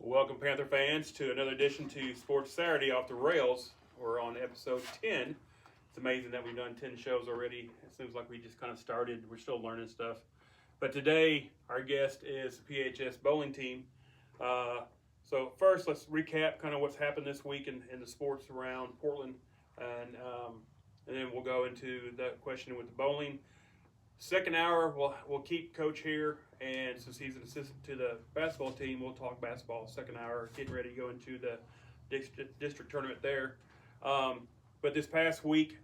Welcome, Panther fans, to another edition to Sports Saturday Off the Rails. We're on episode 10. It's amazing that we've done 10 shows already. It seems like we just kind of started. We're still learning stuff. But today, our guest is the PHS bowling team. So first, let's recap kind of what's happened this week in the sports around Portland. And then we'll go into the question with the bowling. Second hour, we'll keep Coach here, and since he's an assistant to the basketball team, we'll talk basketball. Second hour, getting ready to go into the district tournament there. But this past week,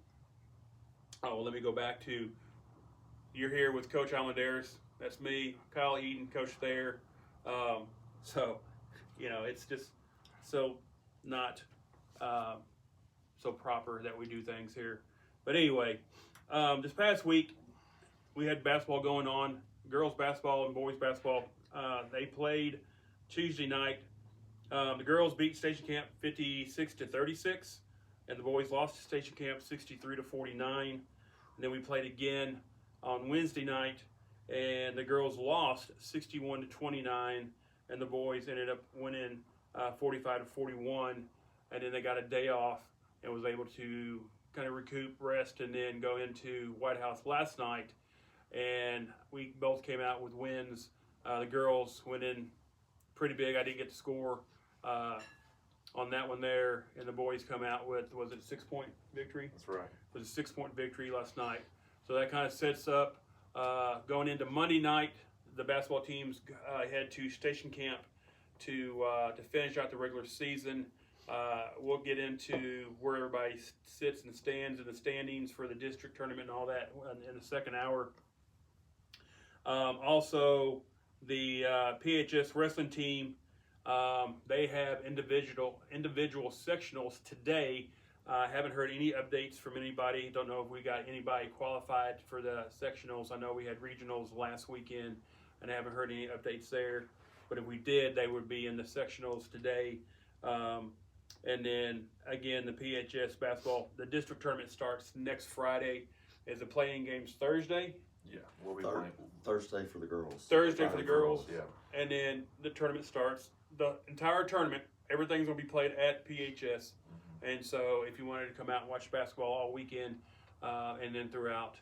let me go back to, you're here with Coach Almendares. That's me, Kyle Eden, coach there. It's just so not so proper that we do things here. But anyway, this past week, we had basketball going on, girls basketball and boys basketball. They played Tuesday night. The girls beat Station Camp 56-36, and the boys lost to Station Camp 63-49. And then we played again on Wednesday night, and the girls lost 61-29, and the boys ended up winning 45-41. And then they got a day off and was able to kind of recoup, rest, and then go into White House last night. And we both came out with wins. The girls went in pretty big. I didn't get to score on that one there. And the boys come out with, was it a 6-point victory? That's right. It was a 6-point victory last night. So that kind of sets up going into Monday night. The basketball teams head to Station Camp to finish out the regular season. We'll get into where everybody sits and stands in the standings for the district tournament and all that in the second hour. Also, the PHS wrestling team, they have individual sectionals today. Haven't heard any updates from anybody. Don't know if we got anybody qualified for the sectionals. I know we had regionals last weekend, and I haven't heard any updates there. But if we did, they would be in the sectionals today. And then, again, the PHS basketball, the district tournament starts next Friday. Is the playing games Thursday? Yeah, we'll be playing. Thursday for the girls. Thursday for the girls. Yeah. And then the tournament starts. The entire tournament, everything's going to be played at PHS. Mm-hmm. And so if you wanted to come out and watch basketball all weekend and then throughout,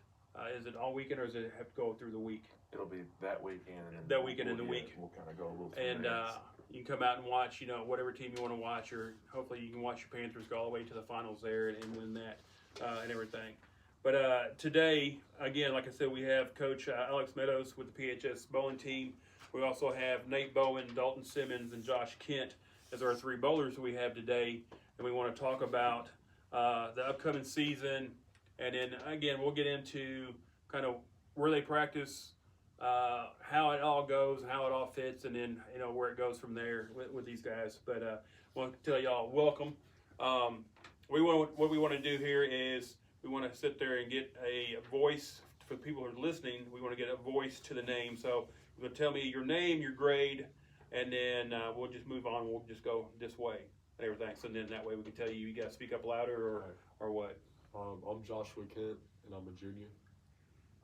is it all weekend or does it have to go through the week? It'll be that weekend. And then that weekend and the week. We'll kind of go a little and you can come out and watch, whatever team you want to watch, or hopefully you can watch your Panthers go all the way to the finals there and win that and everything. But today, again, like I said, we have Coach Alex Meadows with the PHS bowling team. We also have Nate Bowen, Dalton Simmons, and Josh Kent as our three bowlers we have today. And we want to talk about the upcoming season. And then, again, we'll get into kind of where they practice, how it all goes, how it all fits, and then, where it goes from there with these guys. But I want to tell y'all, welcome. What we want to do here is we want to sit there and get a voice for people who are listening. We want to get a voice to the name. So you're going to tell me your name, your grade, and then we'll just move on. We'll just go this way and everything. So then that way we can tell you got to speak up louder or what. I'm Joshua Kent, and I'm a junior.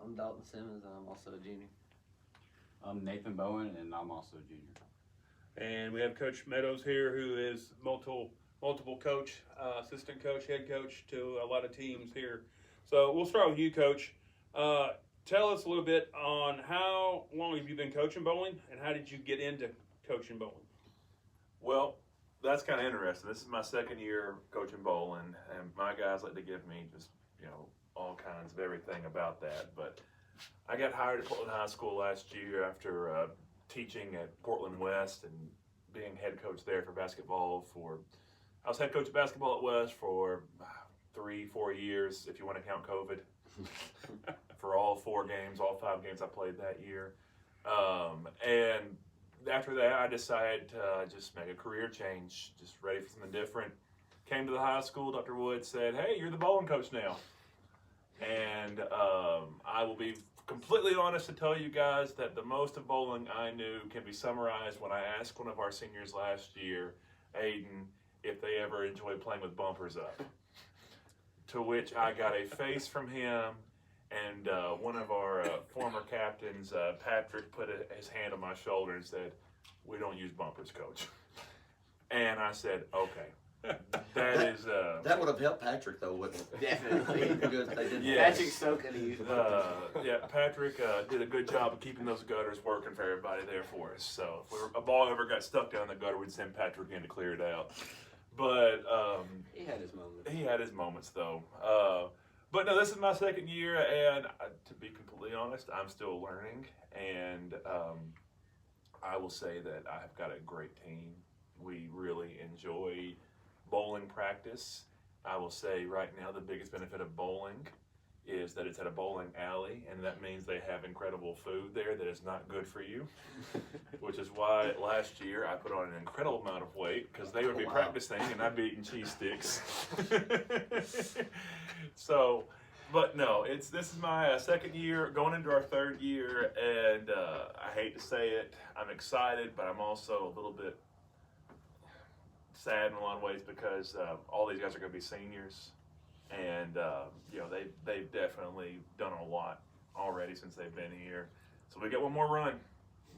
I'm Dalton Simmons, and I'm also a junior. I'm Nathan Bowen, and I'm also a junior. And we have Coach Meadows here, who is multiple coach, assistant coach, head coach to a lot of teams here. So we'll start with you, Coach. Tell us a little bit on how long have you been coaching bowling, and how did you get into coaching bowling? Well, that's kind of interesting. This is my second year coaching bowling, and my guys like to give me just, all kinds of everything about that. But I got hired at Portland High School last year after teaching at Portland West and being head coach there for basketball I was head coach of basketball at West for 3-4 years, if you want to count COVID, for all 4 games, all 5 games I played that year. And after that, I decided to just make a career change, just ready for something different. Came to the high school, Dr. Wood said, "Hey, you're the bowling coach now." And I will be completely honest to tell you guys that the most of bowling I knew can be summarized when I asked one of our seniors last year, Aiden, if they ever enjoyed playing with bumpers up. To which I got a face from him, and one of our former captains, Patrick, put his hand on my shoulder and said, "We don't use bumpers, Coach." And I said, okay, that is That would have helped Patrick though, wouldn't it? Definitely. Because they didn't. Yeah. Patrick so could have used yeah, Patrick did a good job of keeping those gutters working for everybody there for us. So if a ball ever got stuck down the gutter, we'd send Patrick in to clear it out. But He had his moments. he had his moments though. But no, this is my second year, and to be completely honest, I'm still learning. And I will say that I have got a great team. We really enjoy bowling practice. I will say right now the biggest benefit of bowling is that it's at a bowling alley, and that means they have incredible food there that is not good for you, which is why last year I put on an incredible amount of weight because they would be practicing and I'd be eating cheese sticks. So, but no, this is my second year, going into our third year, and I hate to say it, I'm excited, but I'm also a little bit sad in a lot of ways because all these guys are going to be seniors, and you know they've definitely done a lot already since they've been here. So we got one more run.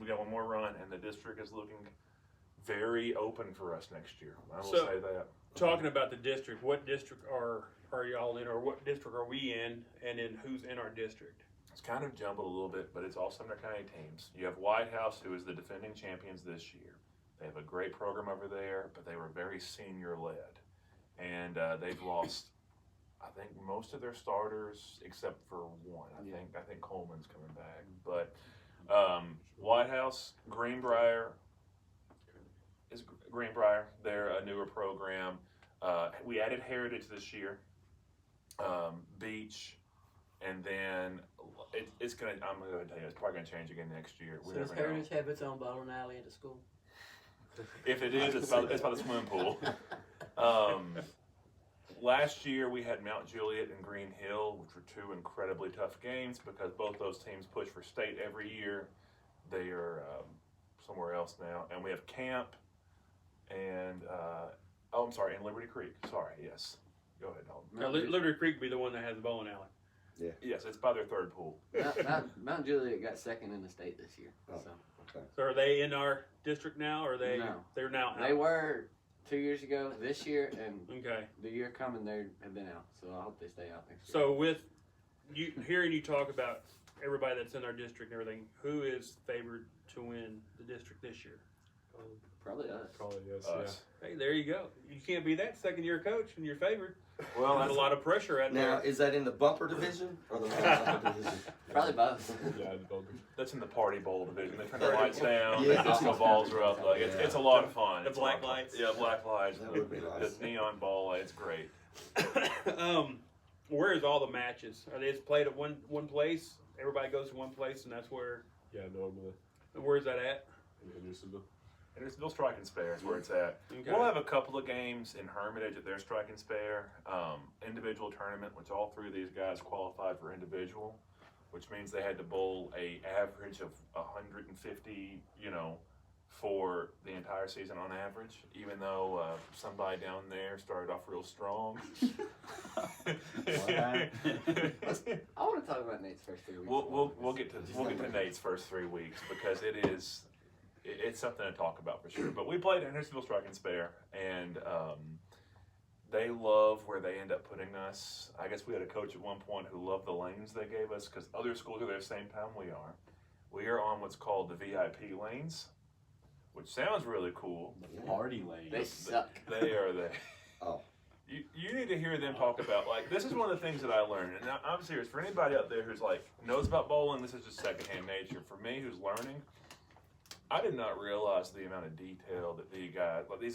And the district is looking very open for us next year. I will say that. Talking about the district, what district are y'all in, or what district are we in, and then who's in our district? It's kind of jumbled a little bit, but it's all Sumner County teams. You have White House, who is the defending champions this year. They have a great program over there, but they were very senior-led. And they've lost, I think, most of their starters except for one. I think Coleman's coming back. But White House, Greenbrier, they're a newer program. We added Heritage this year, Beach, and then it's gonna. I'm gonna tell you, it's probably gonna change again next year. We So does never know. Heritage have its own bowling alley at the school? If it is, it's by the swimming pool. Last year we had Mount Juliet and Green Hill, which were two incredibly tough games because both those teams push for state every year. They are somewhere else now, and we have Camp and and Liberty Creek. Sorry, yes. Go ahead, Dalton. Now, Liberty Creek would be the one that has the bowling alley. Yes, it's by their third pool. Mount Juliet got second in the state this year. So So are they in our district now, or they? No. They're now out? they were 2 years ago. This year and Okay. the year coming, they have been out. So I hope they stay out next year. So with you hearing you talk about everybody that's in our district and everything, who is favored to win the district this year? Probably us. Probably yes. Us. Hey, there you go. You can't be that second year coach and you're favored. Well, That's a lot of pressure out Now, there. is that in the bumper division or the non-bumper division? Probably both. Yeah, the bumpers. that's in the party bowl division. They turn the lights down. Yeah. The disco balls are up. Like it's a lot of fun. The It's a lot black of fun. lights? Yeah, black lights. That would be nice. The neon ball. It's great. Where is all the matches? Are they just played at one place? Everybody goes to one place, and that's where. Yeah, normally And where's that at? in Hendersonville. Hendersonville Strike and Spare is where it's at. Okay. We'll have a couple of games in Hermitage at their Strike and Spare. Individual tournament, which all three of these guys qualified for individual, which means they had to bowl a average of 150, for the entire season on average, even though somebody down there started off real strong. I want to talk about Nate's first 3 weeks. We'll get to Nate's first 3 weeks because it's something to talk about for sure. But we played at Hendersonville Strike and Spare, and they love where they end up putting us. I guess we had a coach at one point who loved the lanes they gave us because other schools are there the same time we are. We are on what's called the VIP lanes, which sounds really cool. Party lane. They suck. They are there. Oh. You need to hear them talk about, this is one of the things that I learned, and I'm serious, for anybody out there who's knows about bowling, this is just secondhand nature. For me, who's learning, I did not realize the amount of detail that these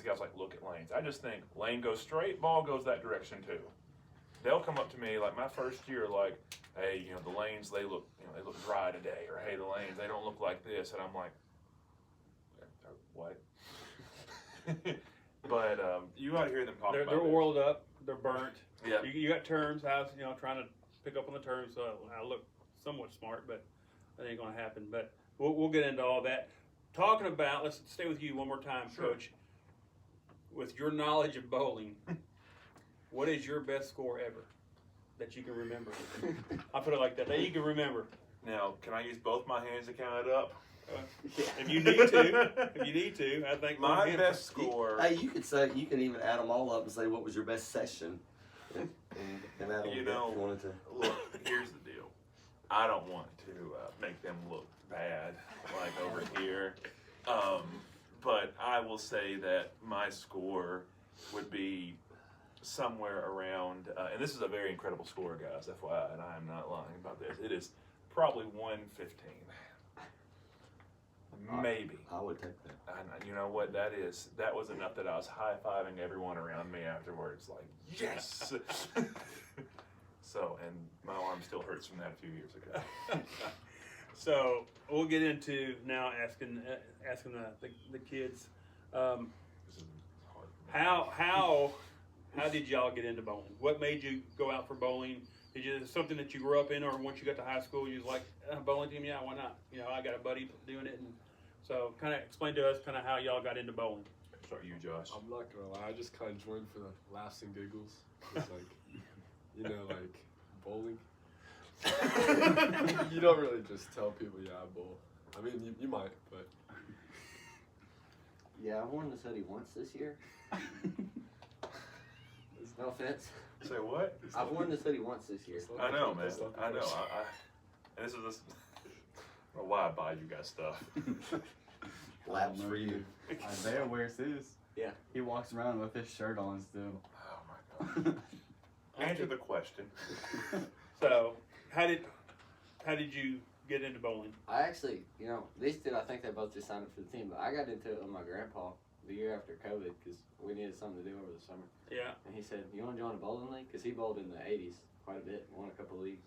guys look at lanes. I just think lane goes straight, ball goes that direction too. They'll come up to me my first year, hey, the lanes they look dry today, or hey, the lanes they don't look like this, and I'm like, what? But you ought to hear them talk about They're this. oiled up. They're burnt. Yeah. You got terms. I was trying to pick up on the terms, so I look somewhat smart, but that ain't gonna happen. But we'll get into all that. Talking about, let's stay with you one more time, Sure. Coach. With your knowledge of bowling, what is your best score ever that you can remember? I'll put it like that you can remember. Now, can I use both my hands to count it up? If you need to, I think My one best score. Hey, you can even add them all up and say what was your best session. And add them You up know, if you wanted to. Look, here's the deal. I don't want to make them look bad, like over here. But I will say that my score would be somewhere around, and this is a very incredible score, guys, FYI, and I am not lying about this. It is probably 115. Maybe. I would take that. And you know what that is? That was enough that I was high-fiving everyone around me afterwards, like, yes! So, and my arm still hurts from that a few years ago. So we'll get into now asking the kids, This is hard. how did y'all get into bowling? What made you go out for bowling? Is it something that you grew up in, or once you got to high school, you was like, bowling team? Yeah, why not? You know, I got a buddy doing it, and so kind of explain to us kind of how y'all got into bowling. Start you, Josh. I'm not gonna lie, I just kind of joined for the laughs and giggles. It's like, you know, like bowling. You don't really just tell people, yeah, I bowl. I mean, you might, but Yeah, I've worn this hoodie once this year. No offense. Say what? I've worn this hoodie once this year. I know, man. I know. And this is this. I don't know why I buy you guys stuff. Laps for you. Isaiah wears his. Yeah. He walks around with his shirt on still. Oh my god. Answer the question. So how did you get into bowling? I actually, you know, these two, I think they both just signed up for the team, but I got into it with my grandpa the year after COVID because we needed something to do over the summer. Yeah. And he said, "You want to join a bowling league?" Because he bowled in the 80s quite a bit, won a couple leagues.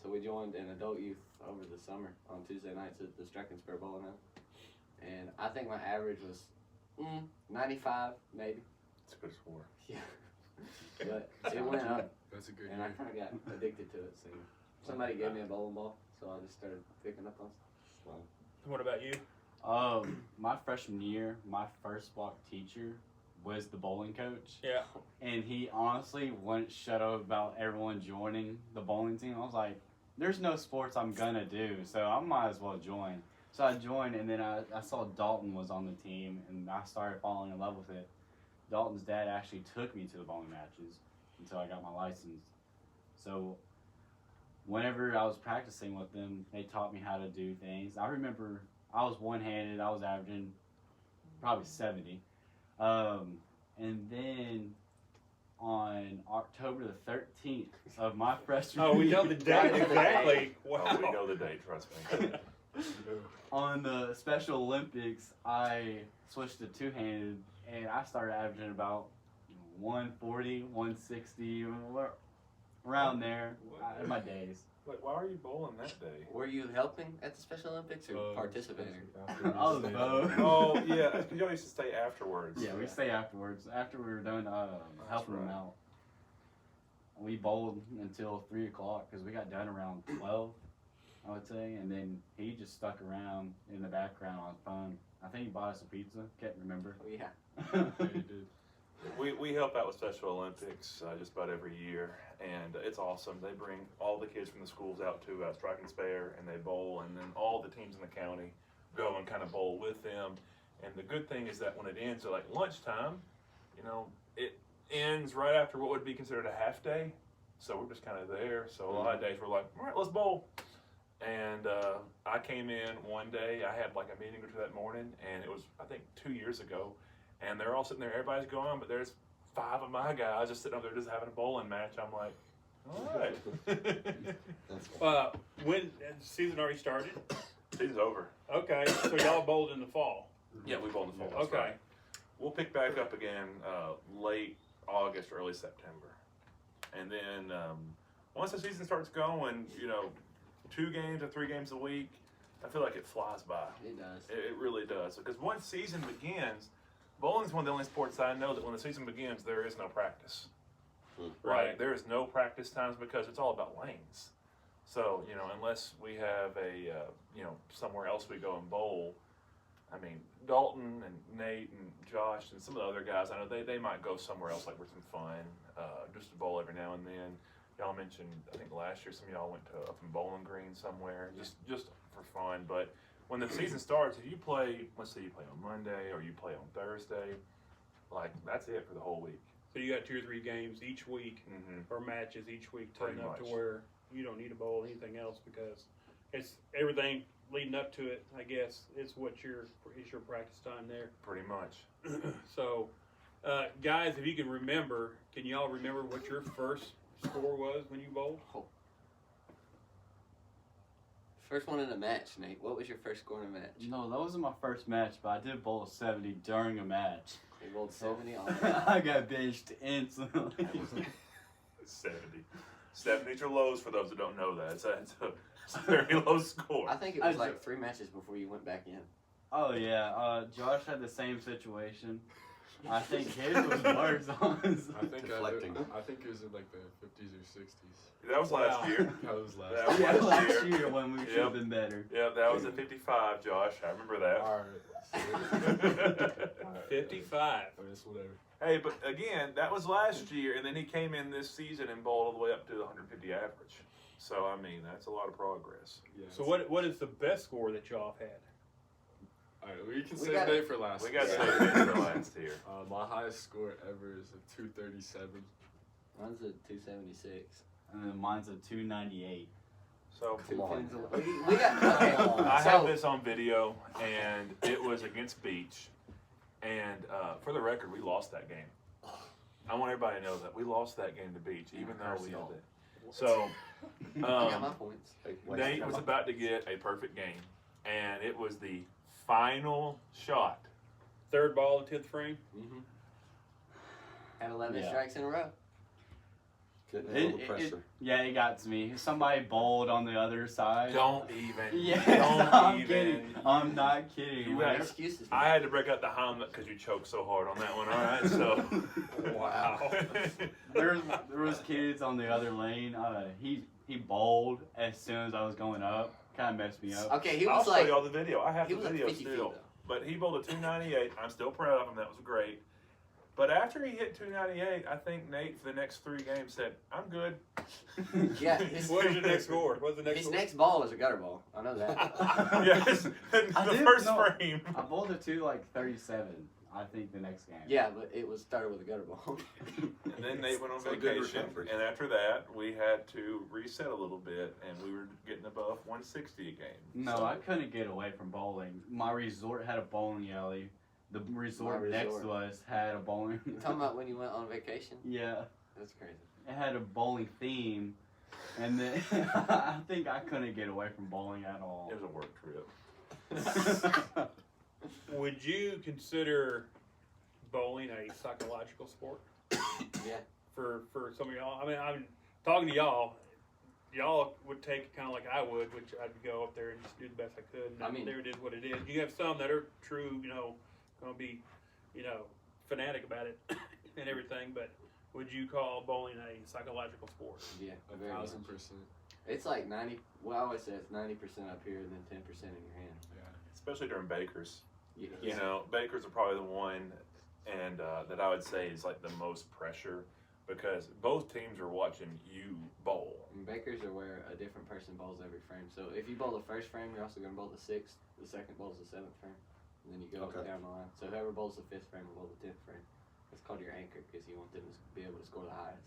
So we joined an adult youth over the summer on Tuesday nights at the Strike and Spare Bowling Alley. And I think my average was 95, maybe. It's a good score. Yeah. But it went up, that's a good and I year. kind of got addicted to it. So somebody gave me a bowling ball, so I just started picking up on stuff. What about you? My freshman year, my first block teacher was the bowling coach, Yeah. and he honestly wouldn't shut up about everyone joining the bowling team. I was like, there's no sports I'm gonna do, so I might as well join. So I joined, and then I saw Dalton was on the team, and I started falling in love with it. Dalton's dad actually took me to the bowling matches until I got my license. So whenever I was practicing with them, they taught me how to do things. I remember I was one-handed. I was averaging probably 70. And then on October the 13th of my freshman Oh, we know the date exactly. Wow. Oh, we know the date, trust me. on the Special Olympics, I switched to two-handed, and I started averaging about 140, 160, around there in my days. Wait, why are you bowling that day? Were you helping at the Special Olympics or participating? I was both. Oh, yeah, because y'all used to stay afterwards. Yeah, we stay afterwards. After we were done helping them right. out, we bowled until 3 o'clock because we got done around 12, I would say. And then he just stuck around in the background on his phone. I think he bought us a pizza. Can't remember. Oh, yeah. Yeah, you did. We help out with Special Olympics just about every year, and it's awesome. They bring all the kids from the schools out to Strike and Spare, and they bowl, and then all the teams in the county go and kind of bowl with them. And the good thing is that when it ends at like lunchtime, you know, it ends right after what would be considered a half day. So we're just kind of there. So a lot of days we're like, all right, let's bowl. And I came in one day, I had like a meeting or two that morning, and it was, I think, 2 years ago. And they're all sitting there, everybody's going, but there's 5 of my guys just sitting up there just having a bowling match. I'm like, all right. That's cool. When the season already started? Season's over. Okay, so y'all bowled in the fall. Yeah, we bowled in the fall. That's Okay. right. We'll pick back up again late August, early September. And then once the season starts going, you know, 2 games or 3 games a week, I feel like it flies by. It does. It really does. Because once season begins, bowling's one of the only sports I know that when the season begins, there is no practice. Right. Like, there is no practice times because it's all about lanes. So, you know, unless we have a, you know, somewhere else we go and bowl, I mean, Dalton and Nate and Josh and some of the other guys, I know they might go somewhere else, like with some fun, just to bowl every now and then. Y'all mentioned, I think last year, some of y'all went to up in Bowling Green somewhere, just for fun. But when the season starts, if you play, let's say you play on Monday or you play on Thursday, like that's it for the whole week. So you got 2 or 3 games each week Mm-hmm. or matches each week, Pretty enough to much. where you don't need to bowl anything else because it's everything leading up to it. I guess is your practice time there. Pretty much. So, guys, if you can remember, can you all remember what your first score was when you bowled? First one in a match, Nate. What was your first score in a match? No, that wasn't my first match, but I did bowl a 70 during a match. You bowled 70 on I got benched instantly. 70. 70s are lows for those that don't know that. It's a very low score. I think it was like 3 matches before you went back in. Oh yeah, Josh had the same situation. I think his was worse, honestly. I think Deflecting. I think it was in like the 50s or 60s. That was last Wow. year. That was last. That was Yeah, last last year. year when we should Yep. have been better. Yeah, that was a 55, Josh. I remember that. All right. 55. I mean, it's whatever. Hey, but again, that was last year, and then he came in this season and bowled all the way up to the 150 average. So, I mean, that's a lot of progress. Yeah. So what is the best score that y'all have had? All right, we can We save got- Nate for last. We got Yeah. saved it for last here. My highest score ever is a 237. Mine's a 276. And then mine's a 298. So, Come on. We got okay. I So have this on video, and it was against Beach. And for the record, we lost that game. I want everybody to know that we lost that game to Beach, even though we had it. So, I got my points. Nate was about to get a perfect game, and it was the final shot. Third ball, 10th frame. Mm-hmm. Had 11 Yeah. strikes in a row. Couldn't handle the It- pressure. Yeah, it got to me. Somebody bowled on the other side. Don't even. Yeah, Don't I'm even. kidding. I'm not kidding. You No got- excuses. I had to break out the helmet because you choked so hard on that one. All right, so. Wow. there was kids on the other lane. He bowled as soon as I was going up. Kind of messed me up. Okay, he I'll was show like y'all the video. I have he the was like video 50 feet still. though. But he bowled a 298. I'm still proud of him. That was great. But after he hit 298, I think Nate for the next 3 games said, "I'm good." Yeah, his, What was your next score? What's the next his score? next ball is a gutter ball. I know that. Yes, I the did- first no. frame. I bowled a 237. I think the next game. Yeah, but it was started with a gutter ball. And then Nate went on So good vacation, recovery. and after that, we had to reset a little bit, and we were getting above 160 a game. No, So- I couldn't get away from bowling. My resort had a bowling alley. The resort My next resort. to us had a bowling. You talking about when you went on vacation? Yeah, That's crazy. it had a bowling theme, and then I think I couldn't get away from bowling at all. It was a work trip. Would you consider bowling a psychological sport? Yeah. For some of y'all, I mean, I'm talking to y'all. Y'all would take it kind of like I would, which I'd go up there and just do the best I could. And I mean- there it is what it is. You have some that are true, going to be, fanatic about it and everything. But would you call bowling a psychological sport? Yeah. Very much. 1,000%. It's like 90. Well, I always say it's 90% up here and then 10% in your hand. Especially during Bakers. Yeah. You know, Bakers are probably the one, and that I would say is like the most pressure because both teams are watching you bowl. And Bakers are where a different person bowls every frame. So if you bowl the first frame, you're also going to bowl the 6th. The second bowl's the 7th frame. And then you go Okay. down the line. So whoever bowls the 5th frame will bowl the 10th frame. It's called your anchor because you want them to be able to score the highest.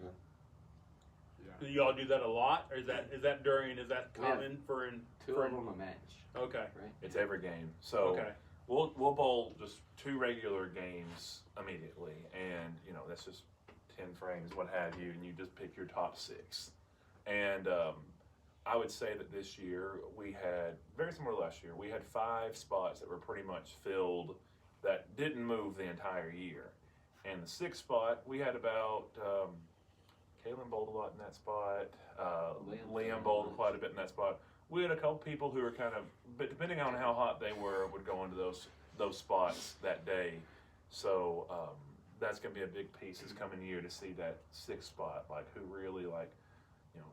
Yeah. Do y'all do that a lot, or is that We have common for in? 2 for of them a match, Okay. right? It's every game. So Okay. we'll bowl just 2 regular games immediately, and that's just 10 frames, what have you, and you just pick your top 6. And I would say that this year we had very similar to last year. We had 5 spots that were pretty much filled that didn't move the entire year. And the 6th spot we had about Kalen bowled a lot in that spot. Liam bowled quite a bit in that spot. We had a couple people who were kind of, but depending on how hot they were, would go into those spots that day. So that's going to be a big piece this coming year to see that 6th spot, like who really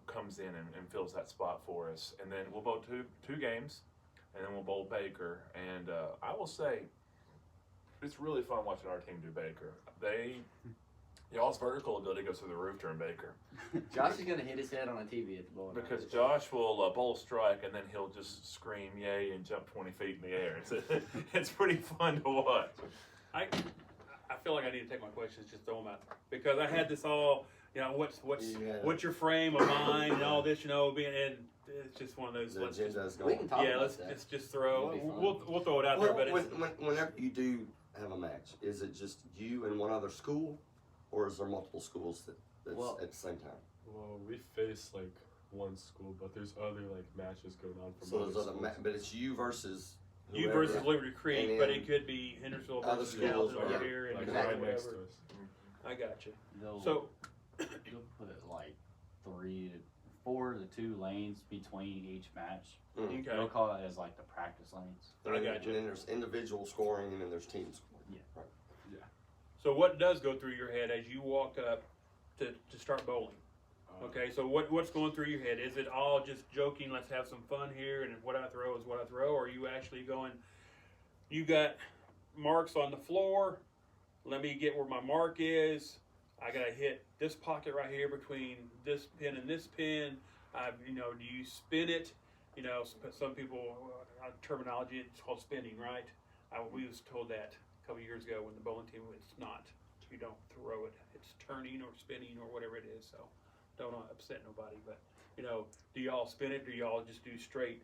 comes in and fills that spot for us. And then we'll bowl two games, and then we'll bowl Baker. And I will say, it's really fun watching our team do Baker. Y'all's vertical ability goes through the roof during Baker. Josh is gonna hit his head on a TV at the bowling alley. Because Josh will bowl strike and then he'll just scream yay and jump 20 feet in the air. It's pretty fun to watch. I feel like I need to take my questions, just throw them out there. Because I had this all, what's your frame of mind and all this, and it's just one of those. The Let's just, agenda's We going. can talk yeah, about let's that. just throw. It'll be fun. We'll throw it out there, but it's, Whenever you do have a match, is it just you and one other school, or is there multiple schools that's Well- at the same time? Well, we face like one school, but there's other like matches going on from So other there's other, schools. but it's you versus you whoever. versus Liberty Creek, And but then it could be Hendersonville other versus schools, Gallatin over yeah. here, and like Exactly. right next to whatever. us. I got you. They'll, So, you'll put like 4 to 2 lanes between each match. okay. They'll call it as like the practice lanes. I And got you. then there's individual scoring, and then there's team scoring. Yeah. Right. So what does go through your head as you walk up to start bowling? Okay, so what's going through your head? Is it all just joking, let's have some fun here, and what I throw is what I throw? Or are you actually going, you got marks on the floor, let me get where my mark is, I got to hit this pocket right here between this pin and this pin, do you spin it? Some people, terminology, it's called spinning, right? We was told that a couple years ago when the bowling team, it's not. You don't throw it. It's turning or spinning or whatever it is, so don't upset nobody. But, do y'all spin it? Do y'all just do straight?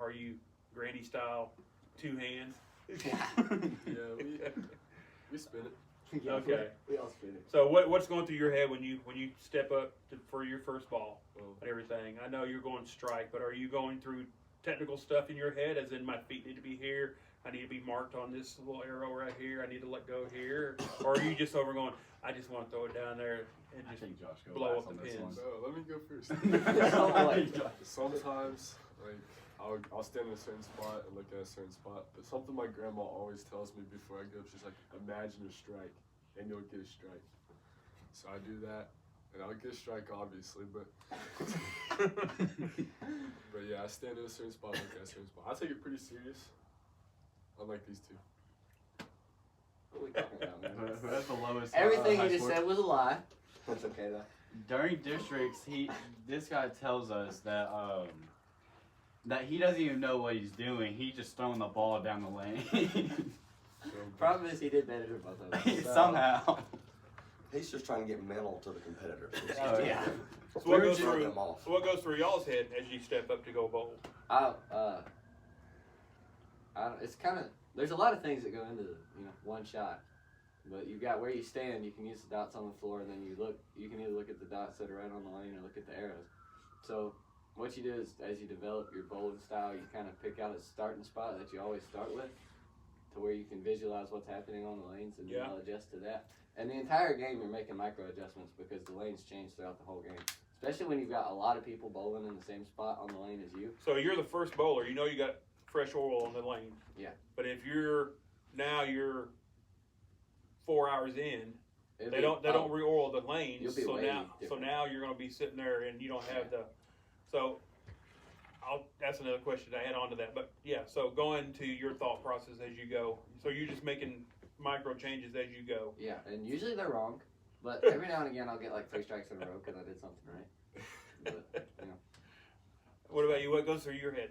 Are you granny style, 2 hands? Yeah, we spin it. Yeah, Okay. We all spin it. So what's going through your head when you step up for your first ball Well, and everything? I know you're going strike, but are you going through technical stuff in your head, as in my feet need to be here, I need to be marked on this little arrow right here, I need to let go here, or are you just over going, I just want to throw it down there and I just think Josh goes blow last up on the this pins? one. so let me go first. Like, Sometimes, like, I'll stand in a certain spot and look at a certain spot, but something my grandma always tells me before I go, she's like, imagine a strike, and you'll get a strike. So I do that, and I'll get a strike, obviously, but but yeah, I stand in a certain spot, look at a certain spot. I take it pretty serious, unlike these two. what are we talking about, man? Who has the lowest? Everything high you just score? said was a lie. That's okay though. During districts, this guy tells us that that he doesn't even know what he's doing. He's just throwing the ball down the lane So, Problem is he did better than both of us. So. somehow. He's just trying to get mental to the competitors. Oh, yeah. So what We're goes throwing through them off. what goes through y'all's head as you step up to go bowl? It's kind of, there's a lot of things that go into one shot, but you got where you stand. You can use the dots on the floor, and then you can either look at the dots that are right on the lane or look at the arrows. So what you do is, as you develop your bowling style, you kind of pick out a starting spot that you always start with, to where you can visualize what's happening on the lanes, and then Yeah. you'll adjust to that. And the entire game, you're making micro adjustments because the lanes change throughout the whole game. Especially when you've got a lot of people bowling in the same spot on the lane as you. So you're the first bowler. You got fresh oil on the lane. Yeah. But if you're 4 hours in, It'll they be- don't re-oil the lanes. You'll be So way now different. you're going to be sitting there and you don't have the. So that's another question to add on to that. But yeah, so going to your thought process as you go. So you're just making micro changes as you go. Yeah, and usually they're wrong, but every now and again I'll get like 3 strikes in a row because I did something right. But, What about you? What goes through your head?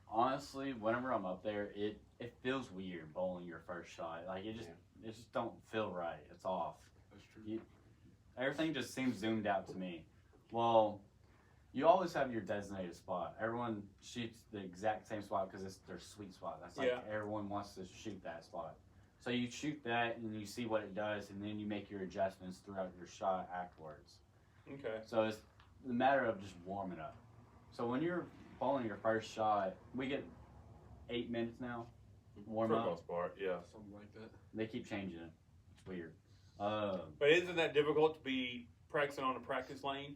Honestly, whenever I'm up there, it feels weird bowling your first shot. Like it just don't feel right. It's off. That's true. Everything just seems zoomed out to me. Well, you always have your designated spot. Everyone shoots the exact same spot because it's their sweet spot. That's like everyone wants to shoot that spot. So you shoot that and you see what it does, and then you make your adjustments throughout your shot afterwards. Okay. So it's a matter of just warming up. So when you're bowling your first shot, we get 8 minutes now. Warm For the up. most part, yeah. Something like that. They keep changing it. It's weird. But isn't that difficult to be practicing on a practice lane,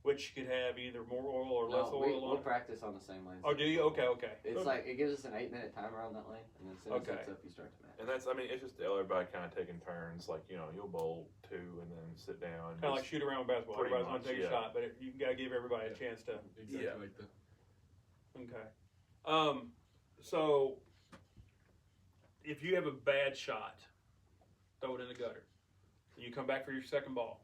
which could have either more oil or less no, oil we'll on it? practice on the same lane. Oh, do you? Okay. It's like it gives us an 8-minute timer on that lane, and then as soon as Okay. it's up, you start to match. And that's, it's just everybody kind of taking turns. Like, you'll bowl 2 and then sit down. Kind of like shoot around with basketball. Pretty Everybody's going to much, take a yeah. shot, but you got to give everybody a chance to. Exactly Yeah. like that. Okay. So if you have a bad shot, throw it in the gutter. and you come back for your second ball.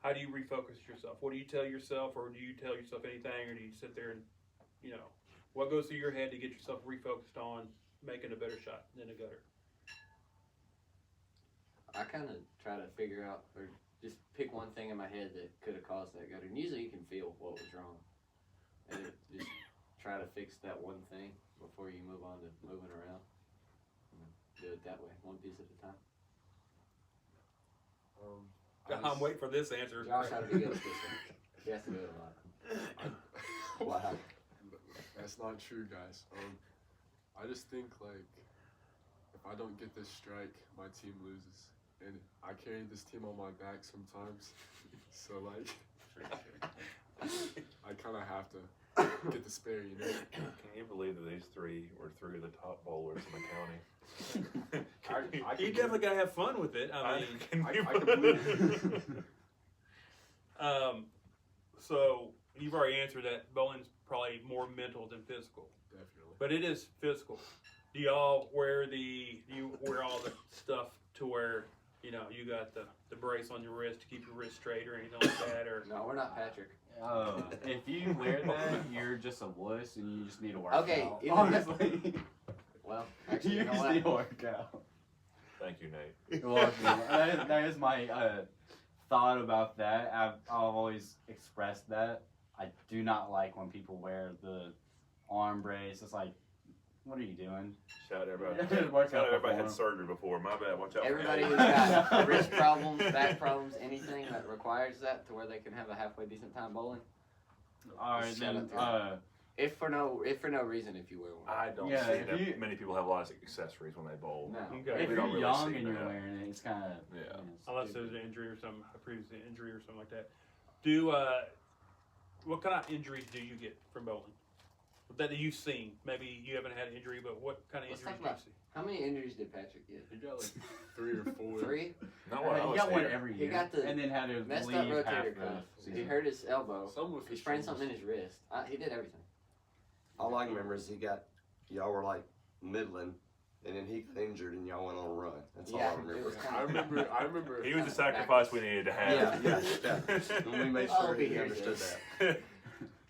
How do you refocus yourself? What do you tell yourself, or do you tell yourself anything, or do you sit there and, what goes through your head to get yourself refocused on making a better shot than a gutter? I kind of try to figure out, or just pick one thing in my head that could have caused that gutter. And usually you can feel what was wrong. And just try to fix that one thing before you move on to moving around. And do it that way, one piece at a time. I'm waiting for this answer. Josh had to be good at this one. He has to do it a lot. Wow. That's not true, guys. I just think, like, if I don't get this strike, my team loses. And I carry this team on my back sometimes. So, like, I kind of have to get the spare, you know? Can you believe that these three were three of the top bowlers in the county? You definitely got to have fun with it. I mean, I can believe it. So you've already answered that. Bowling's probably more mental than physical, Definitely. but it is physical. Do y'all wear all the stuff to where you got the brace on your wrist to keep your wrist straight or anything like that? Or No, we're not Patrick. If you wear that, you're just a wuss and you just need to work Okay, out. even Honestly. Well, actually, you you know just what? need to work out. Thank you, Nate. You're welcome. that is my thought about that. I've always expressed that. I do not like when people wear the arm brace. It's like, what are you doing? Shout out everybody. It works Shout out out everybody for had surgery before. My bad. Watch out. for Everybody Nate. who's got wrist problems, back problems, anything that requires that to where they can have a halfway decent time bowling. All right, Shout then. out to If for no reason, if you wear one. I don't Yeah, see if that you- many people have a lot of accessories when they bowl. No. Okay. If we you're don't really young see and you're that. wearing it, it's kind of Yeah. unless there's an injury or some a previous injury or something like that. What kind of injuries do you get from bowling? That you've seen. Maybe you haven't had an injury, but what kind of Let's injuries talk do you about- see? How many injuries did Patrick get? He got like 3 or 4. 3? Not what I he was got one here. every He year, got the and then had to Messed leave up half rotator the cuff. He season. hurt his elbow. Some with He his sprained shoulders. something in his wrist. He did everything. All I can remember is y'all were like middling, and then he got injured and y'all went on a run. That's all I Yeah, it remember. was I remember. He was the Kinda sacrifice we needed to have. Yeah. And we made I'll sure be he here, understood Jay. that.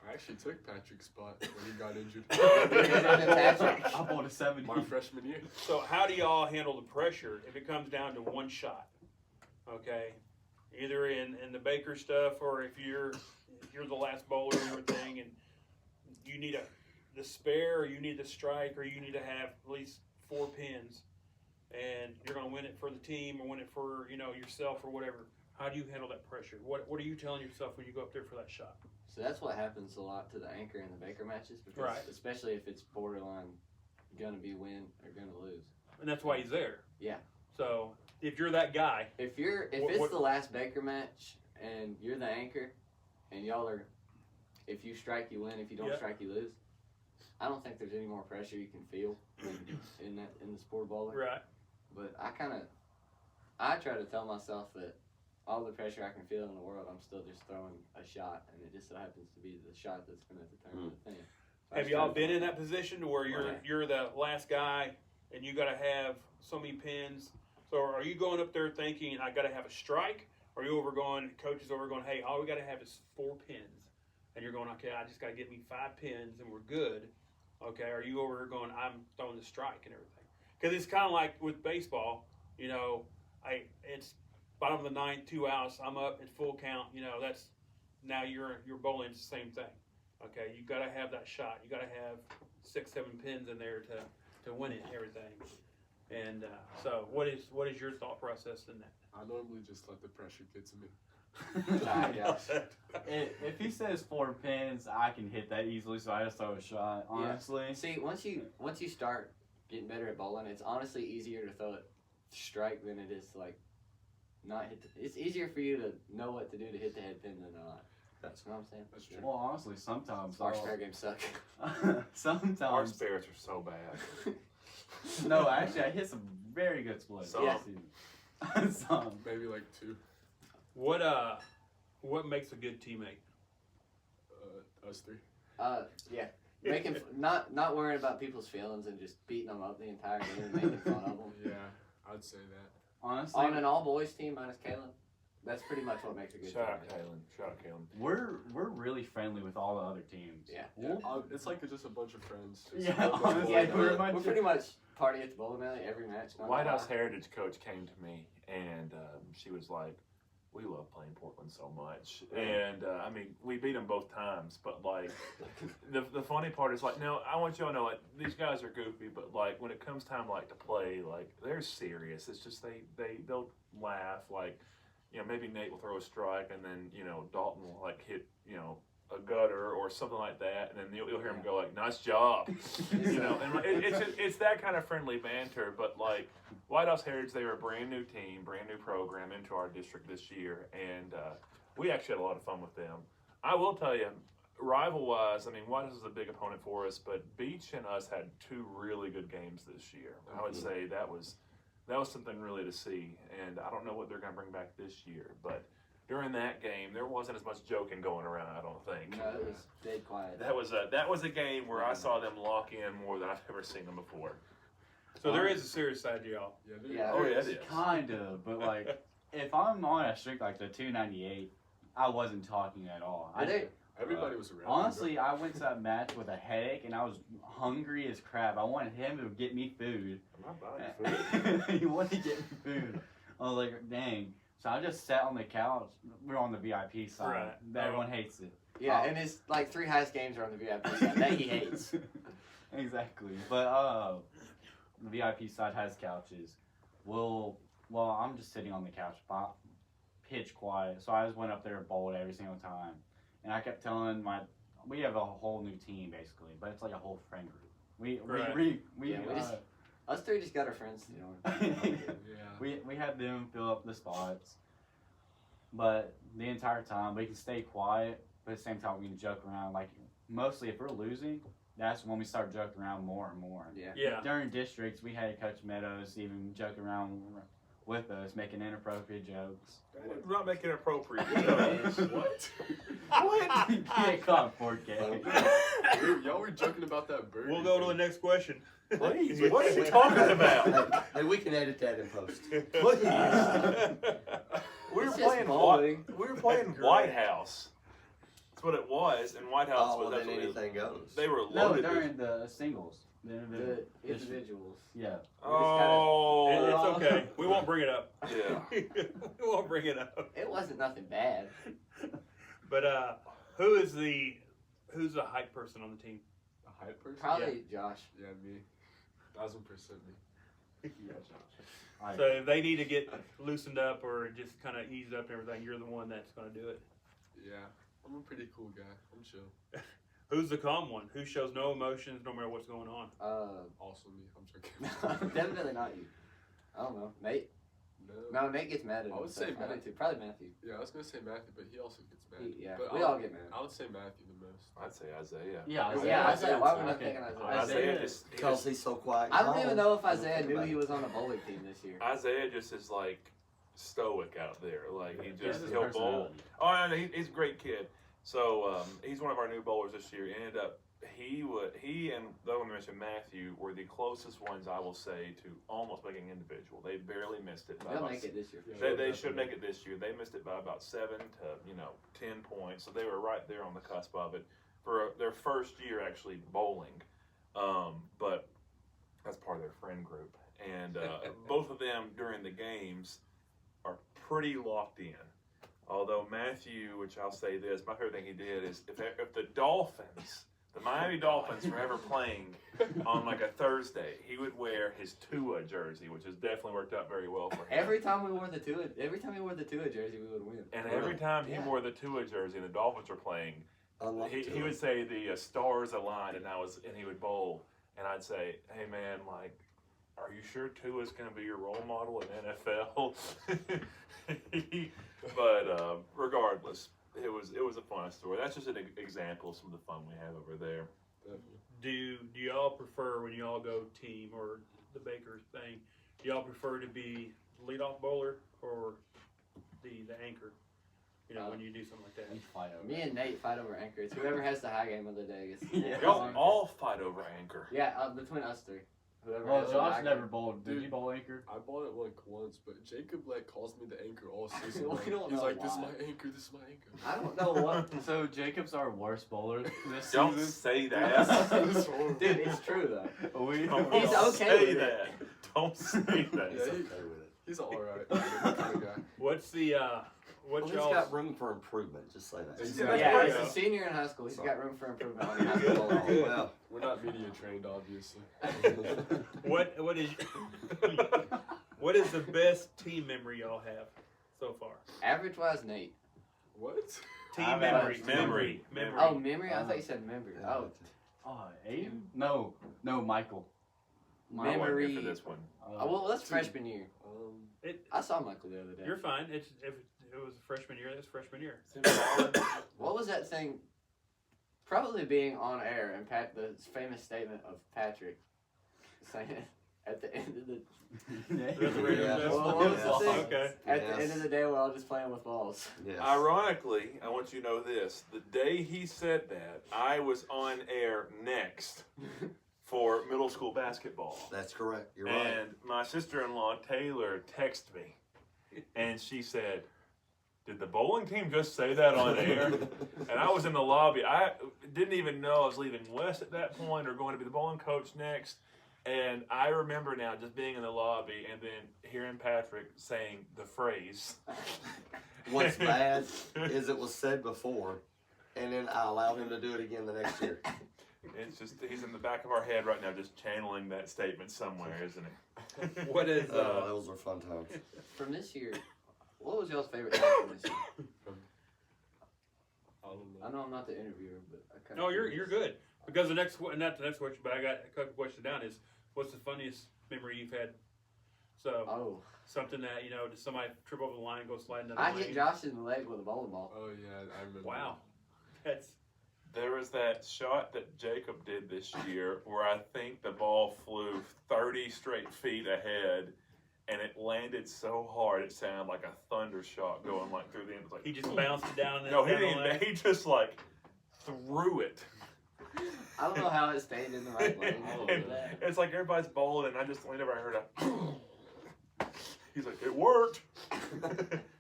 I actually took Patrick's spot when he got injured. Patrick. I bought a 70. My freshman year. So how do y'all handle the pressure if it comes down to one shot? Okay, either in the Baker stuff, or if you're the last bowler and everything, and you need the spare, or you need the strike, or you need to have at least 4 pins, and you're going to win it for the team or win it for yourself or whatever. How do you handle that pressure? What are you telling yourself when you go up there for that shot? So that's what happens a lot to the anchor in the Baker matches, because Right. especially if it's borderline gonna be win or gonna lose. And that's why he's there. Yeah. So if you're that guy, If What- it's what- the last Baker match and you're the anchor, and y'all are, if you strike you win, if you don't Yeah. strike you lose. I don't think there's any more pressure you can feel in the sport of bowling. right? But I try to tell myself that all the pressure I can feel in the world, I'm still just throwing a shot, and it just so happens to be the shot that's going to determine the thing. So I Have just y'all try to been tell in that myself- position to where Right. you're the last guy and you got to have so many pins? So are you going up there thinking I got to have a strike? Or are you coach is over going, hey, all we got to have is 4 pins, and you're going, okay, I just got to get me 5 pins and we're good. Okay, are you over going, I'm throwing the strike and everything? Because it's kind of like with baseball, it's bottom of the ninth, 2 outs, I'm up at full count. That's now you're bowling. It's the same thing. Okay, you got to have that shot. You got to have 6, 7 pins in there to win it and everything. And so, what is your thought process in that? I normally just let the pressure get to me. If he says 4 pins, I can hit that easily, so I just throw a shot. Honestly, See, once you start getting better at bowling, it's honestly easier to throw it strike than it is to not hit. It's easier for you to know what to do to hit the head pin than not. That's what I'm saying. That's true. well, honestly, sometimes Our spare games suck. Our sometimes spares are so bad. no, actually, I hit some very good splits. Some. this season. Some. Maybe like 2. What makes a good teammate? Us 3. Yeah. Making not worrying about people's feelings and just beating them up the entire game and making fun of them. Yeah, I'd say that. honestly, On an all boys team minus Kalen, that's pretty much what makes a good Shout out team. Kalen. Shout out Kalen. we're really friendly with all the other teams. Yeah. It's like just a bunch of friends. Just Yeah, focus honestly, on Yeah, that. we're pretty much party at the bowling alley every match. not White gonna House lie. Heritage coach came to me and she was like, "We love playing Portland so much," and I mean, we beat them both times. But like, the funny part is like, no, I want y'all to know, like, these guys are goofy, but like when it comes time like to play, like they're serious. It's just they'll laugh, like, you know, maybe Nate will throw a strike and then, you know, Dalton will like hit, you know, a gutter or something like that, and then you'll hear him go like, "Nice job," you know, and it's that kind of friendly banter. But like White House Heritage, they were a brand new team, brand new program into our district this year, and we actually had a lot of fun with them. I will tell you, rival-wise, I mean, White House is a big opponent for us, but Beach and us had 2 really good games this year. I would say that was something really to see, and I don't know what they're going to bring back this year, but during that game, there wasn't as much joking going around, I don't think. No, it was dead quiet. That was a game where I saw them lock in more than I've ever seen them before. So there is a serious side to y'all. Yeah, dude. Yeah. Oh yeah, it is. Kind of, but like, if I'm on a streak like the 298, I wasn't talking at all. Everybody was around. Honestly, I went to that match with a headache and I was hungry as crap. I wanted him to get me food. I'm not buying food. He wanted to get me food. I was like, dang. So I just sat on the couch. We're on the VIP side. Right. Everyone hates it. Yeah, and his like 3 highest games are on the VIP side that he hates. Exactly. But the VIP side has couches. Well, I'm just sitting on the couch, pitch quiet. So I just went up there and bowled every single time. And I kept telling we have a whole new team basically, but it's like a whole friend group. Us 3 just got our friends, you know. Yeah. We had them fill up the spots, but the entire time we can stay quiet, but at the same time we can joke around. Like mostly if we're losing, that's when we start joking around more and more. Yeah. Yeah. During districts, we had Coach Meadows even joke around with us, making inappropriate jokes. We're not making it appropriate. What? What? Get caught 4K. Y'all were joking about that bird. We'll go to the next question. Please, what are you talking about? Hey, we can edit that in post. We were It's just playing bowling. White House. That's what it was, and White House Oh, was then absolutely. anything goes. They were No, loaded. during the singles. The individual. The individuals. Yeah. Oh, It's okay. We won't bring it up. yeah. We won't bring it up. It wasn't nothing bad. But who's the hype person on the team? A hype person? Probably Josh. Yeah, me. 1000% me. Yeah, So if they need to get loosened up or just kind of eased up and everything, you're the one that's going to do it. Yeah. I'm a pretty cool guy. I'm chill. Who's the calm one? Who shows no emotions no matter what's going on? Also me. I'm joking. Definitely not you. I don't know. Nate? No. No, Nate gets mad at him. I would say probably, Matthew. probably Matthew. Yeah, I was gonna say Matthew, but he also gets mad. Yeah, But we all get mad. I would say Matthew the most. I'd say Isaiah. Yeah, Yeah, Isaiah. Why am I Okay. thinking Isaiah? Isaiah just Because he's so quiet. I don't even know if Isaiah knew he was on a bowling team this year. Isaiah just is like stoic out there. Like he That's just his he'll bowl. personality. Oh, no, he's a great kid. So he's one of our new bowlers this year. He ended up he and the other one I mentioned, Matthew, were the closest ones I will say to almost making individual. They barely missed it. They'll make it this year. They should make it this year. They missed it by about 7 to 10 points. So they were right there on the cusp of it for their first year actually bowling. But that's part of their friend group, and both of them during the games are pretty locked in. Although Matthew, which I'll say this, my favorite thing he did is if the Miami Dolphins were ever playing on like a Thursday, he would wear his Tua jersey, which has definitely worked out very well for him. Every time he wore the Tua jersey, we would win. And every time he wore the Tua jersey and the Dolphins were playing, he would say the stars aligned, and he would bowl, and I'd say, hey man, like, are you sure Tua's going to be your role model in NFL? But regardless, it was a fun story. That's just an example of some of the fun we have over there. Do y'all prefer when y'all go team or the Baker thing? Do y'all prefer to be leadoff bowler or the anchor? You know, when you do something like that. We fight over Me and Nate fight over anchor. It's whoever has the high game of the day gets. Yeah. Y'all all fight over anchor. Yeah, between us 3. Whoever Well, has the Josh anchor. never bowled. Did Dude. you bowl anchor? I bought it like once, but Jacob calls me the anchor all season. We long. don't He's know like, "This is why. my anchor. This is my anchor." I don't know what. So Jacob's our worst bowler this Don't season. say that. It's horrible. Dude, it's true though. We Don't He's okay say with it. that. Don't say that. Yeah, He's he- okay with it. He's all right. Good kind of guy. What's the Well, what's he's y'all? got room for improvement. Just say that. Exactly. Yeah, there you as a go. senior in high school, he's got room for improvement on the high Oh, school level. well. We're not media trained, obviously. What is what is the best team memory y'all have so far? Average wise, Nate. What? Team I've memory, had memory, memory. Oh, memory? I thought you said memory. Yeah. Oh, Oh, Aiden? No, Michael. I wasn't here memory. for this one. Well, that's freshman year. Um, I saw Michael the other day. You're fine. If it was freshman year, that's freshman year. What was that thing? Probably being on air and the famous statement of Patrick saying at the end of the That's the radio Yeah. show? Well, what was the thing? Okay. at the end of the day we're all just playing with balls. Yes. Ironically, I want you to know this. The day he said that, I was on air next for middle school basketball. That's correct. You're right. And my sister-in-law, Taylor, texted me. And she said, "Did the bowling team just say that on air?" And I was in the lobby. I didn't even know I was leaving West at that point or going to be the bowling coach next. And I remember now just being in the lobby and then hearing Patrick saying the phrase. What's bad is it was said before, and then I allowed him to do it again the next year. It's just, he's in the back of our head right now just channeling that statement somewhere, isn't it? What is Those were fun times. From this year, what was y'all's favorite time from this year? I don't I know. know I'm not the interviewer, but I kind No, you're good. Because the next one, not the next question, but I got a couple questions down. Is what's the funniest memory you've had? So Oh, something that did somebody trip over the line, and go sliding down the I lane? hit Josh in the leg with a bowling ball. Oh yeah, I remember. Wow, that's There was that shot that Jacob did this year where I think the ball flew 30 straight feet ahead and it landed so hard it sounded like a thunder shock going like through the end. It was like, he just bounced it down. no, he down the didn't. lane. He just like threw it. I don't know how it stayed in the right lane. And it's like everybody's bowling and I just leaned over and I heard a he's like, it worked.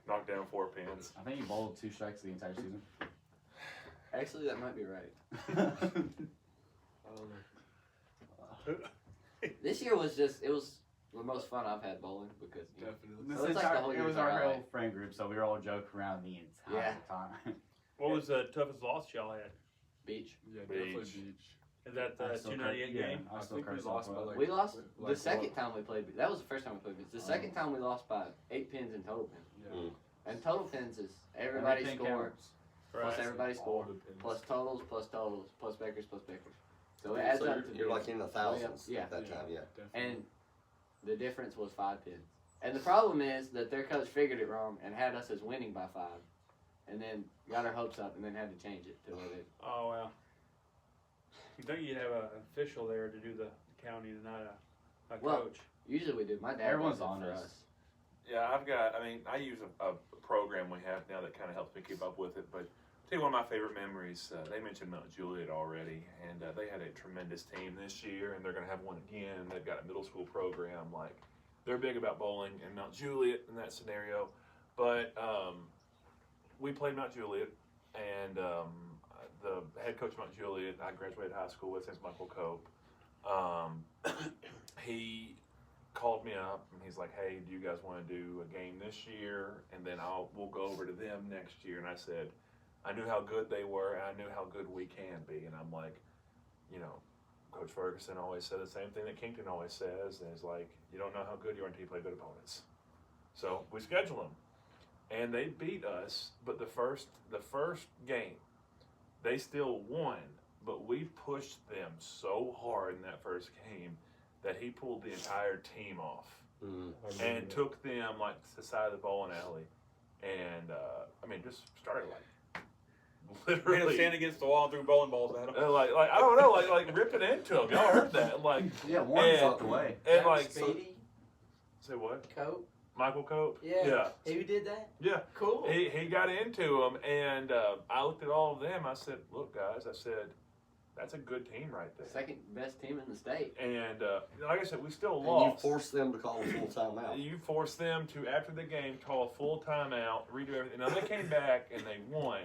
Knocked down 4 pins. I think he bowled 2 strikes the entire season. Actually, that might be right. I don't know. This year was just, it was the most fun I've had bowling because Definitely. This So it's like the whole it year's was our our whole life. friend group, so we were all joking around the entire time. What was the toughest loss y'all had? beach. Yeah, definitely Beach. beach. Is that I the still 298 yeah, game? I I still think we curse lost off by of it. like. We lost like the second what? time we played beach. That was the first time we played beach. The second time we lost by 8 pins in total pins. Yeah. And total pins is everybody Everything score, counts. plus everybody All score, the pins. plus totals, plus Bakers, plus Bakers. So it adds So up to you're be- like in the thousands Yeah. at that Yeah. time, yeah. Definitely. And the difference was 5 pins. And the problem is that their coach figured it wrong and had us as winning by 5. And then got our hopes up and then had to change it to where they. Oh wow. You think you'd have an official there to do the county, and not a Well, coach? Usually we do. My dad Everyone's does it for honest. us. Yeah, I use a program we have now that kind of helps me keep up with it. But I'll tell you one of my favorite memories, they mentioned Mount Juliet already, and they had a tremendous team this year, and they're going to have one again. They've got a middle school program. Like, they're big about bowling in Mount Juliet in that scenario. But we played Mount Juliet, and the head coach of Mount Juliet, I graduated high school with, his Michael Cope. He called me up and he's like, "Hey, do you guys want to do a game this year? And then we'll go over to them next year." And I said, I knew how good they were, and I knew how good we can be. And I'm like, Coach Ferguson always said the same thing that Kington always says, and it's like, you don't know how good you are until you play good opponents. So we schedule them, and they beat us. But the first game, they still won. But we pushed them so hard in that first game that he pulled the entire team off Mm. and took them like to the side of the bowling alley, and just started like literally stand against the wall and threw bowling balls at him. like I don't know, like ripping into them. Y'all heard that? Like Yeah, one And- fucked away. and like Speedy, say what? Cope. Michael Cope? Yeah. Who did that? Yeah. Cool. He got into them, and I looked at all of them. I said, "Look, guys," I said, that's a good team right there. Second best team in the state. And like I said, we still And lost. you force them to call a full timeout. You force them to, after the game, call a full timeout, redo everything. Now, they came back and they won,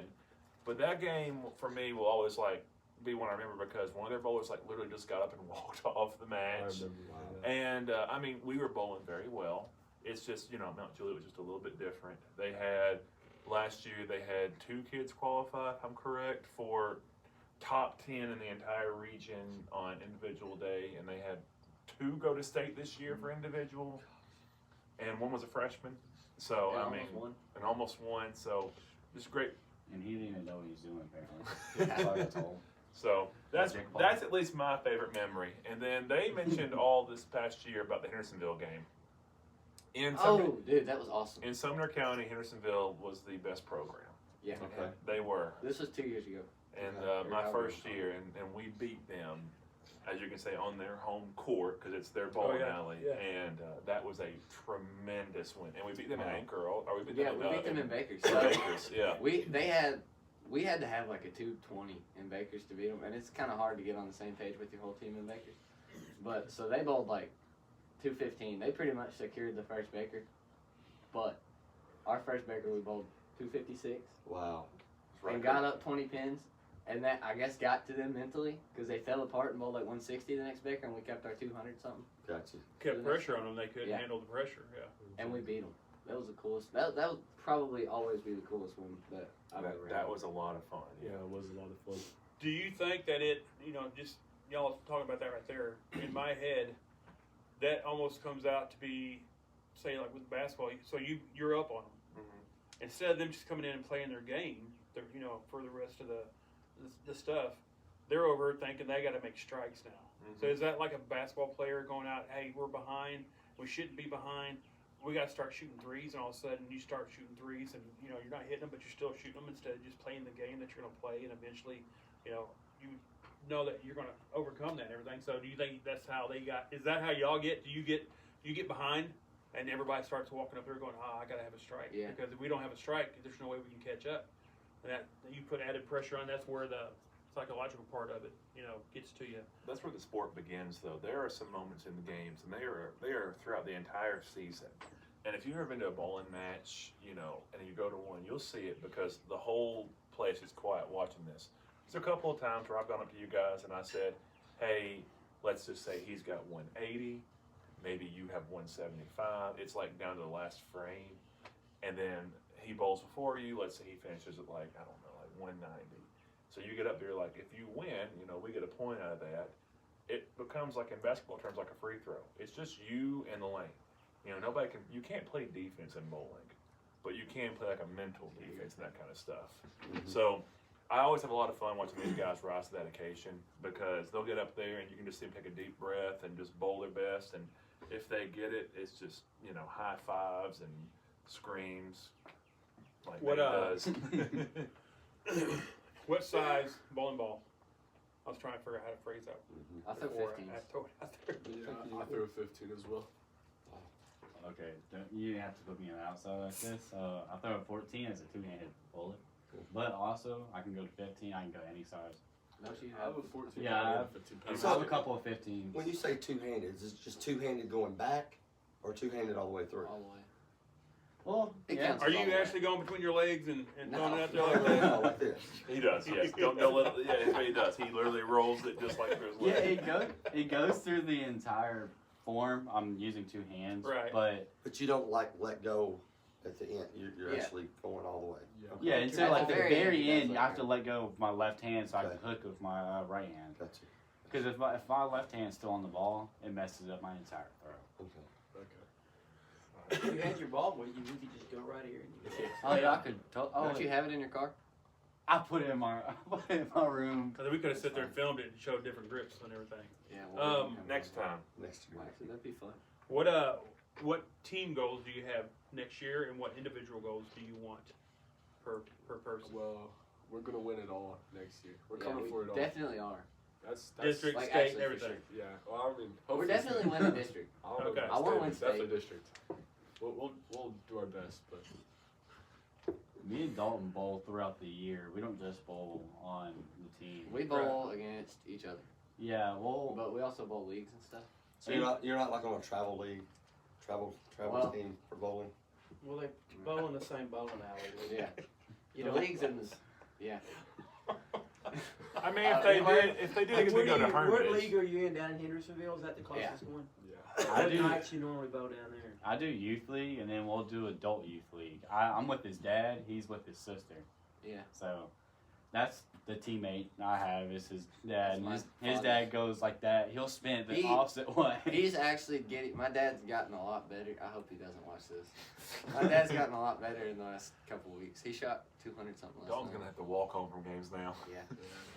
but that game, for me, will always, like, be one I remember because one of their bowlers, like, literally just got up and walked off the I match. remember that. And, I mean, we were bowling very well. It's just, Mount Juliet was just a little bit different. They had, last year, they had 2 kids qualify, if I'm correct, for top 10 in the entire region on individual day, and they had 2 go to state this year for individual, and 1 was a freshman. So, And I mean, almost won. and almost won. So, just great. And he didn't even know what he was doing, apparently. Sorry, I told him. So that's Jake Paul. that's at least my favorite memory. And then they mentioned all this past year about the Hendersonville game. In Sumner, Oh, dude, that was awesome. in Sumner County, Hendersonville was the best program. Yeah. Okay. They were. This was 2 years ago. And Yeah, my you're first right. year, and we beat them, as you can say, on their home court because it's their bowling alley. yeah. And that was a tremendous win. And we beat them in Wow. Anchor, or we beat Yeah, them we in, beat them in Bakers. in So Bakers, yeah. we had to have like a 220 in Bakers to beat them, and it's kind of hard to get on the same page with your whole team in Bakers. But so they bowled like 215. They pretty much secured the first Baker, but our first Baker we bowled 256 Wow. and got up 20 pins. And that, I guess, got to them mentally because they fell apart and bowled like 160 the next Baker, and we kept our 200 something, Gotcha. Kept pressure on them. They couldn't Yeah. handle the pressure. Yeah. and we beat them. That was the coolest. That would probably always be the coolest one that I've ever had. That was a lot of fun. Yeah, it was a lot of fun. Do you think that just y'all talking about that right there? In my head, that almost comes out to be, say, like with basketball. So you're up on them instead of them just coming in and playing their game. They're, for the rest of the stuff, they're over thinking they got to make strikes now. So is that like a basketball player going out? Hey, we're behind. We shouldn't be behind. We got to start shooting threes, and all of a sudden you start shooting threes, and you're not hitting them, but you're still shooting them instead of just playing the game that you're going to play, and eventually, you know that you're going to overcome that and everything. So do you think that's how they got? Is that how y'all get? Do you get behind, and everybody starts walking up there going, I got to have a strike? Yeah. Because if we don't have a strike, there's no way we can catch up. And that you put added pressure on. That's where the psychological part of it, gets to you. That's where the sport begins, though. There are some moments in the games, and they are throughout the entire season. And if you've ever been to a bowling match, and you go to one, you'll see it because the whole place is quiet watching this. There's a couple of times where I've gone up to you guys and I said, hey, let's just say he's got 180, maybe you have 175. It's like down to the last frame, and then he bowls before you. Let's say he finishes at like 190. So you get up there like, if you win, we get a point out of that. It becomes like in basketball terms like a free throw. It's just you and the lane. You can't play defense in bowling, but you can play like a mental defense and that kind of stuff. So I always have a lot of fun watching these guys rise to that occasion because they'll get up there and you can just see them take a deep breath and just bowl their best. And if they get it, it's just, high fives and screams like What, Nate does. What size bowling ball? I was trying to figure out how to phrase that. I threw before 15s. I throw it out there. Yeah, I threw a 15 as well. Okay, you didn't have to put me on the outside like this. I throw a 14 as a two-handed bullet, but also I can go to 15. I can go any size. No, she I have a 14. Yeah, I have 15. I have a couple of 15s. When you say two-handed, is it just two-handed going back or two-handed all the way through? all the way. Well, It yeah. counts. Are you actually going between your legs and throwing it out there No, like no, that? no, like this. He does, yes. Don't let it, yeah, he does. He literally rolls it just like there's Yeah, legs. it goes through the entire form. I'm using two hands, Right. but But you don't let go at the end. You're Yeah. actually going all the way. Yeah. yeah, At until the like the very very end, end, it I does have to like let go of my left hand so I Okay. can hook with my right hand. Gotcha. Because if my left hand's still on the ball, it messes up my entire throw. Okay. Okay. If you had your ball with you, we could just go right here and you could Oh yeah, I could. Don't you have it in your car? I put it in my room. Because we could have sit there and filmed it and showed different grips and everything. Yeah. Next time. Next year. Actually, that'd be fun. What team goals do you have next year, and what individual goals do you want per person? Well, we're gonna win it all next year. We're Yeah, coming we for it all. definitely are. That's District, like, state, actually, and for everything. sure. Yeah. Well, I mean, We're hopefully definitely state. winning district. I don't know Okay. about I wanna state, win but definitely state. district. We'll do our best, but Me and Dalton bowl throughout the year. We don't just bowl on the team. We bowl against each other, Yeah, well, but we also bowl leagues and stuff. So you're not like on a travel league, travel Well- team for bowling. Well, they bowl in the same bowling alley. Yeah. You The know, leagues in this. Yeah. I mean, if they did, Like, they where go to what league Hermitage. are you in down in Hendersonville? Is that the closest one? Yeah. I What do. nights you normally bowl down there? I do youth league, and then we'll do adult youth league. I'm with his dad. He's with his sister. Yeah. So that's the teammate I have is his dad. And That's my his father. dad goes like that. He'll spin it the He- opposite way. He's actually getting. My dad's gotten a lot better. I hope he doesn't watch this. My dad's gotten a lot better in the last couple of weeks. He shot 200 something last Dalton's night. gonna have to walk home from games now. Yeah.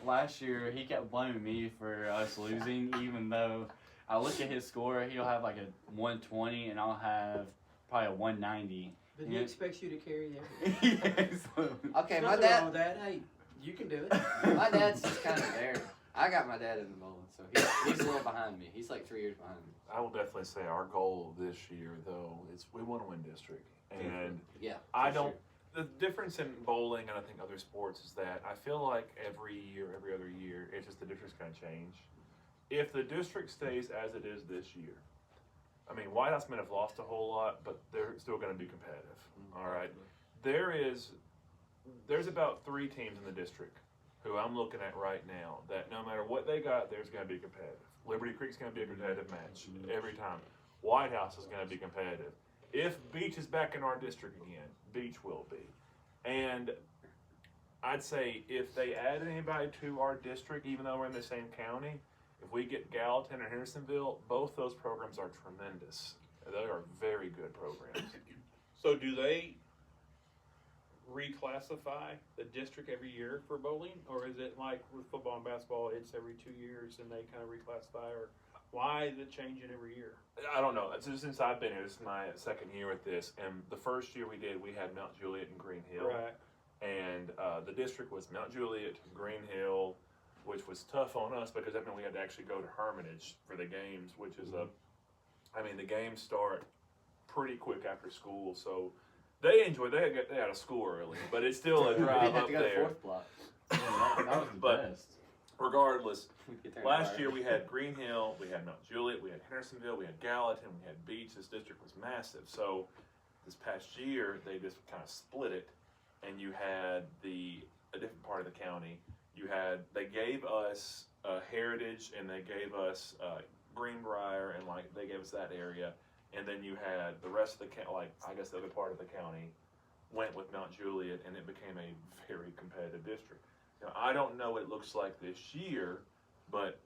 Last year, he kept blaming me for us losing, even though I look at his score. He'll have like a 120, and I'll have probably a 190. But he Yeah. expects you to carry everything. Yes. Okay, my Nothing wrong dad. with that. Hey, you can do it. My dad's just kind of there. I got my dad in the bowling, so he's a little behind me. He's like 3 years behind me. I will definitely say our goal this year, though, is we want to win district, and Yeah. I for don't. sure. The difference in bowling and I think other sports is that I feel like every year, every other year, it's just the district's going to change. If the district stays as it is this year, I mean, White House men have lost a whole lot, but they're still going to be competitive. All right, there's about 3 teams in the district who I'm looking at right now that no matter what they got, there's going to be competitive. Liberty Creek's going to be a competitive match every time. White House is going to be competitive. If Beach is back in our district again, Beach will be. And I'd say if they add anybody to our district, even though we're in the same county, if we get Gallatin or Hendersonville, both those programs are tremendous. They are very good programs. So do they reclassify the district every year for bowling, or is it like with football and basketball, it's every 2 years and they kind of reclassify, or why is it changing every year? I don't know. Since I've been here, this is my second year with this, and the first year we had Mount Juliet and Green Hill. Right. And the district was Mount Juliet, Green Hill, which was tough on us because that meant we had to actually go to Hermitage for the games, which is the games start pretty quick after school, so they had a school early, but it's still a We didn't drive have up to go to there. 4th block. Yeah, that was the But- best. Regardless, We get there last prior. year we had Green Hill, we had Mount Juliet, we had Hendersonville, we had Gallatin, we had Beach. This district was massive. So this past year they just kind of split it, and you had a different part of the county. They gave us Heritage, and they gave us Greenbrier, and they gave us that area, and then you had the rest of the I guess the other part of the county went with Mount Juliet, and it became a very competitive district. Now, I don't know what it looks like this year, but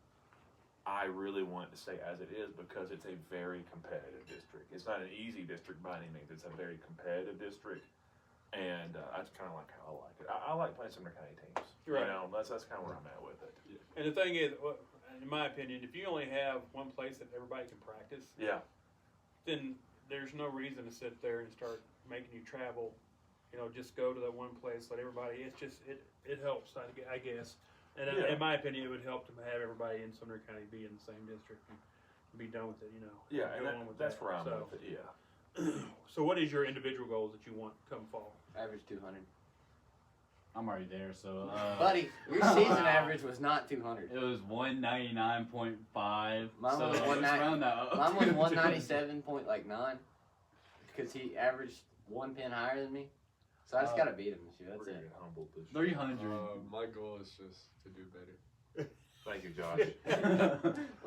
I really want it to stay as it is because it's a very competitive district. It's not an easy district by any means. It's a very competitive district, and that's kind of like how I like it. I like playing Sumner County teams. Right. You know, that's kind of where I'm at with it. And the thing is, in my opinion, if you only have one place that everybody can practice, Yeah. then there's no reason to sit there and start making you travel. Just go to that one place, let everybody. It's just it helps, I guess. And Yeah. in my opinion, it would help to have everybody in Sumner County be in the same district and be done with it. Yeah, go and on with that's that. where I'm So- with it. Yeah. So, what is your individual goals that you want come fall? Average 200. I'm already there, so. Buddy, your season average was not 200. It was 199.5. Mine so was let's 190 round that up. Mine was 197.9 because he averaged 1 pin higher than me. So I just got to beat him this year. That's We're gonna it. get humbled this year. 300. My goal is just to do better. Thank you, Josh.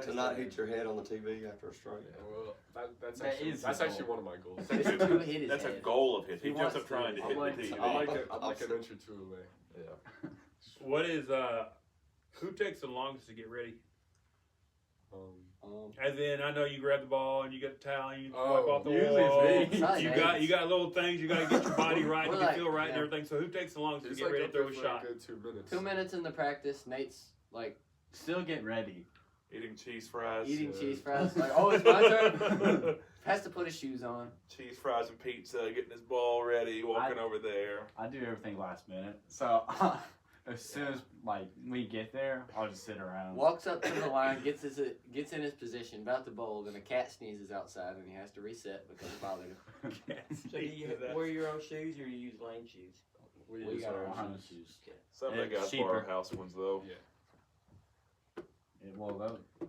To not hit your head on the TV after a strike. Well, that's That actually, is that's his actually goal. one of my goals. It's to hit his That's a head. goal of his. He He wants jumps up to. trying to I'm hit like- the TV. I'm like an inch or two away. Yeah. What is who takes the longest to get ready? As in, I know you grab the ball and you get the towel and you wipe off the usually it's wall. me. Probably You Nate's. got little things you got to get your body right We're and like- feel right and yeah. everything. So who takes the longest It's to get like ready to up throw there a for shot? a good 2 minutes. 2 minutes in the practice. Nate's like Still get ready. Eating cheese fries. eating cheese fries. Like, oh, it's my turn. Has to put his shoes on. Cheese fries and pizza, getting his ball ready, walking over there. I do everything last minute. So as soon as we get there, I'll just sit around. Walks up to the line, gets in his position, about to bowl, and a cat sneezes outside, and he has to reset because it bothered him. So do you wear your own shoes or you use lane shoes? We We use got our ours. own shoes. Some of the It's guys cheaper. borrow house ones though.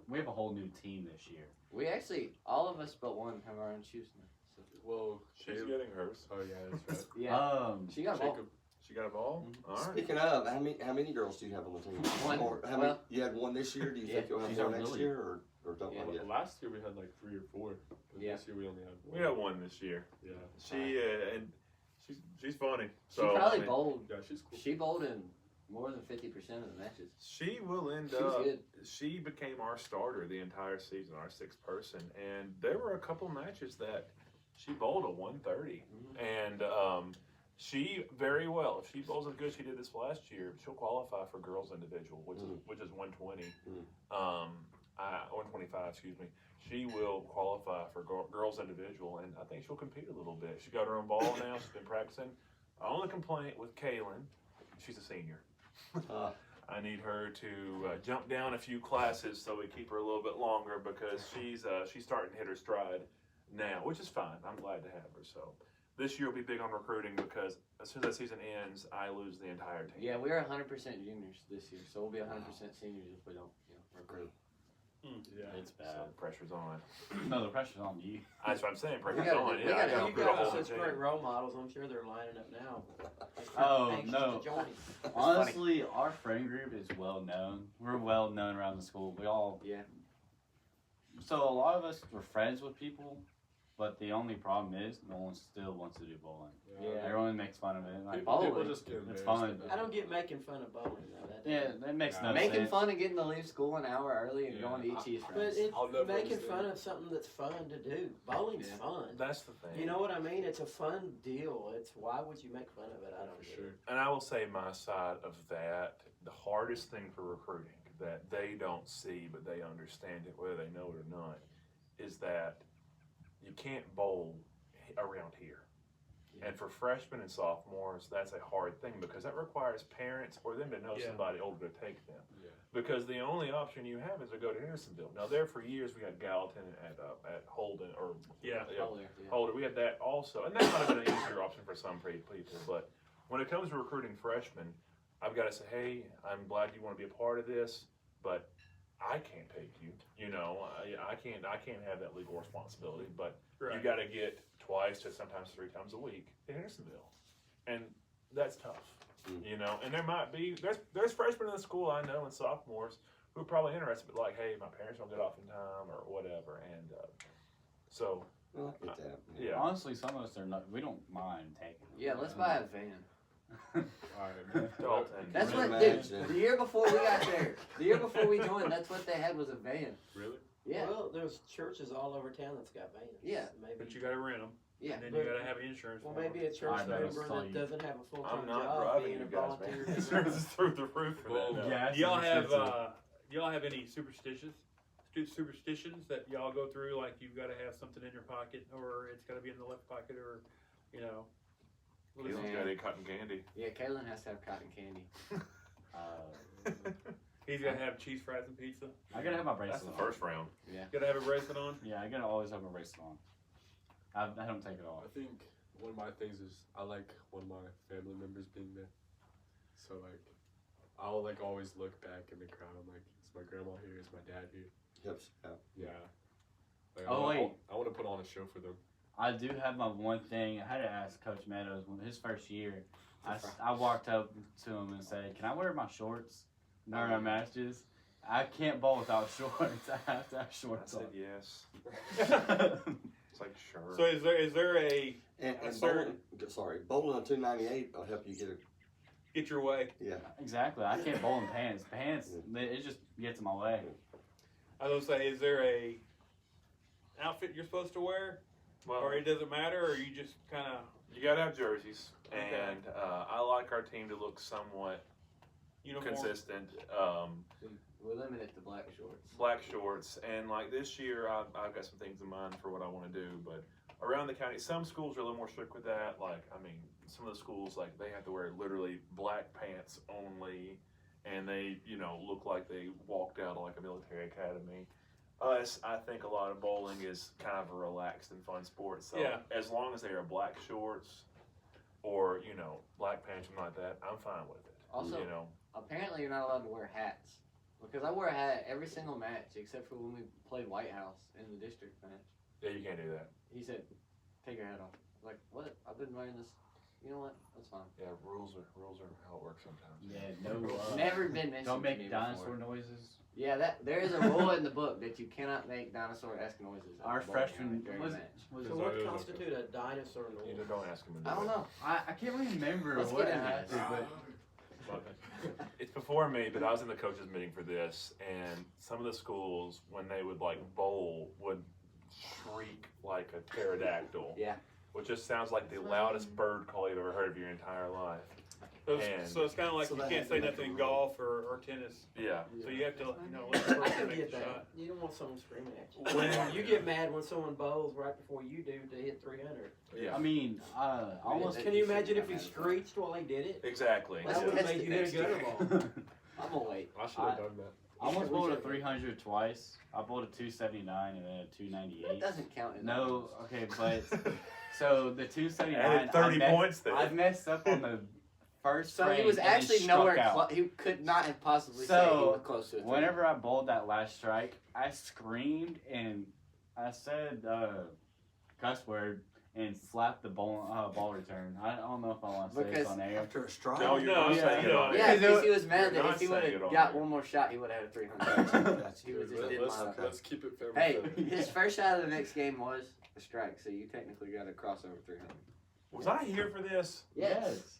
We have a whole new team this year. We actually, all of us but one, have our own shoes now. So, Well, She's Caleb- getting hers. Oh yeah, that's right. yeah, she got a ball. Jacob. She got a ball. All right. Speaking of, how many girls do you have on the team? One. Or how many? You had one this year. Do you Yeah. think you'll have She's more our next Lily. year, or don't Yeah. know yet? Last year we had like 3 or 4. But Yeah. This year we only had one. We got one this year. Yeah. She and she's funny. She So probably I mean, bowled. Yeah, she's cool. She bowled in more than 50% of the matches. she will end She was up. good. She became our starter the entire season, our sixth person, and there were a couple matches that she bowled a 130, and she very well. If she bowls as good as she did this last year, she'll qualify for girls individual, which is 120, 125, excuse me. She will qualify for girls individual, and I think she'll compete a little bit. She got her own ball now. She's been practicing. Our only complaint with Kaylin, she's a senior. I need her to jump down a few classes so we keep her a little bit longer because she's starting to hit her stride now, which is fine. I'm glad to have her. So this year will be big on recruiting because as soon as that season ends, I lose the entire team. Yeah, we're 100% juniors this year, so we'll be 100% seniors if we don't, recruit. Yeah. It's So bad. the pressure's on. No, the pressure's on you. That's what I'm saying. Pressure's gotta on. do- Yeah, we I gotta gotta do- You put a whole got such team. great role models. I'm sure they're lining up now. Oh, Anxious no. to join. Honestly, our friend group is well known. We're well known around the school. We all Yeah. So a lot of us were friends with people, but the only problem is no one still wants to do bowling. Yeah. Everyone makes fun of it. Like, People bowling, just get it's embarrassed fun. about I don't get making fun of bowling though. That Yeah, that makes no Making sense. fun of getting to leave school an hour early and Yeah. going to eat cheese But fries. it's I'll never making understand fun it. of something that's fun to do. Bowling's Yeah. fun. That's the thing. You know what I mean? It's a fun deal. It's why would you make fun of it? I don't For get sure. it. And I will say my side of that, the hardest thing for recruiting that they don't see, but they understand it, whether they know it or not, is that you can't bowl around here. Yeah. And for freshmen and sophomores, that's a hard thing because that requires parents or them to know Yeah. somebody older to take them. Yeah. Because the only option you have is to go to Hendersonville. Now, there for years we had Gallatin at Holden or Yeah. Oh, yeah. Holder. We had that also, and that might have been an easier option for some people. But when it comes to recruiting freshmen, I've got to say, hey, I'm glad you want to be a part of this, but I can't take you. You know, I can't have that legal responsibility. But you got to get twice to sometimes 3 times a week to Hendersonville, and that's tough. You know, and there might be there's freshmen in the school I know and sophomores who are probably interested, but like, hey, my parents don't get off in time or whatever, and so Well, I get that. yeah. Honestly, some of us are not. We don't mind taking. them. Yeah, let's buy a van. Alright, man. Dalton. That's Can you what, dude, imagine? the year before we got there, the year before we joined, that's what they had was a van. Really? Yeah. Well, there's churches all over town that's got vans. Yeah. Maybe. But you got to rent them, Yeah. and then you got to have insurance. Well, for 'em. maybe a church I know, member so that you- doesn't have a full-time I'm not job driving being you a guys, volunteer. man. Insurance is through the roof for Well, that. yeah. Do y'all have Expensive. do y'all have any superstitions that y'all go through? Like you've got to have something in your pocket, or it's got to be in the left pocket, or you know. Keelan's got any cotton candy. Yeah, Kaylin has to have cotton candy. He's got to have cheese fries and pizza. I gotta have my That's bracelet the on. first round. Got to have a bracelet on. Yeah, I gotta always have my bracelet on. I don't take it off. I think one of my things is I like one of my family members being there. So like, I'll like always look back in the crowd. I'm like, is my grandma here? Is my dad here? Yep. Yeah. Yeah. Like, Oh, wait. I want to put on a show for them. I do have my one thing. I had to ask Coach Meadows when his first year. I walked up to him and said, "Can I wear my shorts during our matches? I can't bowl without shorts. I have to have I shorts said on." yes. It's like, sure. So is there a And certain- bowling on 298 will help you get your way? yeah. Exactly. I can't bowl in pants. Pants, it just gets in my way. I was gonna say, is there a outfit you're supposed to wear, well, or it doesn't matter, or you just kind of you got to have jerseys, Okay. and I like our team to look somewhat uniform? consistent. We're limited to black shorts. Black shorts, and like this year, I've got some things in mind for what I want to do. But around the county, some schools are a little more strict with that. Like, I mean, some of the schools like they have to wear literally black pants only, and they, you know, look like they walked out of like a military academy. Us, I think a lot of bowling is kind of a relaxed and fun sport. So Yeah. as long as they are black shorts, or black pants, something like that, I'm fine with it. Also, apparently you're not allowed to wear hats. Because I wore a hat every single match except for when we played White House in the district match. Yeah, you can't do that. He said, "Take your hat off." I'm like, what? I've been wearing this. You know what? That's fine. Yeah, rules are how it works sometimes. Yeah, no. Never been mentioned Don't to me make dinosaur before. noises. Yeah, there is a rule in the book that you cannot make dinosaur-esque noises. at Our the bowling freshman alley during a was, match. was So what constitute a dinosaur You noise? don't ask him to do I don't that. know. I can't remember Let's what get it into had this. to, but It's before me, but I was in the coaches meeting for this, and some of the schools, when they would bowl, would shriek like a pterodactyl. Yeah. Which just sounds like the loudest bird call you've ever heard of your entire life. So it's kind of like So you they can't have say to make nothing a in rule. golf or tennis. Yeah. So you have to, let the I person can make get the that. shot. You don't want someone screaming at you. When- You get mad when someone bowls right before you do to hit 300. Yeah. I mean, almost. Can you imagine if he screeched while he did it? Exactly. That would have made you hit a gutter ball. I'm gonna wait. I should have done that. I almost We bowled a should- 300 twice. I bowled a 279 and then a That 298. doesn't count. In No, okay, but so the 279. Added 30 points there. I messed up on the first So frame. he was and then actually struck nowhere out. close. He could not have possibly So, said he was close to it. Whenever I bowled that last strike, I screamed and I said cuss word and slapped the ball return. I don't know if I want to say this Because on air. After a strike? No, you're not Yeah, saying it yeah. on Yeah, air. because he was mad You're that not if he would saying it have on got air. one more shot, he would have had a 300. That's He was good. just didn't let's, line up. let's keep it fair. Hey, his first shot of the next game was a strike, so you technically got a crossover 300. Was I here for this? Yes.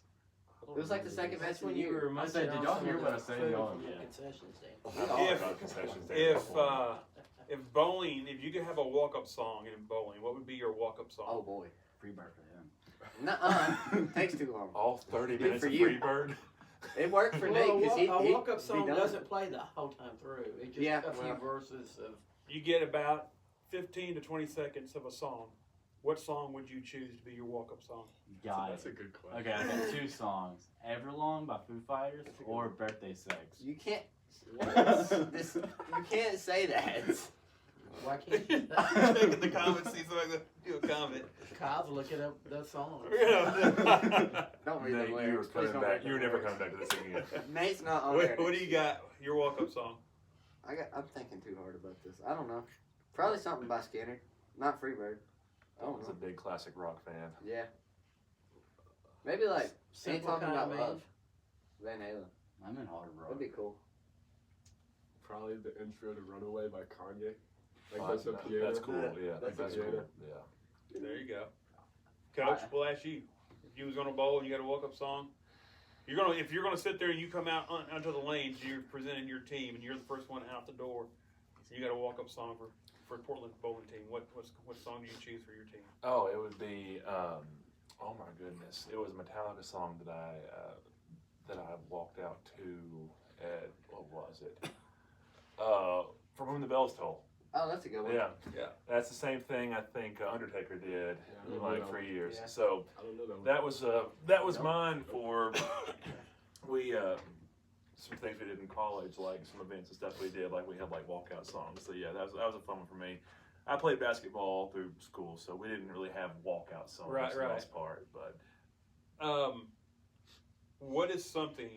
It was like the second match That's when when you were I said, munching did off y'all some hear of what the I said? food Y'all- from the yeah. concession stand. I've talked about concession stands before. If bowling, if you could have a walk-up song in bowling, what would be your walk-up song? Oh boy. Free bird for him. Nuh-uh. Takes too long. All 30 Good minutes for of you. free bird. It worked for Well, Nate because a he walk-up song done. doesn't play the whole time through. It just Yeah, a few well. verses of. You get about 15 to 20 seconds of a song. What song would you choose to be your walk-up song? Got That's a it. good question. Okay, I got two songs: "Everlong" by Foo Fighters That's a good or one. "Birthday Sex." You can't. This, you can't say that. Why can't you? Check in the comments, see if I can do a comment. Kyle's looking up the song. Don't read Nate, the you were lyrics. Please coming don't back. read the You were never lyrics. coming back to this again. Nate's not on there. What do you got? Your walk-up song? I'm thinking too hard about this. I don't know. Probably something by Skinner, not Freebird. I I don't was a know. big classic rock fan. Yeah. Maybe like Ain't Simple Talking Kind of About Man. Love. Van Halen. I'm in hard rock. That'd be cool. Probably the intro to Runaway by Kanye. Like Oh, that's a piano. that's cool. Yeah, That's that's a cool. piano. Yeah. There you go. Coach, we'll ask you. If you was on a bowl and you got a walk-up song, if you're gonna sit there and you come out onto the lanes, you're presenting your team and you're the first one out the door. You got a walk-up song for Portland bowling team. What song do you choose for your team? Oh, it would be. Oh my goodness! It was a Metallica song that I walked out to at what was it? From Whom the Bells Toll. Oh, that's a good one. Yeah, Yeah. That's the same thing I think Undertaker did Yeah, I like know for that years. Yeah. So I don't know that one. that was mine for we some things we did in college, like some events and stuff we did, like we had like walkout songs. So yeah, that was a fun one for me. I played basketball through school, so we didn't really have walkout songs Right, for the right. most part. But What is something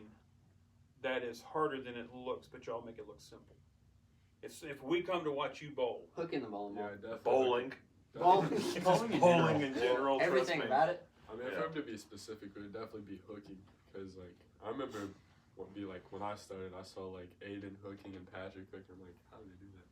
that is harder than it looks, but y'all make it look simple? It's if we come to watch you bowl. Hook in the bowling Yeah, ball. definitely. bowling, Bowling. just Bowling in bowling in general. Everything trust me. about it. I mean, if Yeah. I have to be specific, it would definitely be hooking. Because, like, I remember when I started, I saw, like, Aiden hooking and Patrick hooking. I'm like, how do they do that?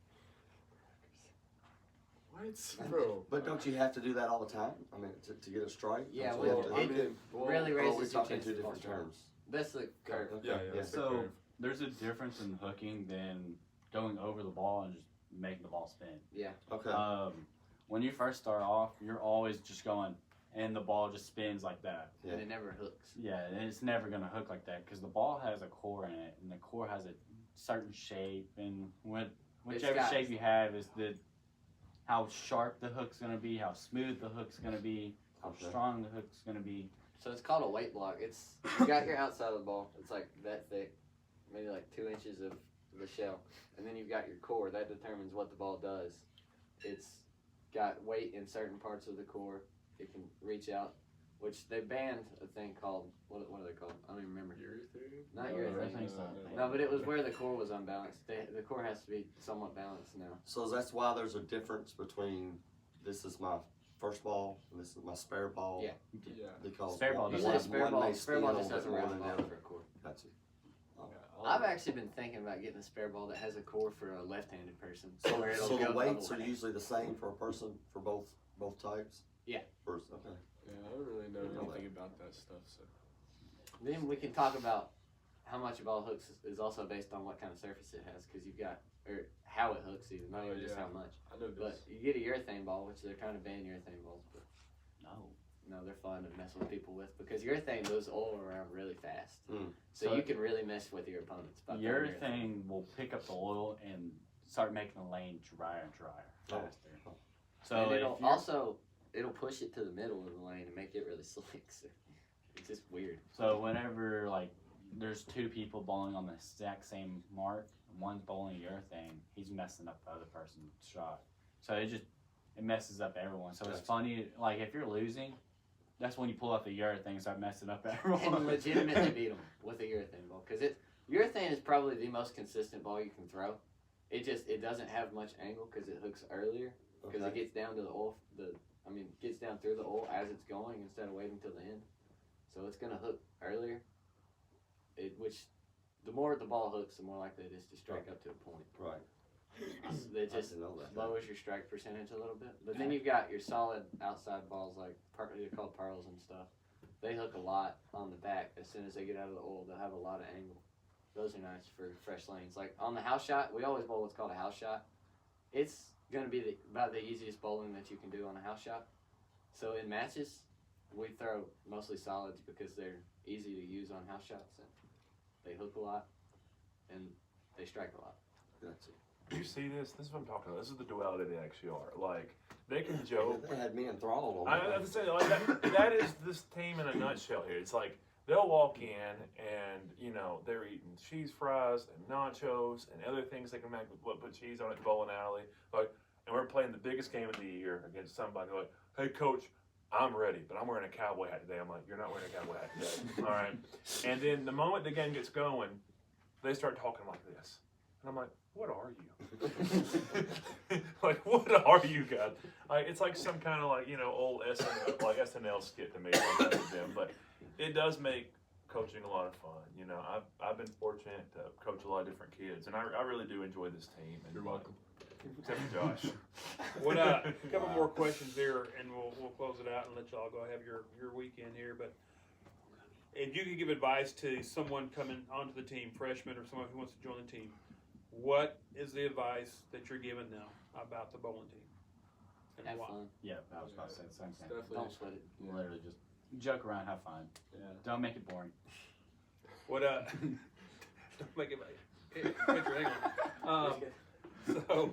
What? Bro. But don't you have to do that all the time? I mean, to get a strike? Yeah, Don't you well, have to- I it mean, well, really or are we raises your talking chances two of ball different striking. terms? That's the curve. Okay. Yeah, Yeah. that's the So curve. there's a difference in hooking than going over the ball and just making the ball spin. Okay. When you first start off, you're always just going, and the ball just spins like that. Yeah. And it never hooks. Yeah, and it's never gonna hook like that because the ball has a core in it, and the core has a certain shape, and whichever got- shape you have is how sharp the hook's gonna be, how smooth the hook's gonna be, how Okay. strong the hook's gonna be. So it's called a weight block. It's you got your outside of the ball. It's like that thick, maybe like 2 inches of the shell, and then you've got your core. That determines what the ball does. It's got weight in certain parts of the core. It can reach out which they banned a thing called what are they called? I don't even remember. Urethane? Not No, urethane. urethane. No, but it was where the core was unbalanced. The core has to be somewhat balanced now. So that's why there's a difference between this is my first ball and this is my spare ball. Yeah. Yeah. Because Spare ball Usually a spare ball may just spin a has little a bit more round than the ball other. for a core. Gotcha. I've actually been thinking about getting a spare ball that has a core for a left-handed person. So, where it'll so go the weights other are way. usually the same for a person for both types. Yeah. First, okay. Yeah, I don't really know know anything about that stuff, so. Then we can talk about how much a ball hooks is also based on what kind of surface it has, because you've got, or how it hooks even, not even just yeah. how much. I know this. But you get a urethane ball, which they're trying to ban urethane balls, but No. no, they're fun to mess with people with because urethane moves oil around really fast. Mm. So So you can really mess with your opponents. by throwing Urethane will pick up the oil and start making the lane drier and drier faster. So and if it'll you're- also it'll push it to the middle of the lane and make it really slick. So it's just weird. So whenever like there's two people bowling on the exact same mark, one's bowling urethane, he's messing up the other person's shot. So it messes up everyone. So it's Gotcha. funny, like if you're losing, that's when you pull out the urethane and start messing up everyone. And legitimately beat them with a urethane ball because urethane is probably the most consistent ball you can throw. It doesn't have much angle because it hooks earlier because it Okay. gets down to the oil. Gets down through the oil as it's going instead of waiting till the end. So it's gonna hook earlier. Which the more the ball hooks, the more likely it is to strike up to a point. Right. It I just didn't know that. lowers your strike percentage a little bit. But then you've got your solid outside balls like they're called pearls and stuff. They hook a lot on the back as soon as they get out of the oil. They'll have a lot of angle. Those are nice for fresh lanes. Like on the house shot, we always bowl what's called a house shot. It's gonna be about the easiest bowling that you can do on a house shot. So in matches, we throw mostly solids because they're easy to use on house shots. And they hook a lot and they strike a lot. Gotcha. You see this? This is what I'm talking about. This is the duality they actually are. Like, they can joke. They had me enthralled on I have to say, like, that is this team in a nutshell here. It's like, they'll walk in and, you know, they're eating cheese fries and nachos and other things they can make put cheese on it, bowling alley. Like, and we're playing the biggest game of the year against somebody like, hey, coach, I'm ready, but I'm wearing a cowboy hat today. I'm like, you're not wearing a cowboy hat today. All right. And then the moment the game gets going, they start talking like this. And I'm like, what are you? Like, what are you guys? Like, it's like some kind of like, you know, old SNL skit to me like that with them. But it does make coaching a lot of fun. You know, I've been fortunate to coach a lot of different kids, and I really do enjoy this team. And You're welcome. Except for Josh. What a couple more questions here, and we'll close it out and let y'all go have your weekend here. But if you could give advice to someone coming onto the team, freshman or someone who wants to join the team, what is the advice that you're giving them about the bowling team? And Have why? fun. Yeah, I was about to say the same thing. Definitely. Don't sweat it. Literally just joke around, have fun. Yeah. Don't make it boring. What don't make it hang on. So,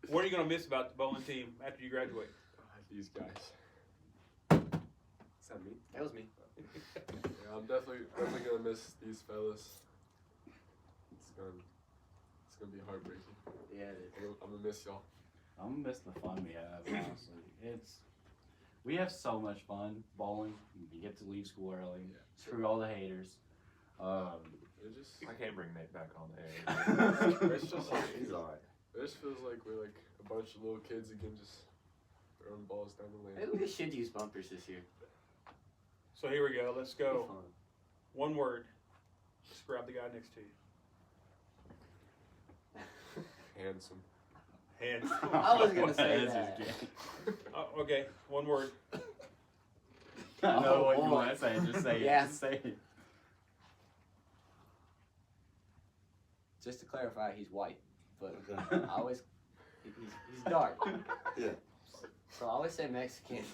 what are you gonna miss about the bowling team after you graduate? These guys. Is that me? That was me. Yeah, I'm definitely gonna miss these fellas. It's gonna be heartbreaking. Yeah, it is. I'm gonna miss y'all. I'm gonna miss the fun we have, honestly. We have so much fun bowling. We get to leave school early. Yeah. Screw all the haters. It just I can't bring Nate back on the air. it's just like He's all right. it just feels like we're like a bunch of little kids again, just throwing balls down the lane. Maybe we should use bumpers this year. So here we go. Let's Be go. fun. One word. Describe the guy next to you. Handsome. Hands. I was gonna say This is that. gay. Okay, one word. I know what you boy. want to say. Just say Yeah. it. Just say it. Just to clarify, he's white, but I always he's dark. Yeah. So I always say Mexican.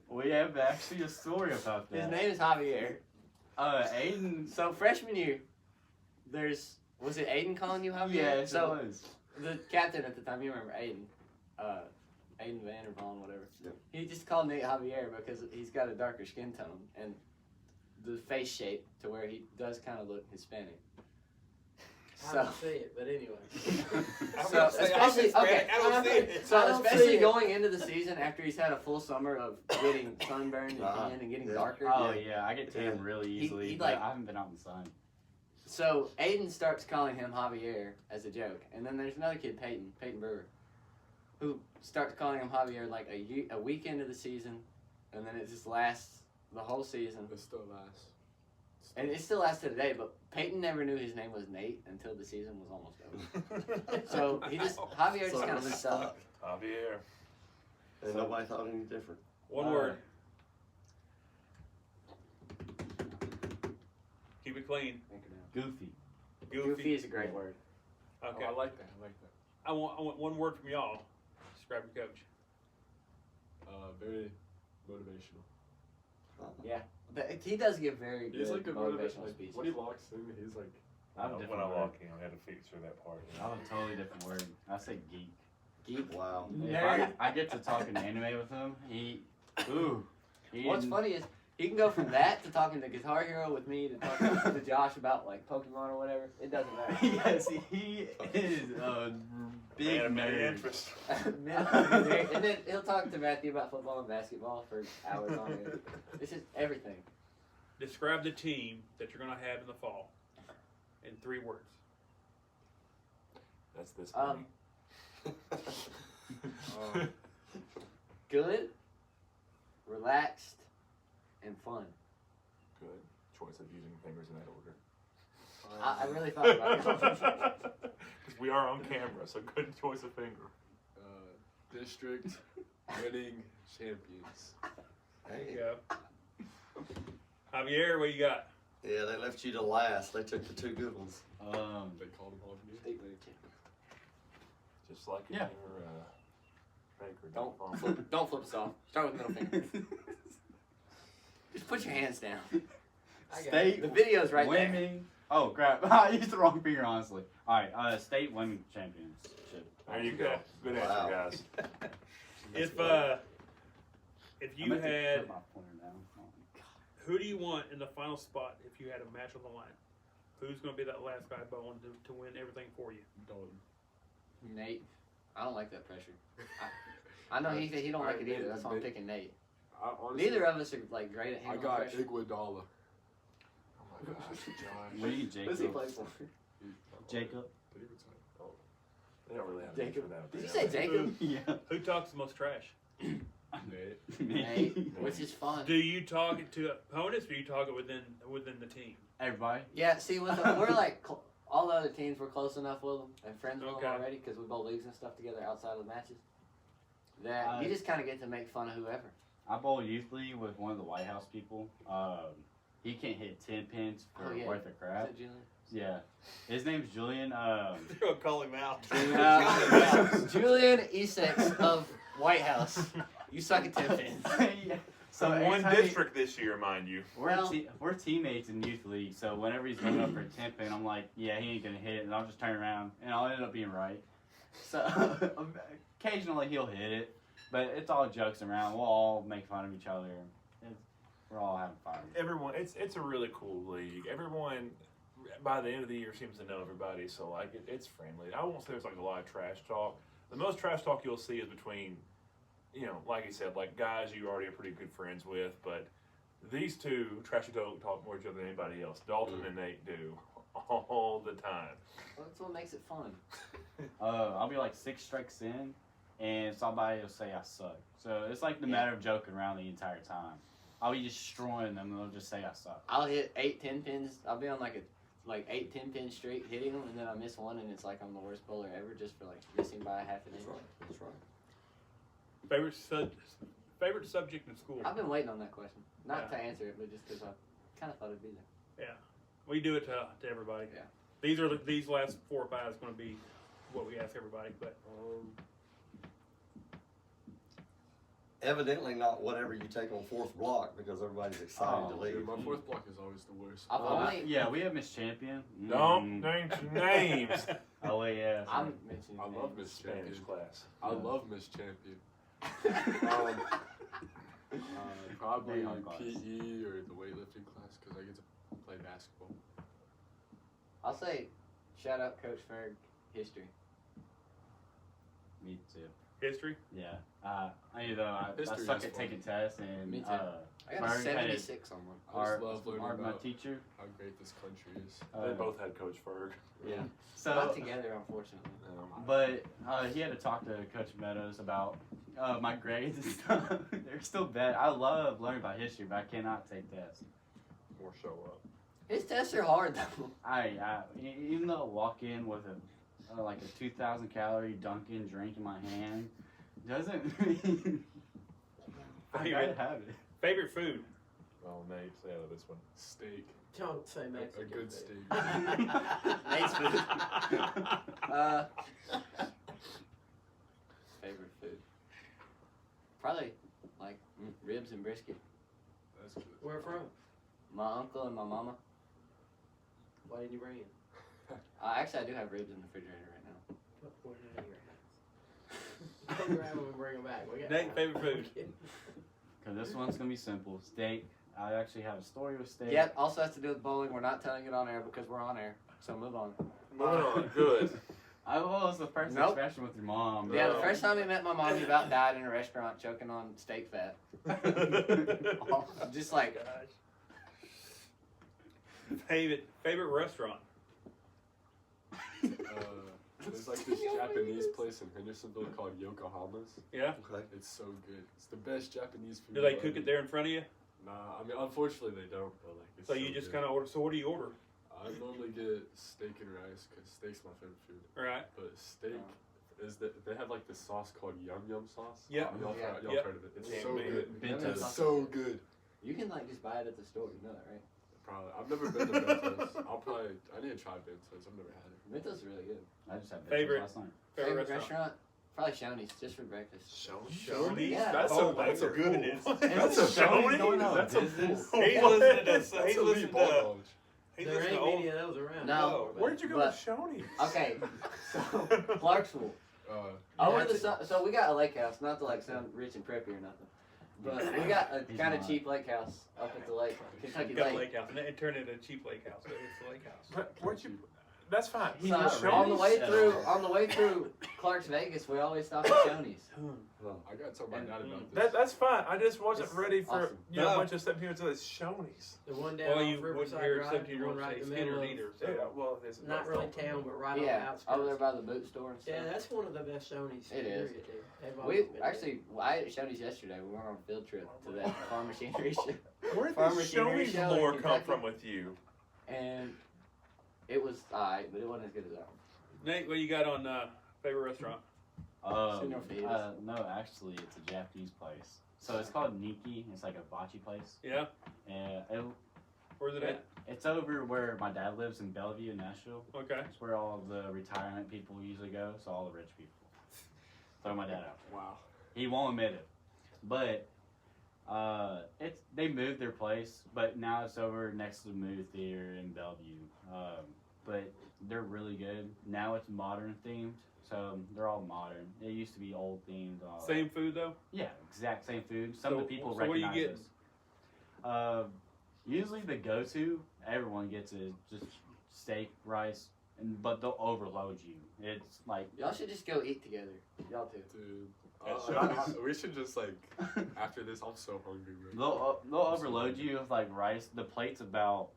We have actually a story about that. His name is Javier. Aiden. So freshman year, was it Aiden calling you Javier? Yes, So it was. the captain at the time, you remember Aiden, Aiden Vandervon, whatever. Yep. He just called Nate Javier because he's got a darker skin tone and the face shape to where he does kind of look Hispanic. I don't see it, but anyway. So especially So I don't see especially it. going into the season after he's had a full summer of getting sunburned and tan and getting Yeah. darker. Oh yeah, I get tan really easily, he but like- I haven't been out in the sun. So Aiden starts calling him Javier as a joke, and then there's another kid, Peyton Brewer, who starts calling him Javier like a week into the season, and then it just lasts the whole season. It still lasts. And it still lasts to today, but Peyton never knew his name was Nate until the season was almost over. So Javier just kind of stuck. Javier. And nobody thought any different. One word. Keep it clean. Goofy. Goofy is a great word. Okay. Oh, I like that. I want one word from y'all. Describe your coach. Very motivational. But he does give very He's good like a motivational like, speeches. when he locks in, he's like, I have a different when I word. walk in, I had to fix through that part. I have a totally different word. I say geek. Geek. Wow. If Nerd. I get to talking anime with him, he What's funny is he can go from that to talking to Guitar Hero with me to talking to Josh about like Pokemon or whatever. It doesn't matter. Yes, he is a big Man of many nerd. interests. And then he'll talk to Matthew about football and basketball for hours on end. It's just everything. Describe the team that you're going to have in the fall in 3 words. That's this Um, many. Good, relaxed, and fun. Good choice of using fingers in that order. I really thought about it. Because we are on camera, so good choice of finger. district winning champions. There you go. Javier, what you got? Yeah, they left you to last. They took the 2 good ones. They called him on me. State winning champion. Just like in Yeah. your Baker. Don't flip us off. Start with middle finger. Just put your hands down. State The video's right there. winning. Oh crap! I used the wrong finger, honestly. All right, state women championship. There you go. Good answer, guys. If I you meant to had, put my pointer down. Oh my God. who do you want in the final spot if you had a match on the line? Who's going to be that last guy bowling to win everything for you? Dalton. Nate. I don't like that pressure. I know he don't like it either. That's why I'm picking Nate. I, honestly, Neither of us are like great at I handling got pressure. Iguodala. Oh my gosh, Josh. What do you, Who's he Jacob? play for? Jacob. Did he retire? Oh. They don't really have Jacob. an answer Did you for say that. Jacob? Yeah. Who talks the most trash? Nate. Nate, which is fun. Do you talk it to opponents, or do you talk it within the team? Everybody. Yeah, see, with them, we're like all the other teams. We're close enough with them and friends with Okay. them already because we bowl leagues and stuff together outside of the matches. That you just kind of get to make fun of whoever. I bowl youth league with one of the White House people. He can't hit 10 pins for Oh, yeah. worth of Is crap. that Julian? Yeah, his name's Julian. You're gonna call him out. Julian Essex of White House. You suck at 10 pins. Yeah. So So one anytime he- district this year, mind you. We're teammates in youth league, so whenever he's going up for a 10 pin, I'm like, yeah, he ain't gonna hit it, and I'll just turn around, and I'll end up being right. So occasionally he'll hit it, but it's all jokes around. We'll all make fun of each other. We're all having fun. Everyone, it's a really cool league. Everyone, by the end of the year, seems to know everybody. So like, it's friendly. I won't say there's like a lot of trash talk. The most trash talk you'll see is between, like you said, like guys you already are pretty good friends with. But these two trashy talk more each other than anybody else. Dalton and Nate do all the time. Well, that's what makes it fun. I'll be like 6 strikes in, and somebody will say I suck. So it's like the matter of joking around the entire time. I'll be destroying them, and they'll just say I suck. I'll hit 8, 10 pins. I'll be on like 8, 10 pins straight hitting them, and then I miss one, and it's like I'm the worst bowler ever just for like missing by a half an inch. That's right. Favorite subject in school? I've been waiting on that question. Not Yeah. to answer it, but just because I kind of thought it'd be there. Yeah, we do it to everybody. Yeah. These last 4 or 5 is going to be what we ask everybody. But Evidently not whatever you take on 4th block because everybody's excited to leave. Dude, my fourth block is always the worst. I've only Yeah, we have Miss Champion. Don't name names. Oh wait, yeah. I'm mentioning. I love Miss Spanish Champion. class. I love Miss Champion. names. Probably Very hard class. PE or the weightlifting class because I get to play basketball. I'll say Shout out Coach Ferg. History. Me too. History. Yeah. I History suck is at fun. taking tests, and Me too. I I got a already had 76 on one. I just Our, love learning my about teacher. how great this country is. They both had Coach Ferg. Yeah. So, Not together, unfortunately. but he had to talk to Coach Meadows about my grades and stuff. They're still bad. I love learning about history, but I cannot take tests. Or show up. His tests are hard though. Even though I walk in with like a 2,000 calorie Dunkin' drink in my hand, doesn't mean I gotta have it. Favorite food. Oh, Nate, say out of this one. Steak. Don't say A Mexican. good food. steak. Nate's food. Favorite food. Probably like ribs and brisket. That's good. Where from? My uncle and my mama. Why didn't you bring it? Actually, I do have ribs in the refrigerator right now. What did I hear? Grab them and bring them back. We got Nate, time. favorite food. Cause this one's gonna be simple. Steak. I actually have a story with steak. Yep. Also has to do with bowling. We're not telling it on air because we're on air. So move on. Moving on. Good. I was the first Nope. expression with your mom. Yeah, the No. first time we met my mom, he about died in a restaurant choking on steak fat. Just like Favorite restaurant. There's like this Japanese place in Hendersonville called Yokohama's. Yeah. Okay. It's so good. It's the best Japanese food. Do they I've cook ever- it there in front of you? Nah, I mean, unfortunately they don't. But like, it's So you just good. kind of order. So what do you order? I normally get steak and rice because steak's my favorite food. Right. But steak is they have like this sauce called yum yum sauce. Yeah. Y'all Yeah. heard of it? It's Yeah, so man. good. Bentos. It's so good. you can like just buy it at the store. You know that, right? Probably. I've never been to Bentos. I need to try Bentos. I've never had it. Mentos really good. I just had Favorite- last night. Favorite restaurant? Probably Shoney's, just for breakfast. Shoney's? Yeah. That's Oh a my that's a goodness. pool. That's a Shoney's? going on That's a business. pool. He's What? listening to That's he's elite listening ball to knowledge. he's There listening ain't to old. many of those around. No. Where'd you go But- to Shoney's? Okay, so Clarksville. Over the so we got a lake house, not to like sound rich and preppy or nothing, but we got a He's kind of not. cheap lake house up at the lake, Kentucky Got a Lake. lake house, and it turned into a cheap lake house. But it's the lake house. But where'd you? That's fine. He's So, not on the rich. way Shut through, up. on the way through Clark's Vegas, we always stop at Shoney's. I gotta tell my And- dad about this. That's fine. I just wasn't It's ready for awesome. a No. bunch of 17-year-olds at Shoney's. The one down Well, off you wouldn't Riverside hear a Drive, the 17-year-old one right say in the middle Skinner of, either. Yeah, So. well, it's not really town, but right on the Yeah, outskirts. over there by the boot store and stuff. Yeah, that's one of the best Shoney's. It is. period, dude. They've We always been actually, I ate at Shoney's yesterday. We went on a field trip to that farm machinery show, Where did Farm this machinery Shoney's show in lore come Kentucky. from with you? and it was alright, but it wasn't as good as that one. Nate, what you got on favorite restaurant? Senor Fides. No, actually, it's a Japanese place. So it's called Niki. It's like a bocce place. Yeah. And Where's it at? it's over where my dad lives in Bellevue, Nashville. Okay. It's where all of the retirement people usually go. So all the rich people. Throw my dad out. Wow. He won't admit it, but they moved their place, but now it's over next to the movie theater in Bellevue. But they're really good. Now it's modern themed, so they're all modern. It used to be old themed. All Same that. food though. Yeah, exact same food. Some of the people so what are you recognize getting? us. Usually the go-to everyone gets is just steak, rice, but they'll overload you. It's like Y'all should just go eat together. Y'all too. Dude. At Shoney's? We should just like, after this, I'm so hungry, bro. they'll overload you with like rice. The plate's about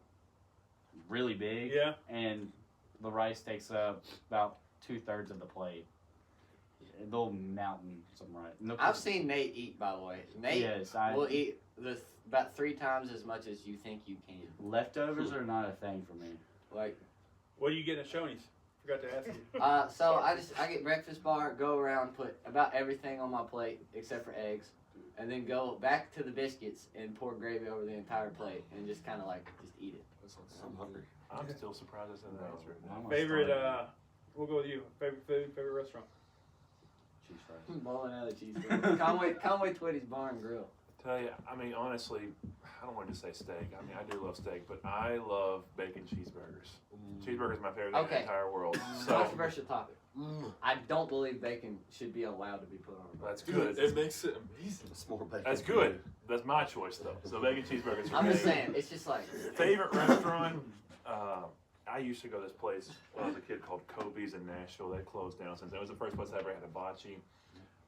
really big. Yeah. And the rice takes up about 2/3 of the plate. They'll mountain some rice. And they'll I've put- seen Nate eat, by the way. Nate Yes, will eat about 3 times as much as you think you can. leftovers are not a thing for me. Like, What are you getting at Shoney's? Forgot to ask you. so I get breakfast bar, go around, put about everything on my plate except for eggs, and then go back to the biscuits and pour gravy over the entire plate and just kind of like just eat it. That sounds I'm hungry. I'm still surprised that's in the answer. I'm Favorite. starving. We'll go with you. Favorite food. Favorite restaurant. Cheese fries. Bowling alley cheese. Conway Twitty's Bar and Grill. Tell you, I mean, honestly, I don't want to just say steak. I mean, I do love steak, but I love bacon cheeseburgers. Cheeseburgers are my favorite thing in Okay. the entire world. So Controversial topic. I don't believe bacon should be allowed to be put on a burger. that's Dude, good. it makes it amazing. It's more bacon. That's good. That's my choice though. So bacon cheeseburgers. For I'm me. just saying, it's just like Favorite restaurant? I used to go to this place when I was a kid called Kobe's in Nashville. They closed down since. That was the first place I ever had hibachi.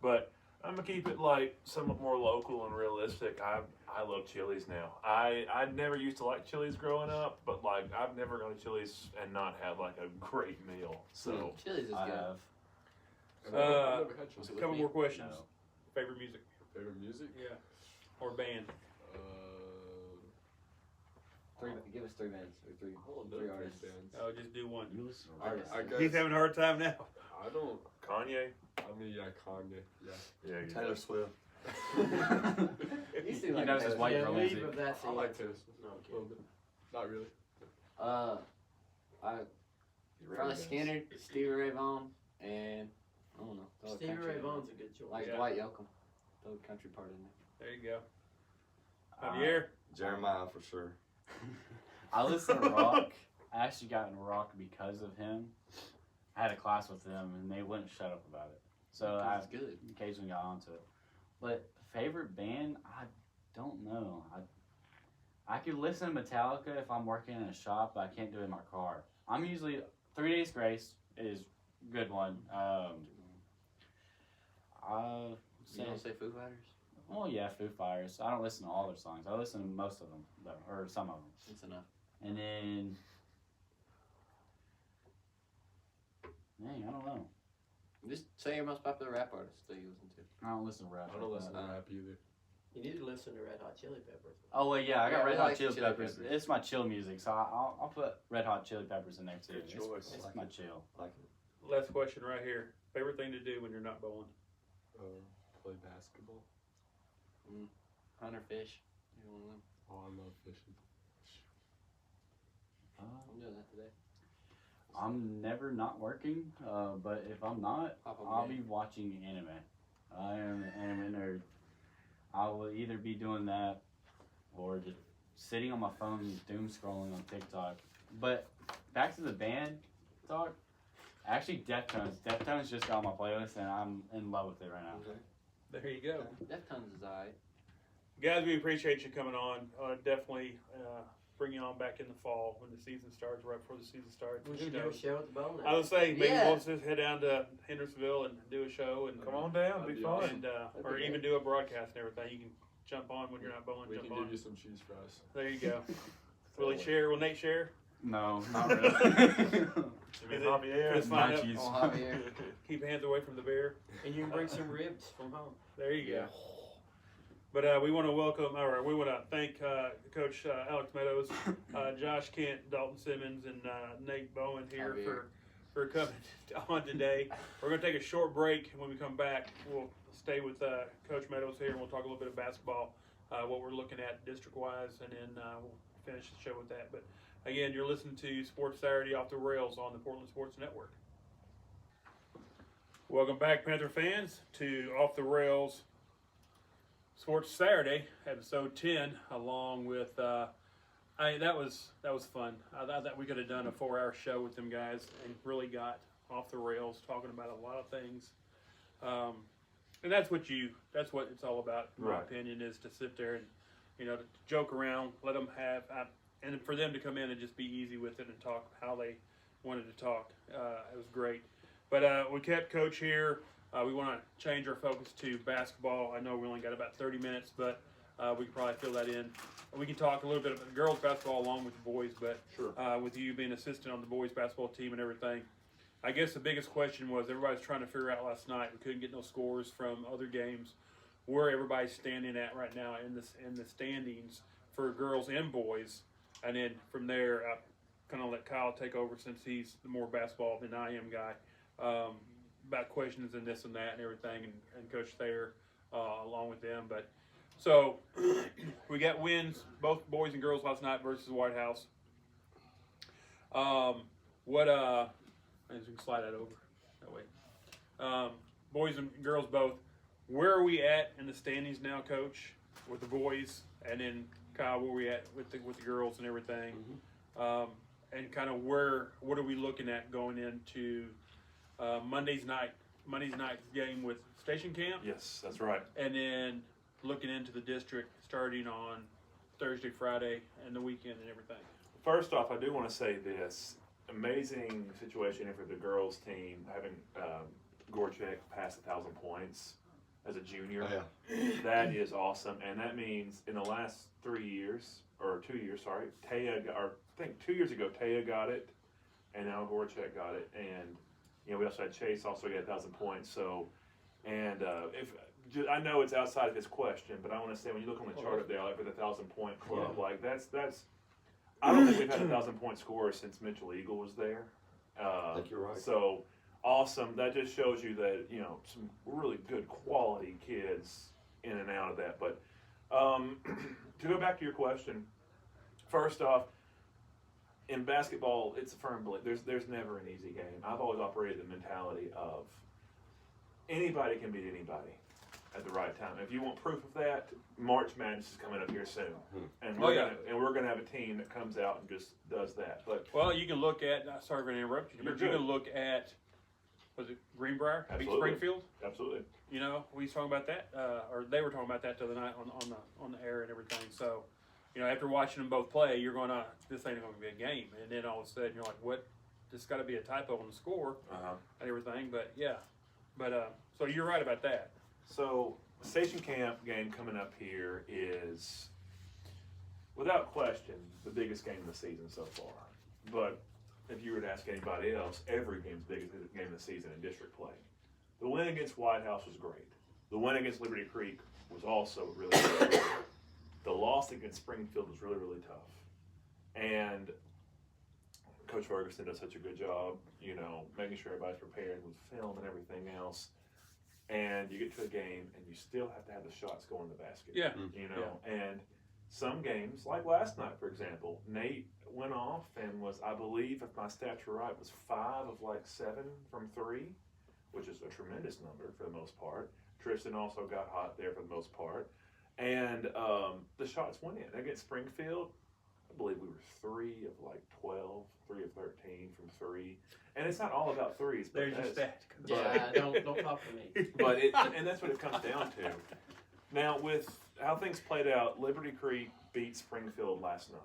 But I'm gonna keep it like somewhat more local and realistic. I love Chili's now. I never used to like Chili's growing up, but like I've never gone to Chili's and not had like a great meal. So Chili's is I good. have. And I've never had Chili's. A couple more questions. No. Favorite music? Favorite music? Yeah. Or band? Give us 3 bands or three I don't know three three artists. bands. Oh, just do one. You listen to Artists. I guess, He's having a hard time now. I don't. Kanye, I mean, yeah, Kanye. Yeah. yeah, Taylor Swift. You seem He like knows a his Taylor white Yeah, girl leave music. of that I like scene. Taylor Swift. No, I'm A kidding. little bit. Not really. Probably Skinner, Stevie Ray Vaughan, and I don't know. throw a Stevie country Ray in there. Vaughan's a good choice. Like Yeah. Dwight Yoakam. Throw a country part in there. There you go. Uh, Javier? Jeremiah for sure. I listen to rock. I actually got into rock because of him. I had a class with them, and they wouldn't shut up about it. So I It's good. occasionally got onto it. But favorite band, I don't know. I could listen to Metallica if I'm working in a shop, but I can't do it in my car. I'm usually 3 Days Grace is a good one. You don't say Foo Fighters? Well, yeah, Foo Fighters. I don't listen to all their songs. I listen to most of them, though, or some of them. That's enough. And then, dang, I don't know. Just say your most popular rap artist that you listen to. I don't listen to rap. I don't like listen that. to rap either. You need to listen to Red Hot Chili Peppers. Oh well, yeah, I got Yeah, Red we Hot like Chili Chili Peppers. Peppers. It's my chill music, so I'll put Red Hot Chili Peppers in there too. Good choice. It's Like my it. chill. Like it. Last question right here. Favorite thing to do when you're not bowling? Play basketball. Hunter Fish. You one of them. Oh, I love fishing. I'm doing that today. I'm never not working, but if I'm not, Pop up I'll game. be watching anime. I am an anime nerd. I will either be doing that or just sitting on my phone doom scrolling on TikTok. But back to the band talk. Actually, Deftones. Deftones just got on my playlist, and I'm in love with it right now. There you go. Deftones is alright. Guys, we appreciate you coming on. Definitely bring you on back in the fall when the season starts, right before the season starts. We Who should do a knows? show at the bowling I alley. was saying, maybe Yeah. we'll just head down to Hendersonville and do a show, and come on down, That'd be be fun. and or even do a broadcast and everything. You can jump on when you're not bowling. We Jump can on. give you some cheese fries. There you go. Will he share? Will Nate share? No, not really. You mean Is it- Javier? Chris, find out- Nachos. Oh, Javier. Keep hands away from the bear. And you can bring some ribs from home. There you go. Yeah. But we want to welcome, or we want to thank Coach Alex Meadows, Josh Kent, Dalton Simmons, and Nate Bowen here Javier. for coming on today. We're going to take a short break, and when we come back, we'll stay with Coach Meadows here, and we'll talk a little bit of basketball, what we're looking at district-wise, and then we'll finish the show with that. But again, you're listening to Sports Saturday Off the Rails on the Portland Sports Network. Welcome back, Panther fans, to Off the Rails Sports Saturday, episode 10, along with, that was fun. I thought that we could have done a 4-hour show with them guys and really got off the rails, talking about a lot of things. And that's what it's all about, in my Right. opinion, is to sit there and, to joke around, let them have, and for them to come in and just be easy with it and talk how they wanted to talk. It was great. But we kept Coach here. We want to change our focus to basketball. I know we only got about 30 minutes, but we can probably fill that in. We can talk a little bit about girls basketball along with the boys, but Sure. with you being assistant on the boys basketball team and everything, I guess the biggest question was everybody's trying to figure out last night. We couldn't get no scores from other games. Where everybody's standing at right now in the standings for girls and boys, and then from there, I kind of let Kyle take over since he's the more basketball than I am guy. About questions and this and that and everything, and Coach Thayer along with them. But so we got wins, both boys and girls last night versus the White House. As we can slide that over that way. Boys and girls both. Where are we at in the standings now, Coach, with the boys, and then Kyle, where are we at with the girls and everything, and kind of what are we looking at going into Monday's night game with Station Camp, Yes, that's right. and then looking into the district starting on Thursday, Friday, and the weekend and everything. First off, I do want to say this. amazing situation for the girls team having Gorchek pass 1,000 points as a junior. Oh, yeah. That is awesome, and that means in the last 3 years or 2 years, sorry, I think 2 years ago Taya got it, and now Gorchek got it, and we also had Chase also get 1,000 points. So, and I know it's outside of his question, but I want to say when you look on the chart up there, like for the 1,000-point club, like that's. I don't think we've had a 1,000-point scorer since Mitchell Eagle was there. I think you're right. So awesome. That just shows you that some really good quality kids in and out of that. But to go back to your question, first off, in basketball, it's a firm belief. There's never an easy game. I've always operated the mentality of anybody can beat anybody at the right time. If you want proof of that, March Madness is coming up here soon, and we're gonna have a team that comes out and just does that. But you can look at. Sorry for interrupting you, but you can look at. Was it Greenbrier beat Absolutely. Springfield? Absolutely. We was talking about that, or they were talking about that the other night on the air and everything. So, after watching them both play, you're going to this ain't going to be a game, and then all of a sudden you're like, what? There's got to be a typo on the score and everything. But so you're right about that. So Station Camp game coming up here is, without question, the biggest game of the season so far. But if you were to ask anybody else, every game's the biggest game of the season in district play. The win against White House was great. The win against Liberty Creek was also really, really good. The loss against Springfield was really, really tough. And Coach Ferguson does such a good job, making sure everybody's prepared with film and everything else. And you get to a game and you still have to have the shots go in the basket. Yeah. And some games, like last night, for example, Nate went off and was, I believe, if my stats were right, was 5 of 7 from 3, which is a tremendous number for the most part. Tristan also got hot there for the most part. And the shots went in. Against Springfield, I believe we were 3 of 12, 3 of 13 from 3. And it's not all about threes. But There's your stat. Yeah, don't talk to me. But and that's what it comes down to. Now, with how things played out, Liberty Creek beat Springfield last night.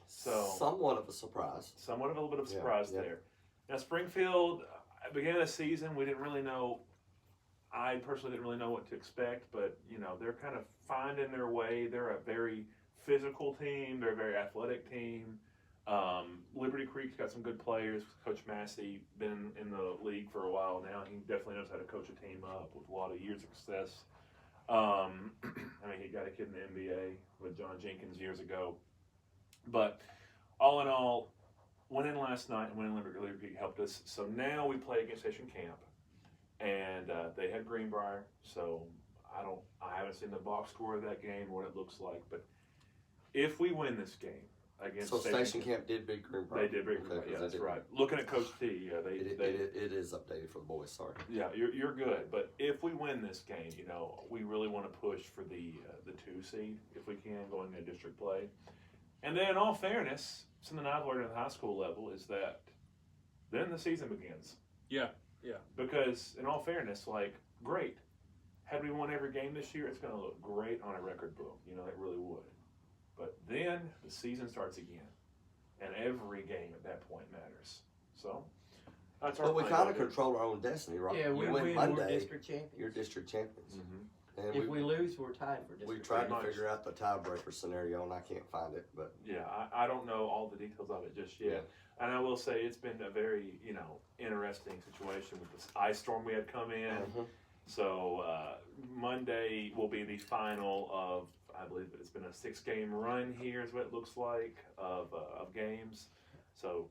So somewhat of a surprise. Somewhat of a little bit of surprise there. Now, Springfield, at the beginning of the season, we didn't really know. I personally didn't really know what to expect, but they're kind of finding their way. They're a very physical team. They're a very athletic team. Liberty Creek's got some good players. Coach Massey been in the league for a while now. He definitely knows how to coach a team up with a lot of years of success. He got a kid in the NBA with John Jenkins years ago. But all in all, winning last night and winning Liberty Creek helped us. So now we play against Station Camp, and they had Greenbrier. So I haven't seen the box score of that game, what it looks like. But if we win this game against Station Camp did beat Greenbrier. They did beat Greenbrier. Yeah, that's right. Looking at Coach T, it is updated for the boys. Sorry. Yeah, you're good. But if we win this game, we really want to push for the 2 seed if we can going into district play. And then, in all fairness, something I've learned at the high school level is that then the season begins. Yeah. Because, in all fairness, great. Had we won every game this year, it's going to look great on a record book. It really would. But then the season starts again, and every game at that point matters. So that's our. But we kind of control our own destiny, right? Yeah, we You win. win We're Monday, district champions. you're district champions. Mm-hmm. And If we lose, we're tied for district. we tried to champions. figure out the tiebreaker scenario, and I can't find it. But Yeah, I don't know all the details of it just yet. Yeah. And I will say it's been a very interesting situation with this ice storm we had come in. So Monday will be the final of, I believe it's been a 6-game run here is what it looks like of games. So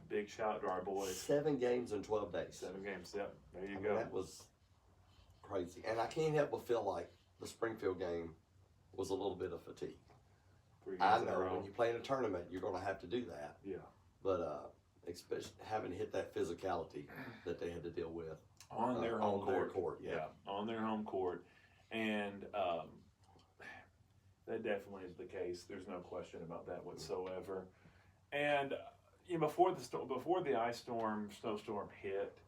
big shout out to our boys. 7 games in 12 days. 7 games, yep. There you I mean, go. that was crazy. And I can't help but feel like the Springfield game was a little bit of fatigue. 3 I games in a know row. when you play in a tournament, you're going to have to do that. Yeah. But especially having hit that physicality that they had to deal with On their home court. Yeah. On their home court. And that definitely is the case. There's no question about that whatsoever. And before the ice storm, snowstorm hit,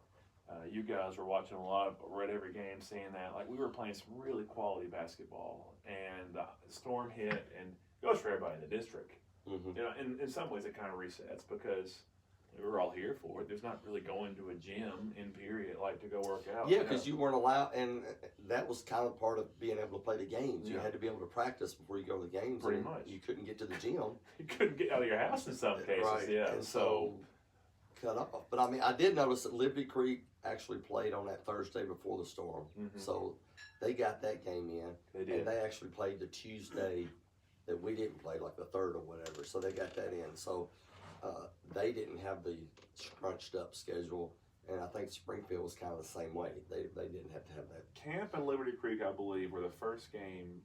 you guys were watching a lot, read every game, seeing that. We were playing some really quality basketball, and the storm hit, and it goes for everybody in the district. Mm-hmm. In some ways, it kind of resets because we're all here for it. There's not really going to a gym in period, like to go work out. Yeah, because you weren't allowed, and that was kind of part of being able to play the games. You Yeah. had to be able to practice before you go to the games. Pretty and much. You couldn't get to the gym. You couldn't get out of your house in some cases. Right. Yeah. And So cut off. But I mean, I did notice that Liberty Creek actually played on that Thursday before the storm. Mhm. So they got that game in. they did. And they actually played the Tuesday that we didn't play, like the 3rd or whatever. So they got that in. So they didn't have the scrunched up schedule. And I think Springfield was kind of the same way. They didn't have to have that. Camp and Liberty Creek, I believe, were the first game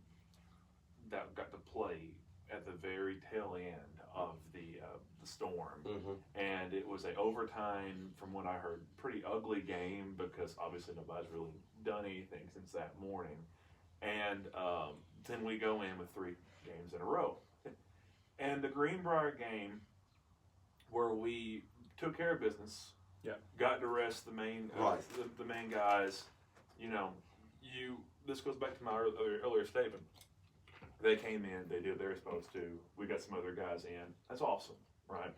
that got to play at the very tail end of the storm. Mm-hmm. And it was a overtime, from what I heard, pretty ugly game because obviously nobody's really done anything since that morning. And then we go in with 3 games in a row. And the Greenbrier game, where we took care of business, Yeah. got to rest the main Right. the main guys. You know, this goes back to my earlier statement. They came in, they did what they were supposed to. We got some other guys in. That's awesome, right?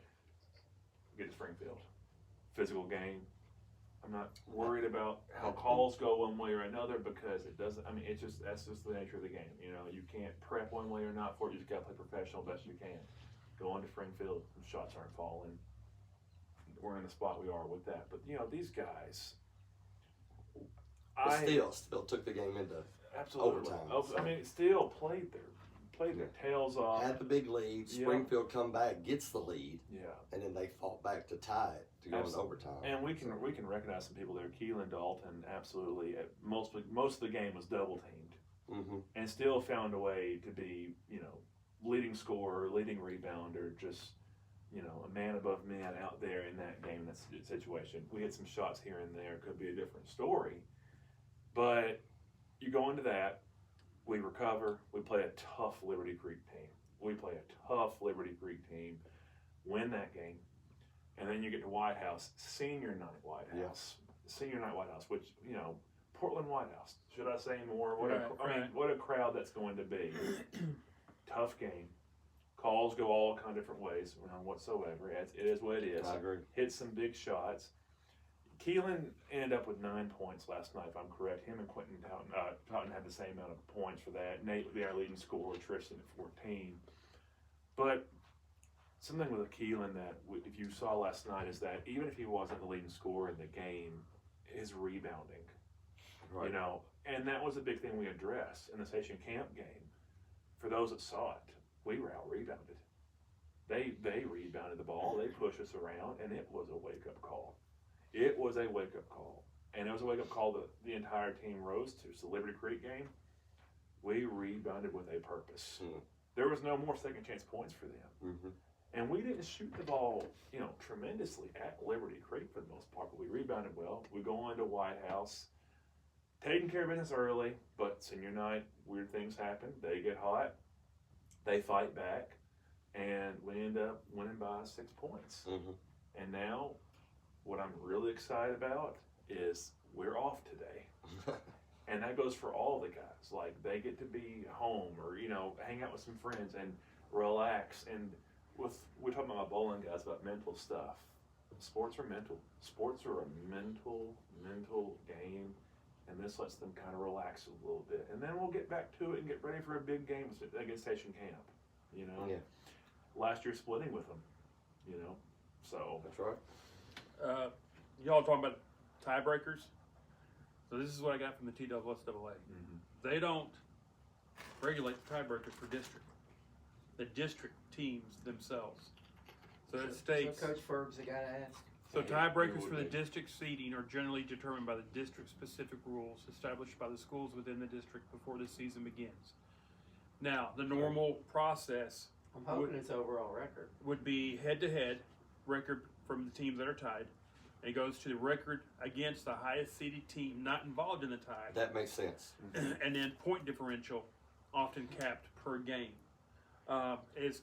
Get to Springfield, physical game. I'm not worried about how calls go one way or another because it doesn't. I mean, that's just the nature of the game. You know, you can't prep one way or not for it. You just got to play professional best you can. Go into Springfield, shots aren't falling. We're in the spot we are with that. But you know, these guys. But still took the game into Absolutely. overtime. I mean, still played their tails off. had the big lead. Yeah. Springfield come back, gets the lead, Yeah. and then they fought back to tie it to go into Absolutely. overtime. And we can recognize some people there. Keelan Dalton, absolutely. Most of the game was double teamed, Mm-hmm. and still found a way to be, you know, leading scorer, leading rebounder, just, you know, a man above man out there in that game, in that situation. We had some shots here and there. Could be a different story, but you go into that. We recover. We play a tough Liberty Creek team. Win that game. And then you get to White House, senior night White House. Senior night White House, which, you know, Portland White House. Should I say more? What a crowd that's going to be. Tough game. Calls go all kind of different ways, whatsoever. It is what it is. I agree. Hit some big shots. Keelan ended up with 9 points last night, if I'm correct. Him and Quentin Totten had the same amount of points for that. Nate would be our leading scorer, Tristan at 14. But something with Keelan that if you saw last night is that even if he wasn't the leading scorer in the game, his rebounding, Right. you know, and that was a big thing we addressed in the Station Camp game. For those that saw it, we were out rebounded. They rebounded the ball, they pushed us around, and it was a wake up call. It was a wake up call, and it was a wake up call that the entire team rose to. So Liberty Creek game, we rebounded with a purpose. There was no more second chance points for them. Mm-hmm. And we didn't shoot the ball, you know, tremendously at Liberty Creek for the most part, but we rebounded well. We go into White House, taking care of business early, but senior night, weird things happen. They get hot, they fight back, and we end up winning by 6 points. Mm-hmm. And now, what I'm really excited about is we're off today. And that goes for all the guys. Like, they get to be home or, you know, hang out with some friends and relax. And we're talking about my bowling guys about mental stuff. Sports are mental. Sports are a mental game. And this lets them kind of relax a little bit. And then we'll get back to it and get ready for a big game against Station Camp, you know? Yeah. Last year splitting with them, you know? So. That's right. Y'all talking about tiebreakers? So this is what I got from the TSSAA. Mm-hmm. They don't regulate the tiebreakers for district. The district teams themselves. So it states. So Coach Ferg's the guy to ask. So It tiebreakers would for the be. district seeding are generally determined by the district-specific rules established by the schools within the district before the season begins. Now, the normal process I'm hoping it's overall record. would be head-to-head record from the teams that are tied. And it goes to the record against the highest seeded team not involved in the tie. That makes sense. And then point differential, often capped per game. It's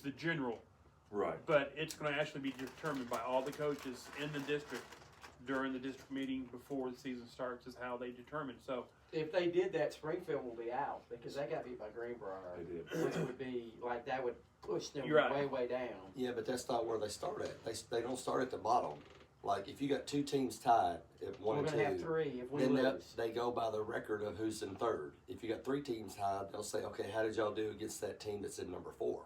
the general, Right. but it's going to actually be determined by all the coaches in the district during the district meeting before the season starts is how they determine. So if they did that, Springfield will be out because they got beat by Greenbrier, They did. which would be like that would push them You're right. way down. Yeah, but that's not where they start at. They don't start at the bottom. Like if you got two teams tied at one We're and gonna have two, 3 if we then lose. they go by the record of who's in third. If you got 3 teams tied, they'll say, okay, how did y'all do against that team that's in number 4?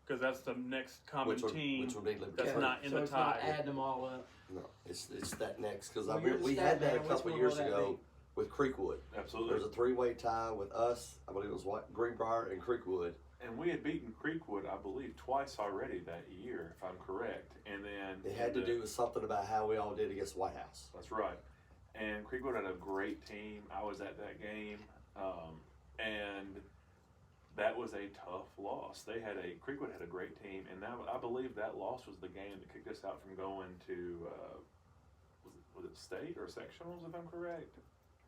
Because that's the next common team which would be Liberty that's Creek. not in so the it's not tie. adding them all up. No, it's that next because Well, you're the we stat had that man. a Which couple one years will that ago with Creekwood. There Absolutely. was a 3-way tie with us. I believe it was Greenbrier and Creekwood. And we had beaten Creekwood, I believe, twice already that year, if I'm correct. And then It had to do with something about how we all did against White House. That's right. And Creekwood had a great team. I was at that game, and that was a tough loss. Creekwood had a great team, and I believe that loss was the game that kicked us out from going to was it state or sectionals, if I'm correct.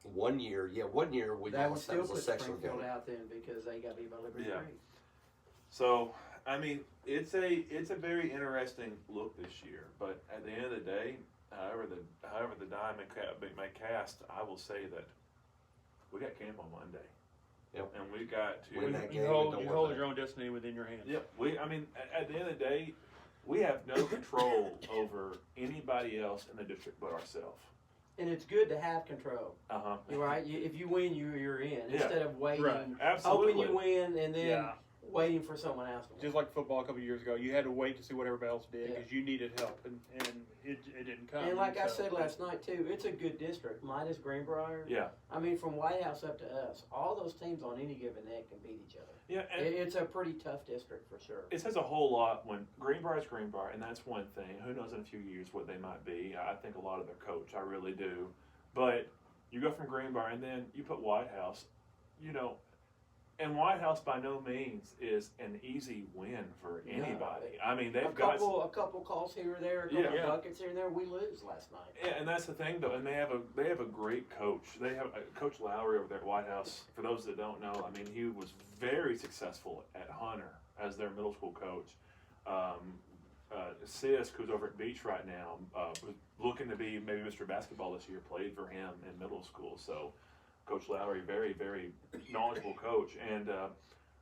One year we That would lost. still That was a put sectional Springfield game. out then because they got beat by Liberty Yeah. Creek. So I mean, it's a very interesting look this year. But at the end of the day, however the die may cast, I will say that we got camp on Monday. Yep. And we got to. Win that game You and hold don't you worry hold about your own destiny within your hands. Yep. I mean, at the end of the day, we have no control over anybody else in the district but ourselves. And it's good to have control. Uh-huh. You're right. If you win, you're in. Yeah. Instead of waiting, Right. Absolutely. hoping you win, and then Yeah. waiting for someone else to win. Just like football a couple of years ago, you had to wait to see what everybody else did Yeah. because you needed help, and it didn't come. And like I so- said last night too, it's a good district. Minus Greenbrier. Yeah. I mean, from White House up to us, all those teams on any given night can beat each other. Yeah, and It's a pretty tough district for sure. it says a whole lot when Greenbrier's Greenbrier, and that's one thing. Who knows in a few years what they might be. I think a lot of their coach, I really do. But you go from Greenbrier, and then you put White House, and White House by no means is an easy win for anybody. I mean, they've a couple calls here or there, a couple Yeah. buckets here and there. We lose last night. Yeah, and that's the thing, though. And they have a great coach. They have Coach Lowry over there at White House. For those that don't know, I mean, he was very successful at Hunter as their middle school coach. Sisk, who's over at Beach right now, was looking to be maybe Mr. Basketball this year, played for him in middle school. So, Coach Lowry, very, very knowledgeable coach. And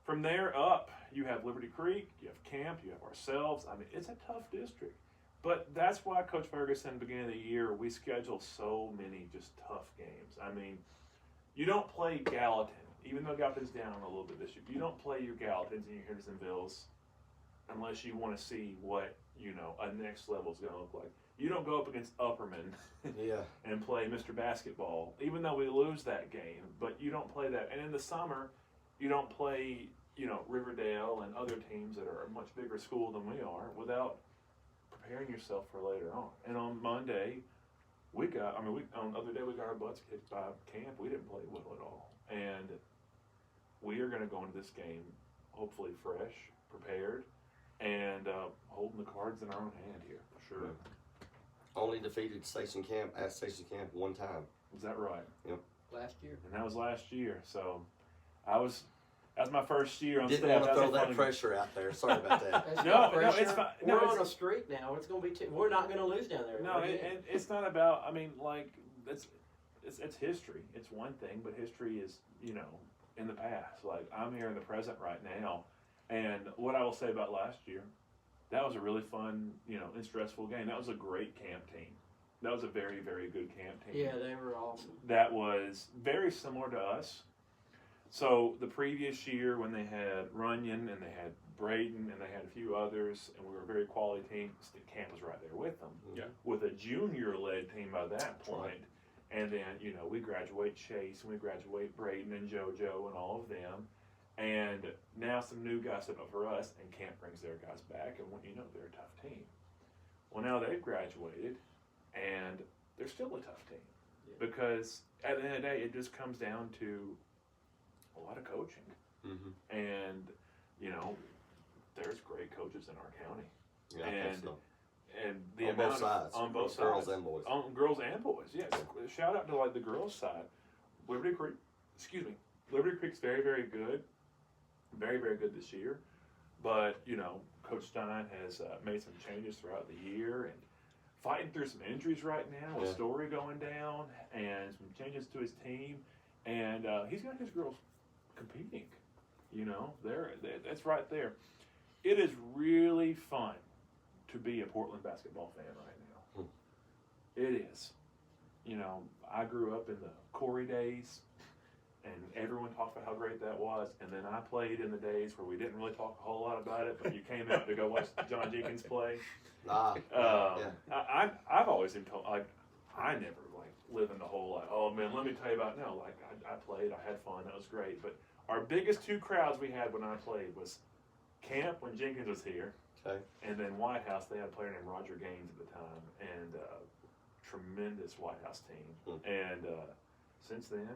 from there up, you have Liberty Creek, you have Camp, you have ourselves. I mean, it's a tough district. But that's why Coach Ferguson, beginning of the year, we schedule so many just tough games. I mean, you don't play Gallatin, even though Gallatin's down a little bit this year. You don't play your Gallatins and your Hendersonvilles unless you want to see what, a next level is going to look like. You don't go up against Upperman Yeah. and play Mr. Basketball, even though we lose that game. But you don't play that. And in the summer, you don't play, Riverdale and other teams that are a much bigger school than we are without preparing yourself for later on. And on Monday, on the other day we got our butts kicked by Camp. We didn't play well at all. And we are going to go into this game hopefully fresh, prepared, and holding the cards in our own hand here for sure. Only defeated Station Camp at Station Camp one time. Is that right? Last year. And that was last year. So that was my first year on Didn't staff. want to That throw was a that funny- pressure out there. Sorry about that. That's No, no, no, pressure. it's fine. No, We're it's- on a streak now. It's going to be. We're not going to lose down there. No, We're and good. it's not about. I mean, like it's history. It's one thing, but history is in the past. Like I'm here in the present right now, and what I will say about last year, that was a really fun, and stressful game. That was a great camp team. That was a very, very good camp team. Yeah, they were awesome. That was very similar to us. So the previous year when they had Runyon and they had Braden and they had a few others and we were a very quality team, Camp was right there with them. Yeah. With a junior-led team by that point. And then, we graduate Chase and we graduate Braden and JoJo and all of them. And now some new guys step up for us and Camp brings their guys back and they're a tough team. Well, now they've graduated and they're still a tough team. Yeah. Because at the end of the day, it just comes down to a lot of coaching. Mm-hmm. And, there's great coaches in our county. Yeah, I think so. And the On amount both sides. on both Girls sides. and boys. On girls and boys, yes. Shout out to the girls' side. Liberty Creek's very, very good. Very, very good this year. But, Coach Stein has made some changes throughout the year and fighting through some injuries right now with Yeah. Story going down and some changes to his team. and he's got his girls competing. You know, that's right there. It is really fun to be a Portland basketball fan right now. It is. You know, I grew up in the Corey days, and everyone talked about how great that was. And then I played in the days where we didn't really talk a whole lot about it, but you came out to go watch John Jenkins play. I've always been told, like, I never like live in the whole like, oh man, let me tell you about no. Like I played, I had fun, that was great. But our biggest two crowds we had when I played was camp when Jenkins was here, and then White House. They had a player named Roger Gaines at the time, and tremendous White House team. And since then,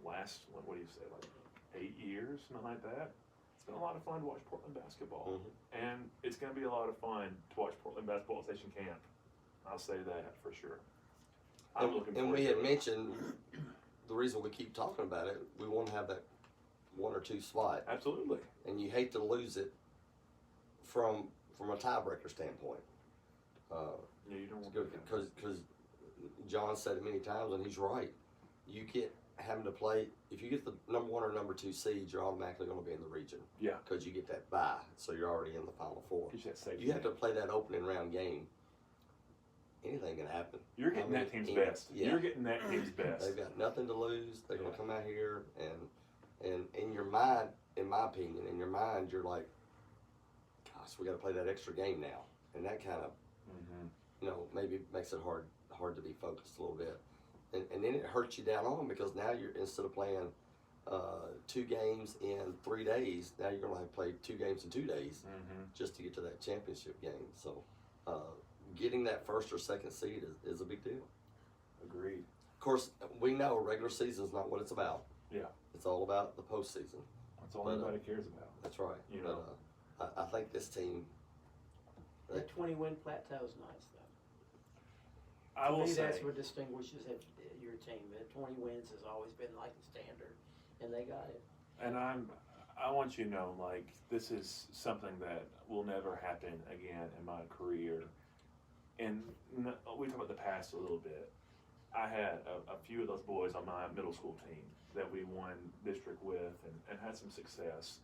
last what do you say, like 8 years, something like that. It's been a lot of fun to watch Portland basketball, and it's going to be a lot of fun to watch Portland basketball at Station Camp. I'll say that for sure. I'm looking forward and we to had it. mentioned the reason we keep talking about it. We want to have that 1 or 2 spot, Absolutely. and you hate to lose it from a tiebreaker standpoint. Yeah, you don't want to. Because John said it many times, and he's right. You get having to play, if you get the number 1 or number 2 seed, you're automatically going to be in the region. Yeah. Because you get that bye, so you're already in the Final Four. Gives you that safety You have to net. play that opening round game. Anything can happen. You're getting that team's best. Yeah. You're getting that team's best. They've got nothing to lose. They're going to come out here, and in your mind, in my opinion, in your mind, you're like, gosh, we got to play that extra game now, and that kind of, maybe makes it hard to be focused a little bit, and then it hurts you down on because now you're instead of playing 2 games in 3 days, now you're going to have to play 2 games in 2 days just to get to that championship game. So, getting that 1st or 2nd seed is a big deal. Agreed. Of course, we know regular season is not what it's about. Yeah. It's all about the postseason. That's all But, anybody cares about. That's right. You know. But, I think this team. That 20-win plateau is nice, though. I will To me, say. that's what distinguishes your team. That 20 wins has always been like the standard, and they got it. And I want you to know, like, this is something that will never happen again in my career. And we talk about the past a little bit. I had a few of those boys on my middle school team that we won district with and had some success.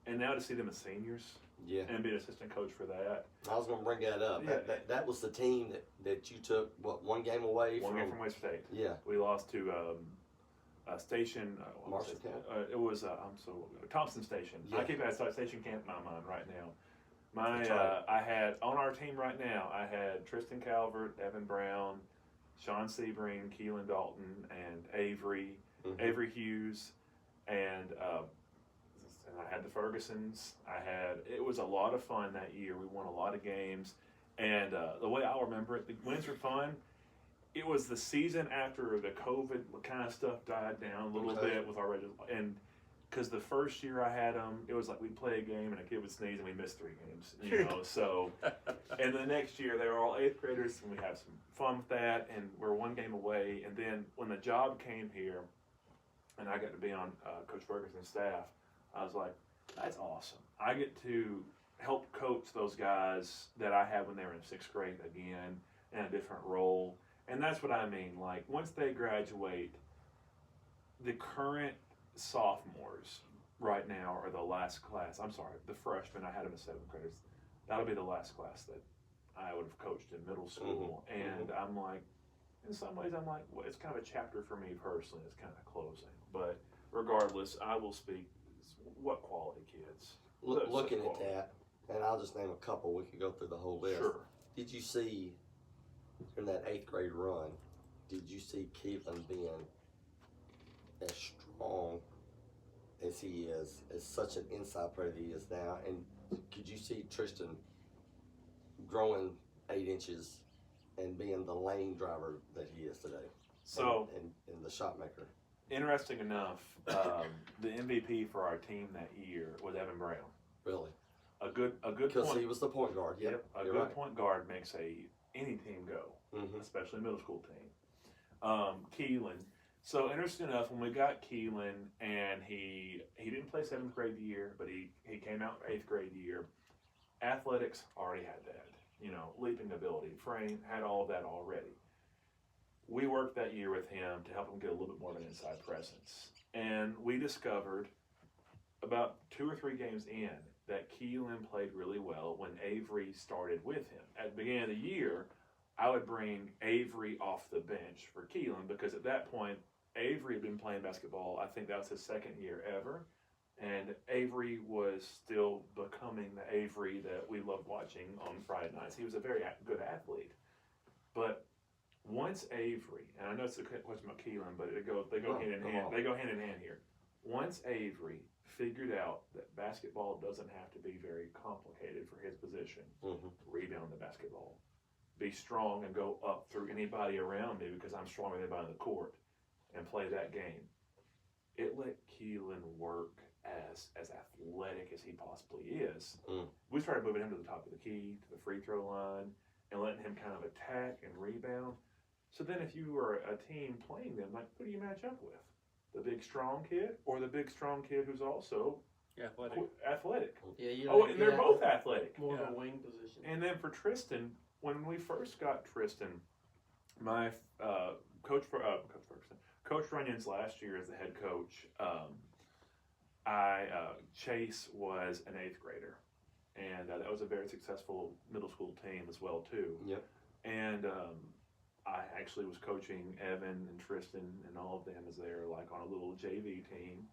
And now to see them as seniors Yeah. and be an assistant coach for that. I was going to bring that up. Yeah. That was the team that you took, 1 game away One from? game from West State. Yeah. We lost to Station. Marshalltown? It was Thompson Station. Yeah. I keep that Station Camp in my mind right now. That's right. I had on our team right now. I had Tristan Calvert, Evan Brown, Sean Sebring, Keelan Dalton, and Avery Hughes, and I had the Fergusons. It was a lot of fun that year. We won a lot of games, and the way I'll remember it, the wins were fun. It was the season after the COVID kind of stuff died down a little bit with our regular, and because the first year I had them, it was like we'd play a game and a kid would sneeze and we missed 3 games, you know. So, and the next year they were all 8th graders and we have some fun with that, and we're 1 game away. And then when the job came here, and I got to be on Coach Ferguson's staff, I was like, that's awesome. I get to help coach those guys that I had when they were in 6th grade again in a different role. And that's what I mean. Like, once they graduate, the current sophomores right now are the last class. I'm sorry, the freshmen. I had them as 7th graders. That'll be the last class that I would have coached in middle school. And I'm like, in some ways, I'm like, well, it's kind of a chapter for me personally. It's kind of closing. But regardless, I will speak. What quality kids? Looking at that, and I'll just name a couple. We could go through the whole list. Sure. Did you see in that 8th grade run? Did you see Keelan being as strong as he is, as such an inside player that he is now? And could you see Tristan growing 8 inches and being the lane driver that he is today? So, and the shot maker. Interesting enough, the MVP for our team that year was Evan Brown. Really? A good Because point. he was the point guard. Yep. A You're good right. point guard makes any team go, especially a middle school team. Keelan. So interesting enough, when we got Keelan, and he didn't play 7th grade year, but he came out 8th grade year. Athletics already had that, leaping ability, frame, had all of that already. we worked that year with him to help him get a little bit more of an inside presence. And we discovered about 2 or 3 games in that Keelan played really well when Avery started with him. At the beginning of the year, I would bring Avery off the bench for Keelan because at that point, Avery had been playing basketball. I think that was his 2nd year ever. And Avery was still becoming the Avery that we loved watching on Friday nights. He was a very good athlete. But once Avery, and I know it's a question about Keelan, but they go hand in hand. They go hand in hand here. Once Avery figured out that basketball doesn't have to be very complicated for his position, rebound the basketball, be strong and go up through anybody around me because I'm stronger than anybody on the court, and play that game. It let Keelan work as athletic as he possibly is. We started moving him to the top of the key, to the free throw line, and letting him kind of attack and rebound. So then if you were a team playing them, like, who do you match up with? The big strong kid or the big strong kid who's also athletic? Yeah, And they're both athletic. More of a wing position. And then for Tristan, when we first got Tristan, my Coach Runyon's last year as the head coach, Chase was an 8th grader, and that was a very successful middle school team as well too. Yep. And I actually was coaching Evan and Tristan and all of them as they're like on a little JV team,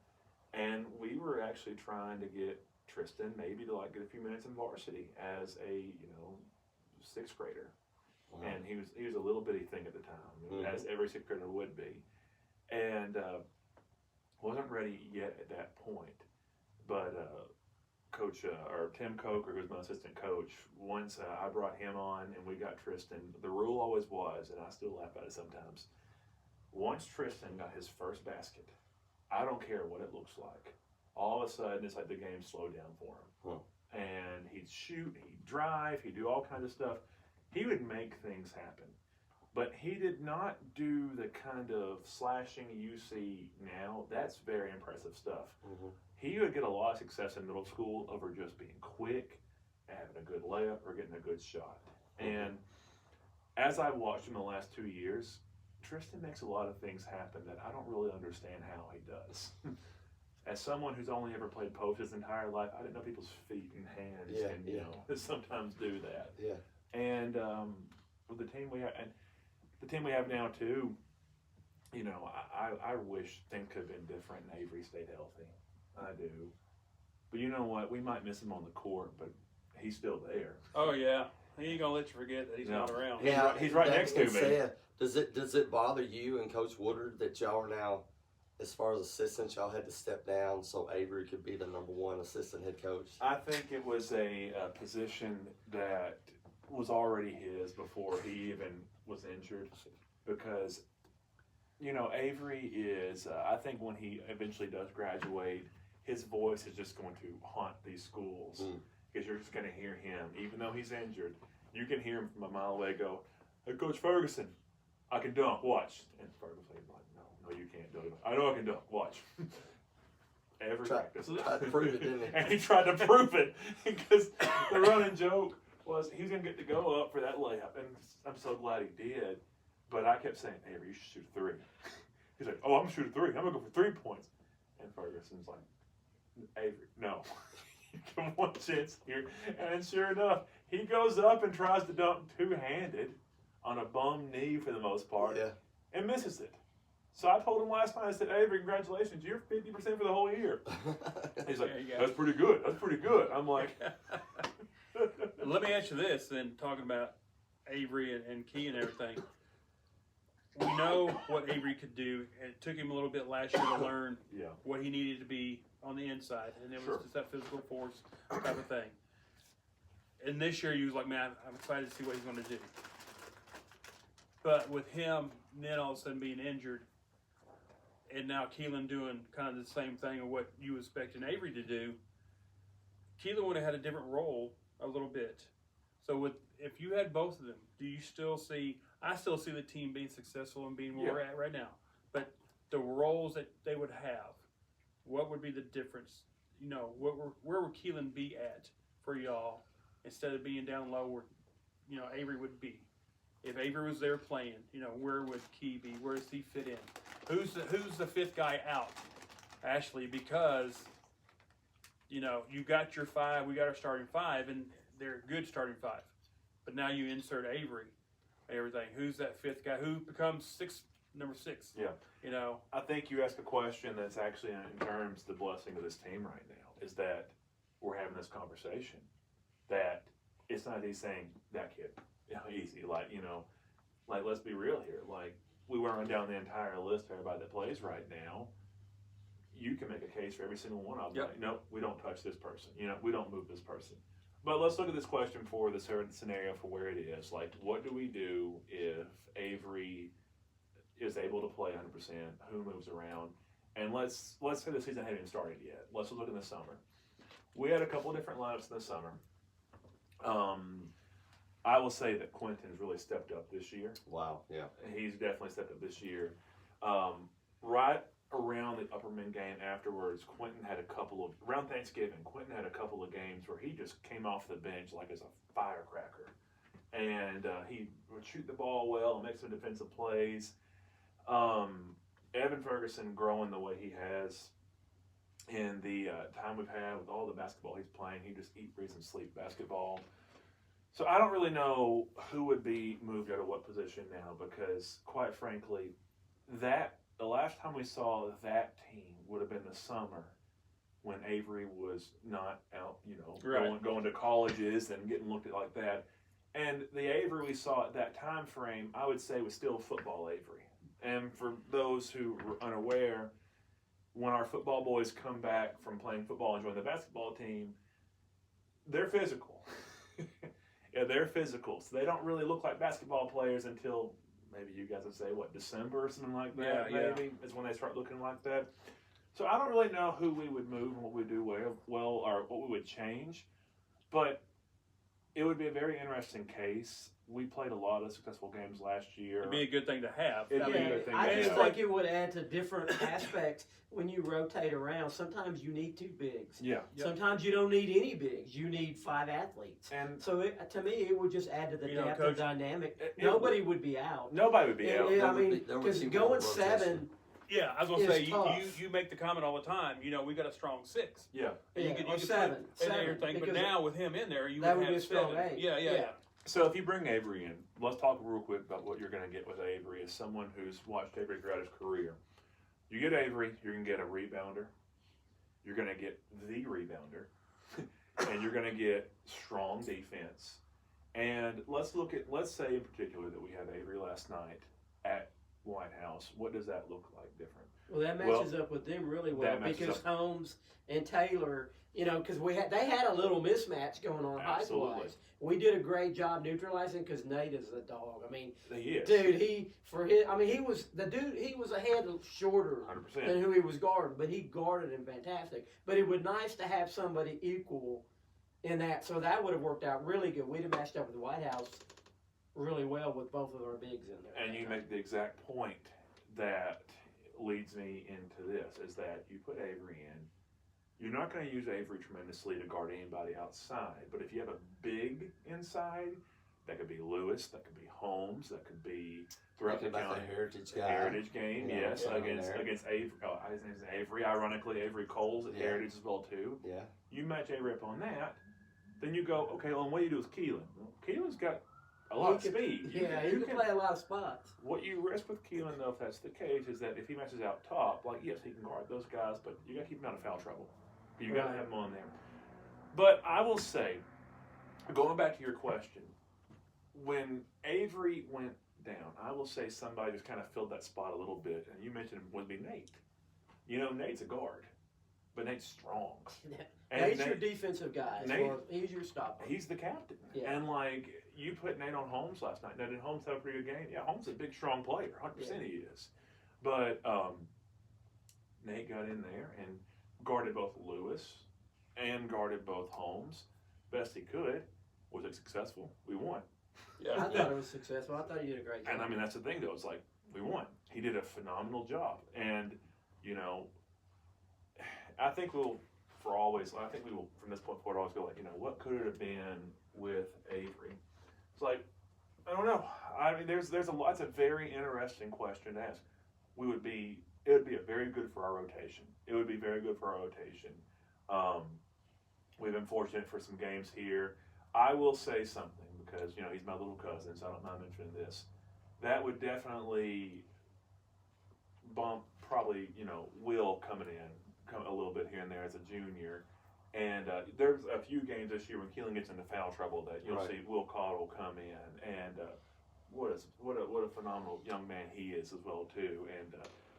and we were actually trying to get Tristan maybe to like get a few minutes in varsity as a 6th grader. Wow. And he was a little bitty thing at the time, as every 6th grader would be, and wasn't ready yet at that point. But Coach or Tim Coker, who was my assistant coach, once I brought him on and we got Tristan, the rule always was, and I still laugh at it sometimes, once Tristan got his first basket, I don't care what it looks like, all of a sudden it's like the game slowed down for him. And he'd shoot, he'd drive, he'd do all kinds of stuff. He would make things happen. But he did not do the kind of slashing you see now. That's very impressive stuff. He would get a lot of success in middle school over just being quick, having a good layup, or getting a good shot. And as I've watched him the last 2 years, Tristan makes a lot of things happen that I don't really understand how he does. As someone who's only ever played post his entire life, I didn't know people's feet and hands can sometimes do that. Yeah. And with the team we have now too, I wish things could have been different and Avery stayed healthy. I do. But you know what? We might miss him on the court, but he's still there. Oh yeah, he ain't gonna let you forget that he's not around. He's right next to me. Does it bother you and Coach Woodard that y'all are now, as far as assistants, y'all had to step down so Avery could be the #1 assistant head coach? I think it was a position that was already his before he even was injured, because Avery is I think when he eventually does graduate, his voice is just going to haunt these schools, because you're just going to hear him, even though he's injured, you can hear him from a mile away go, "Hey, Coach Ferguson, I can dunk, watch." And Ferguson's like, no, you can't do it. "I know I can dunk, watch." Every practice. Tried to prove it, didn't he? And he tried to prove it, because the running joke was he was going to get to go up for that layup, and I'm so glad he did. But I kept saying, "Avery, you should shoot a 3. He's like, "Oh, I'm going to shoot a 3. I'm going to go for 3 points." And Ferguson's like, "Avery, no. Give him one chance here." And sure enough, he goes up and tries to dunk two-handed on a bum knee for the most part, and misses it. So I told him last night, I said, "Avery, congratulations, you're 50% for the whole year." He's like, "That's pretty good. That's pretty good." I'm like, Let me ask you this, then, talking about Avery and Key and everything. We know what Avery could do, and it took him a little bit last year to learn what he needed to be on the inside, and it was just that physical force type of thing. And this year, you was like, "Man, I'm excited to see what he's going to do." But with him, then all of a sudden being injured, and now Keelan doing kind of the same thing of what you expecting Avery to do, Keelan would have had a different role a little bit. So if you had both of them, do you still see? I still see the team being successful and being where we're at right now. But the roles that they would have, what would be the difference? Where would Keelan be at for y'all instead of being down low where Avery would be? if Avery was there playing, where would Key be? Where does he fit in? Who's the fifth guy out? Ashley, because you got your five, we got our starting five, and they're a good starting five. But now you insert Avery and everything. Who's that fifth guy? Who becomes number six? Yeah. I think you asked a question that's actually in terms of the blessing of this team right now, is that we're having this conversation. That it's not easy saying that kid, easy. Like, let's be real here. Like, we went run down the entire list of everybody that plays right now. You can make a case for every single one of them. Yep. Like, no, we don't touch this person. We don't move this person. But let's look at this question for the certain scenario for where it is. Like, what do we do if Avery is able to play 100%? Who moves around? And let's say the season hadn't even started yet. Let's look in the summer. We had a couple of different lineups in the summer. I will say that Quentin's really stepped up this year. Wow, yeah. He's definitely stepped up this year. Right around the Upperman game afterwards, around Thanksgiving, Quentin had a couple of games where he just came off the bench like as a firecracker. And he would shoot the ball well and make some defensive plays. Evan Ferguson growing the way he has in the time we've had with all the basketball he's playing, he just eat, breathes, and sleep basketball. So I don't really know who would be moved out of what position now because, quite frankly, the last time we saw that team would have been the summer when Avery was not out, Right. going to colleges and getting looked at like that. And the Avery we saw at that time frame, I would say, was still football Avery. And for those who were unaware, when our football boys come back from playing football and join the basketball team, they're physical. Yeah, they're physical. So they don't really look like basketball players until maybe you guys would say, December or something like that, Yeah, maybe, is when they start looking like that. So I don't really know who we would move and what we do well or what we would change. But it would be a very interesting case. We played a lot of successful games last year. It'd be a good thing to have. It'd be a Yeah, good thing I to just have. think it would add to different aspects when you rotate around. Sometimes you need two bigs. Yeah. Yep. Sometimes you don't need any bigs. You need 5 athletes. And So to me, it would just add to the depth Coach, and dynamic. it Nobody would be out. nobody would be out. I There would mean, be- there would because be more going rotation. 7, Yeah, I was gonna It's say tough. you make the comment all the time. We got a strong 6. Yeah. And Yeah, or put- 7, and 7, everything. But because now with him in there, you that would would be have a strong 7. 8. Yeah. So if you bring Avery in, let's talk real quick about what you're going to get with Avery as someone who's watched Avery throughout his career. You get Avery, you're going to get a rebounder. You're going to get the rebounder. And you're going to get strong defense. And let's say in particular that we have Avery last night at White House. What does that look like different? Well, that matches up with them really well that matches because up. Holmes and Taylor, because they had a little mismatch going on Absolutely. height-wise. We did a great job neutralizing because Nate is a dog. I mean, He is. dude, he was a head shorter 100%. than who he was guarding, but he guarded him fantastic. But it would nice to have somebody equal in that, so that would have worked out really good. We'd have matched up with the White House really well with both of our bigs in there. And you make the exact point that leads me into this, is that you put Avery in. You're not going to use Avery tremendously to guard anybody outside, but if you have a big inside, that could be Lewis, that could be Holmes, that could be throughout the Thinking about county. the Heritage guy. Heritage game, Yeah, yes, yeah, against there. Avery. Oh, his name's Avery. Ironically, Avery Coles at Yeah. Heritage as well too. Yeah. You match Avery up on that, then you go, okay. Well, and what do you do with Keelan? Well, Keelan's got a lot of He could- speed. Yeah, he You can play a lot of spots. What you risk with Keelan, though, if that's the case, is that if he matches out top, like, yes, he can guard those guys, but you got to keep him out of foul trouble. You got to Right. have him on there. But I will say, going back to your question, when Avery went down, I will say somebody just kind of filled that spot a little bit, and you mentioned him, would be Nate. Nate's a guard, but Nate's strong. And Nate's your Nate- defensive guy. Nate- He's your stopper. He's the captain. Yeah. And, you put Nate on Holmes last night. Now, did Holmes have a pretty good game? Yeah, Holmes is a big, strong player. 100% he is. But Nate got in there and guarded both Lewis and guarded both Holmes. Best he could. Was it successful? We won. I thought it was successful. I thought he did a great job. And, that's the thing, though. It's like, we won. He did a phenomenal job. And, I think we will, from this point forward, always go what could it have been with Avery? It's like, I don't know. I mean, there's a lot. It's a very interesting question to ask. It would be very good for our rotation. It would be very good for our rotation. We've been fortunate for some games here. I will say something because he's my little cousin, so I don't mind mentioning this. That would definitely bump probably Will coming in a little bit here and there as a junior. And there's a few games this year when Keelan gets into foul trouble that you'll see Will Cottle come in, and what a phenomenal young man he is as well too. And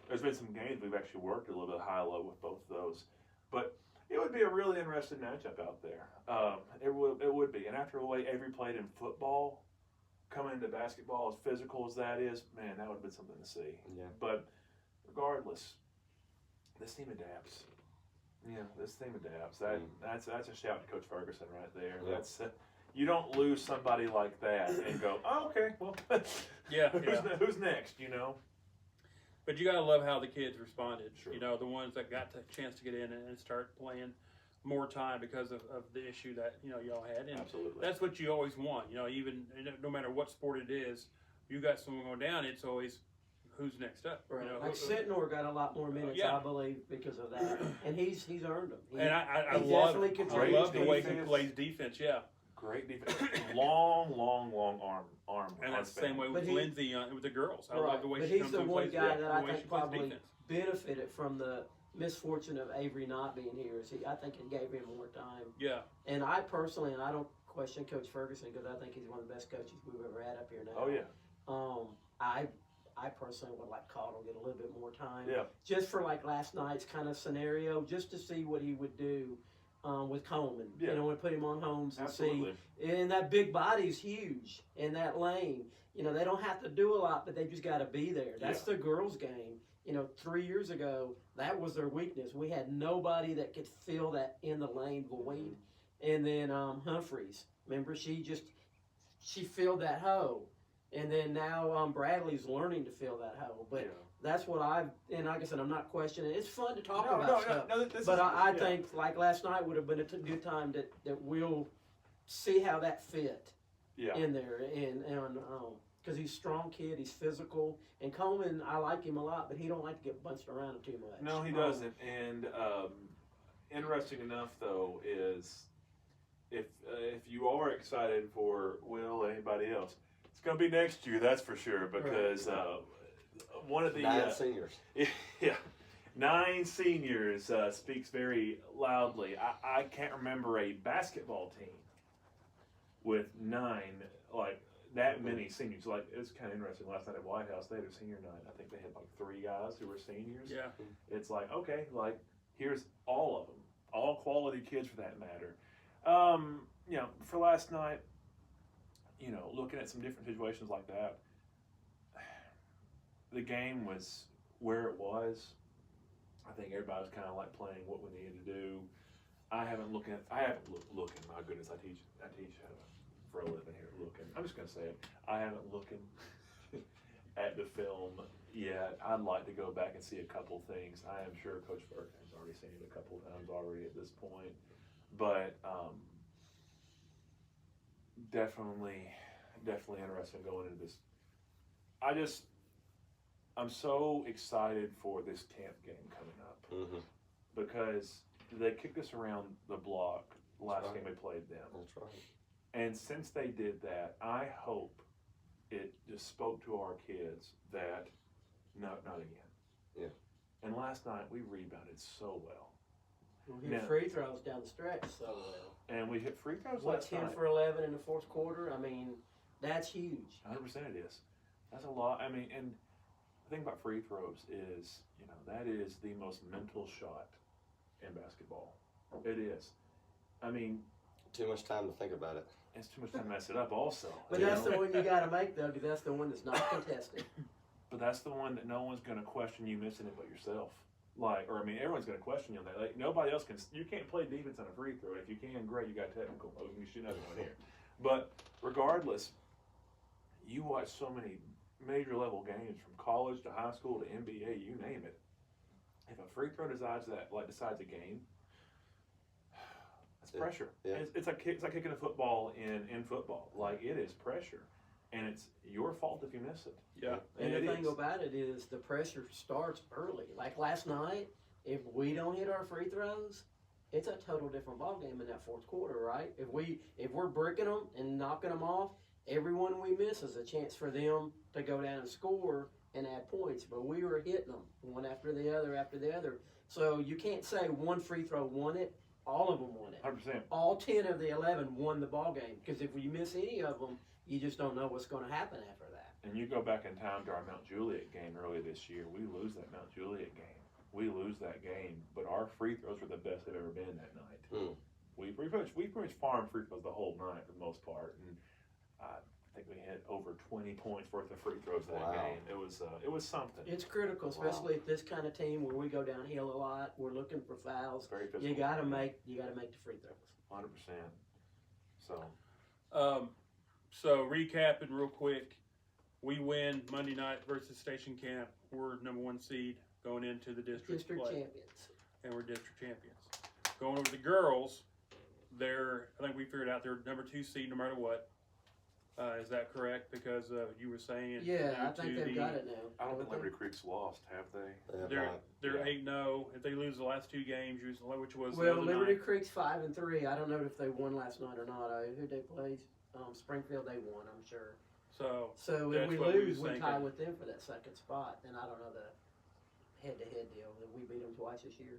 there's been some games we've actually worked a little bit high-low with both of those, but it would be a really interesting matchup out there. It would be. And after the way Avery played in football, coming into basketball, as physical as that is, man, that would have been something to see. Yeah. But regardless, this team adapts. Yeah, this team adapts. That's a shout to Coach Ferguson right there. Yeah. That's you don't lose somebody like that and go, oh, okay, well, who's next? But you gotta love how the kids responded. Sure. The ones that got the chance to get in and start playing more time because of the issue that y'all had. And Absolutely. that's what you always want. Even no matter what sport it is, you got someone going down. It's always who's next up. Right. Like Sitnor got a lot more minutes, I believe, because of that, and he's earned them. And I he love definitely contributes. I love the way he defense. plays defense. Yeah. Great defense. long arm. And that's the same way But with Lindsay with the girls. I Right. love the way But she he's comes the and one plays guy the that I way think she plays probably defense. benefited from the misfortune of Avery not being here. I think it gave him more time. Yeah. And I personally, and I don't question Coach Ferguson because I think he's one of the best coaches we've ever had up here now. Oh yeah. I personally would like Cottle get a little bit more time. Yeah. Just for like last night's kind of scenario, just to see what he would do with Coleman. Yeah. And put him on Holmes and Absolutely. see. And that big body's huge in that lane. They don't have to do a lot, but they just got to be there. That's the girls' game. 3 years ago, that was their weakness. We had nobody that could fill that in the lane void. And then Humphreys, remember, she filled that hole. And then now Bradley's learning to fill that hole. But that's what and like I said, I'm not questioning. It's fun to talk about stuff. But I think, like last night, would have been a good time that we'll see how that fit in there. And because he's a strong kid, he's physical. And Coleman, I like him a lot, but he don't like to get bunched around him too much. No, he doesn't. And interesting enough, though, is if you are excited for Will or anybody else, it's going to be next year, that's for sure, because one of the 9 seniors. Yeah, 9 seniors speaks very loudly. I can't remember a basketball team with 9 that many seniors. It's kind of interesting. Last night at White House, they had a senior night. I think they had 3 guys who were seniors. Yeah. It's okay, here's all of them, all quality kids for that matter. For last night, looking at some different situations like that, the game was where it was. I think everybody was kind of playing what we needed to do. I haven't looked. My goodness, I teach for a living here. Looking. I'm just gonna say it. I haven't looked at the film yet. I'd like to go back and see a couple things. I am sure Coach Ferguson's already seen it a couple times already at this point, but definitely interesting going into this. I'm so excited for this camp game coming up because they kicked us around the block last game we played them. That's right. And since they did that, I hope it just spoke to our kids that not again. Yeah. And last night we rebounded so well. We hit free throws down the stretch so well. And we hit free throws What, last 10 night. for 11 in the fourth quarter? I mean, that's huge. 100% it is. That's a lot. I mean, and the thing about free throws is, that is the most mental shot in basketball. It is. I mean, Too much time to think about it. it's too much time to mess it up also. But that's the one you got to make, though, because that's the one that's not contested. But that's the one that no one's going to question you missing it but yourself. Everyone's going to question you on that. Nobody else can. You can't play defense on a free throw. If you can, great, you got technical. You should have one here. But regardless, you watch so many major level games from college to high school to NBA, you name it. If a free throw decides a game, that's pressure. Yeah. It's like kicking a football in football. It is pressure. and it's your fault if you miss it. Yeah. And it the thing is. about it is the pressure starts early. Like last night, if we don't hit our free throws, it's a total different ball game in that fourth quarter, right? If we're bricking them and knocking them off, every one we miss is a chance for them to go down and score and add points. But we were hitting them one after the other. So you can't say one free throw won it. All of them won it. 100%. All 10 of the 11 won the ball game. Because if you miss any of them, you just don't know what's going to happen after that. And you go back in time to our Mount Juliet game earlier this year, we lose that Mount Juliet game. We lose that game, but our free throws were the best they've ever been that night. Hmm. We pretty much farmed free throws the whole night for the most part, and I think we had over 20 points worth of free throws that Wow. game. It was something. It's critical, especially at this kind of team where we go downhill a lot. We're looking for fouls. Very physical. You gotta make the free throws. 100%. So So recapping real quick, we win Monday night versus Station Camp. We're number 1 seed going into the district play, Champions. and we're district champions. Going over the girls, I think we figured out they're number 2 seed no matter what. Is that correct? Because you were saying Yeah, I due think to they've got it now. I don't think Liberty Creek's lost, have they? They have They're not. they're Yeah. 8-0. If they lose the last 2 games, which was the Well, other Liberty night. Creek's 5-3. I don't know if they won last night or not. Who they played? Springfield. They won, I'm sure. So So if That's we what we lose, was we tie thinking. with them for that second spot. And I don't know the head-to-head deal. That we beat them twice this year.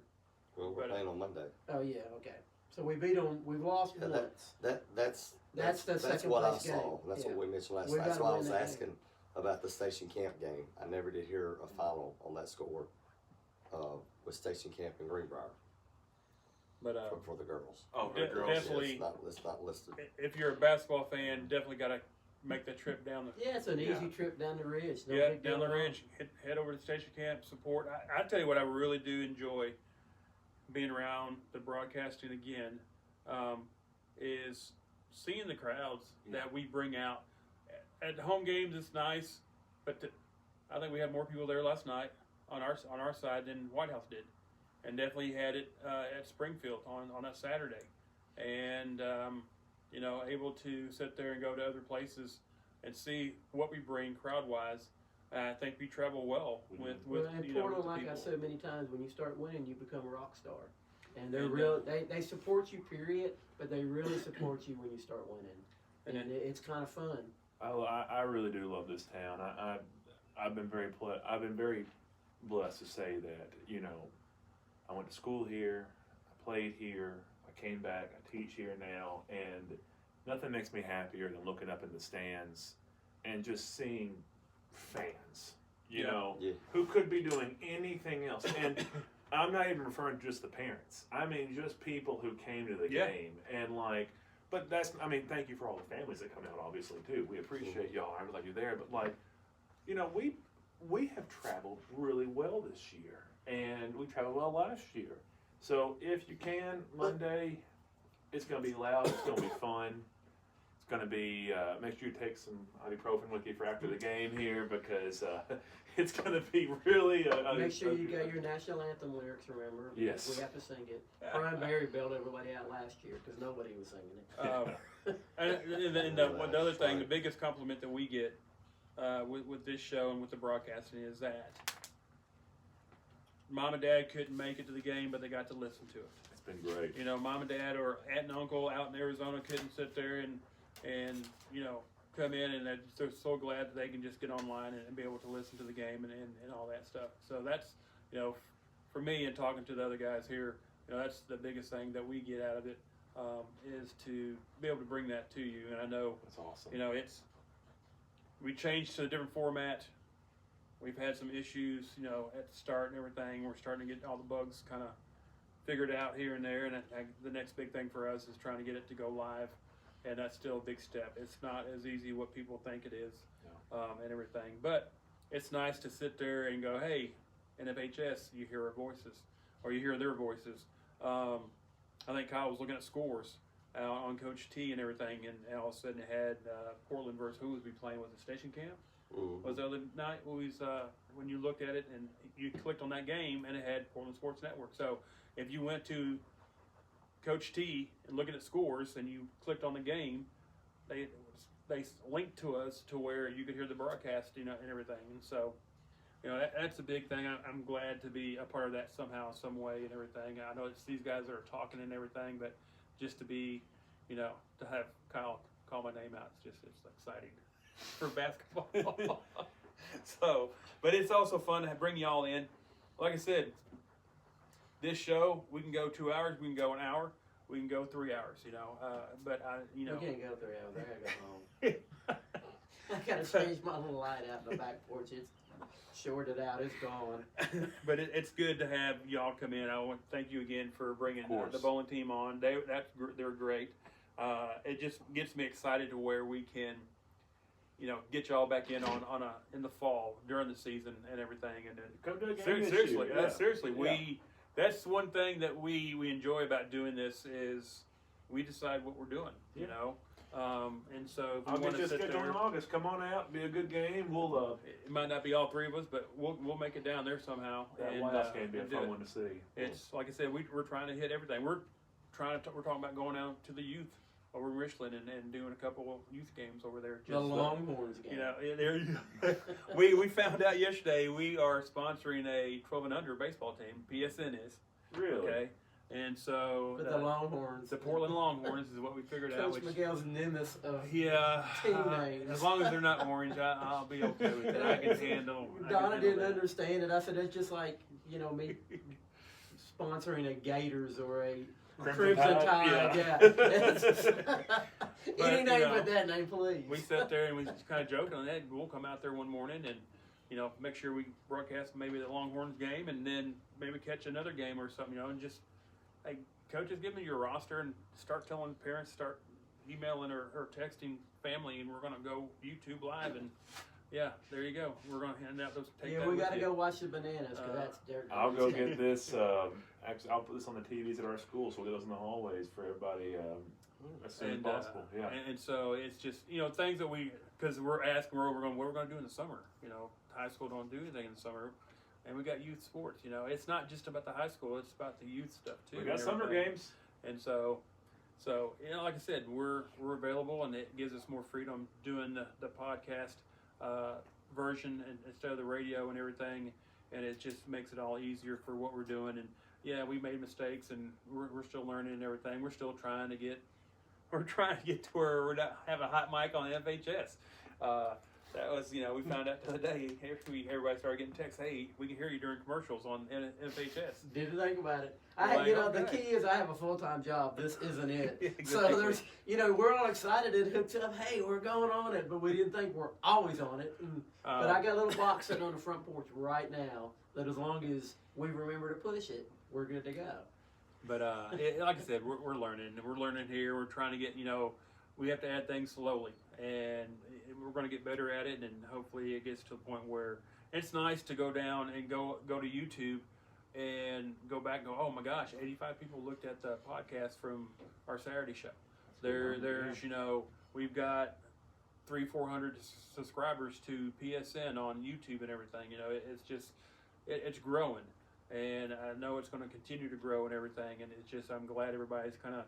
Well, we're But, playing on Monday. Oh yeah, okay. So we beat them. We've lost Yeah, once. That's the second what I place saw. game. That's Yeah. what we mentioned last We night. That's gotta why I win was that asking about the Station Camp game. I never did hear a final on that score with Station Camp and Greenbrier but for the girls. Oh, De- the girls. definitely- It's not listed. if you're a basketball fan, definitely got to make that trip down the Yeah, it's an easy Yeah. trip down the ridge. No yeah big down the deal at all. ridge. Head over to Station Camp, support. I tell you what, I really do enjoy being around the broadcasting again. Is seeing the crowds that we bring out at home games. It's nice, but I think we had more people there last night on our side than White House did, and definitely had it at Springfield on that Saturday, and able to sit there and go to other places and see what we bring crowd wise. I think we travel well with Well, and with Portland, the like people. I said many times, when you start winning, you become a rock star. And they're And, real. They support you, period. But they really support you when you start winning, And and it's kind of fun. I really do love this town. I've been very blessed to say that I went to school here, I played here, I came back, I teach here now, and nothing makes me happier than looking up in the stands and just seeing fans. Yeah. Who could be doing anything else, and I'm not even referring to just the parents. I mean, just people who came to the Yeah. game and but thank you for all the families that come out, obviously, too. We appreciate y'all. I'm glad you're there. But we have traveled really well this year, and we traveled well last year. So if you can, Monday, it's going to be loud. It's going to be fun. It's going to be, make sure you take some ibuprofen with you for after the game here, because it's going to be really Make sure you got your national anthem lyrics. Remember? Yes. We have to sing it. Brian Barry bailed everybody out last year because nobody was singing it. And the other thing, the biggest compliment that we get with this show and with the broadcasting is that Mom and Dad couldn't make it to the game, but they got to listen to it. It's been great. Mom and Dad or aunt and uncle out in Arizona couldn't sit there and come in, and they're so glad that they can just get online and be able to listen to the game and all that stuff. So that's, for me and talking to the other guys here, that's the biggest thing that we get out of it, is to be able to bring that to you. And I know, That's awesome. we changed to a different format. We've had some issues, at the start and everything. We're starting to get all the bugs kind of figured out here and there. And the next big thing for us is trying to get it to go live. And that's still a big step. It's not as easy what people think it is, and everything. But it's nice to sit there and go, hey, NFHS, you hear our voices, or you hear their voices. I think Kyle was looking at scores on Coach T and everything, and all of a sudden it had Portland versus who was we playing? Was it Station Camp? Mm-hmm. Was the other night when you looked at it and you clicked on that game and it had Portland Sports Network. So if you went to Coach T and looking at scores and you clicked on the game, they they linked to us to where you could hear the broadcast, and everything. And so, that's a big thing. I'm glad to be a part of that somehow, some way, and everything. I know it's these guys that are talking and everything, but just to be, to have Kyle call my name out, it's exciting for basketball. So, but it's also fun to bring y'all in. Like I said, this show, we can go 2 hours, we can go an hour, we can go 3 hours, but We can't go 3 hours. I gotta go home. I gotta change my little light out in the back porch. It's shorted out. It's gone. But it's good to have y'all come in. I want to thank you again for bringing the bowling team on. They're great. It just gets me excited to where we can, get y'all back in in the fall during the season and everything. And Come to a game seriously, this year, seriously, Yeah. That's one thing that we enjoy about doing this is we decide what we're doing, and so if we I'll want get to you sit scheduled there, in August. Come on out, be a good game. We'll it might not be all three of us, but we'll make it down there somehow. that and, last game be a and do fun it. one to see. It's like I said, we're trying to hit everything. We're talking about going out to the youth over in Richland and doing a couple of youth games over there. The Longhorns game. We found out yesterday we are sponsoring a 12 and under baseball team. PSN is. Really? Okay. And so But the Longhorns. the Portland Longhorns is what we figured out. Coach Which, Miguel's nemesis of yeah, team names. as long as they're not orange, I'll be okay with that. I can handle. Donna didn't understand it. I said it's just like me sponsoring a Gators or a Crimson Tide. Yeah. Any name but that name, please. We sat there and we just kind of joking on that. We'll come out there one morning and make sure we broadcast maybe the Longhorns game and then maybe catch another game or something, and just, hey, coaches, give me your roster and start telling parents, start emailing or texting family, and we're going to go YouTube live. And, yeah, there you go. We're going to hand out those. Yeah, we got to go watch the bananas because that's their. I'll go get this. Actually, I'll put this on the TVs at our school, so we'll get those in the hallways for everybody as soon as possible. Yeah. And so it's just things that because we're asking what we're going to do in the summer. High school don't do anything in the summer, and we got youth sports. It's not just about the high school; it's about the youth stuff too. We got summer games, and so like I said, we're available, and it gives us more freedom doing the podcast version instead of the radio and everything, and it just makes it all easier for what we're doing. And yeah, we made mistakes, and we're still learning and everything. We're still trying to get to where we're not have a hot mic on FHS. That was, we found out the other day, everybody started getting texts, hey, we can hear you during commercials on FHS. Didn't think about it. The okay. key is I have a full-time job. This isn't it. Exactly. So there's, we're all excited and hooked up. Hey, we're going on it, but we didn't think we're always on it. But I got a little box sitting on the front porch right now that as long as we remember to push it, we're good to go. But like I said, we're learning. We're learning here. We're trying to get, we have to add things slowly, and we're going to get better at it. And hopefully, it gets to the point where it's nice to go down and go to YouTube and go back and go, oh my gosh, 85 people looked at the podcast from our Saturday show. There's we've got 300-400 subscribers to PSN on YouTube and everything. It's just it's growing. And I know it's going to continue to grow and everything. And it's just, I'm glad everybody's kind of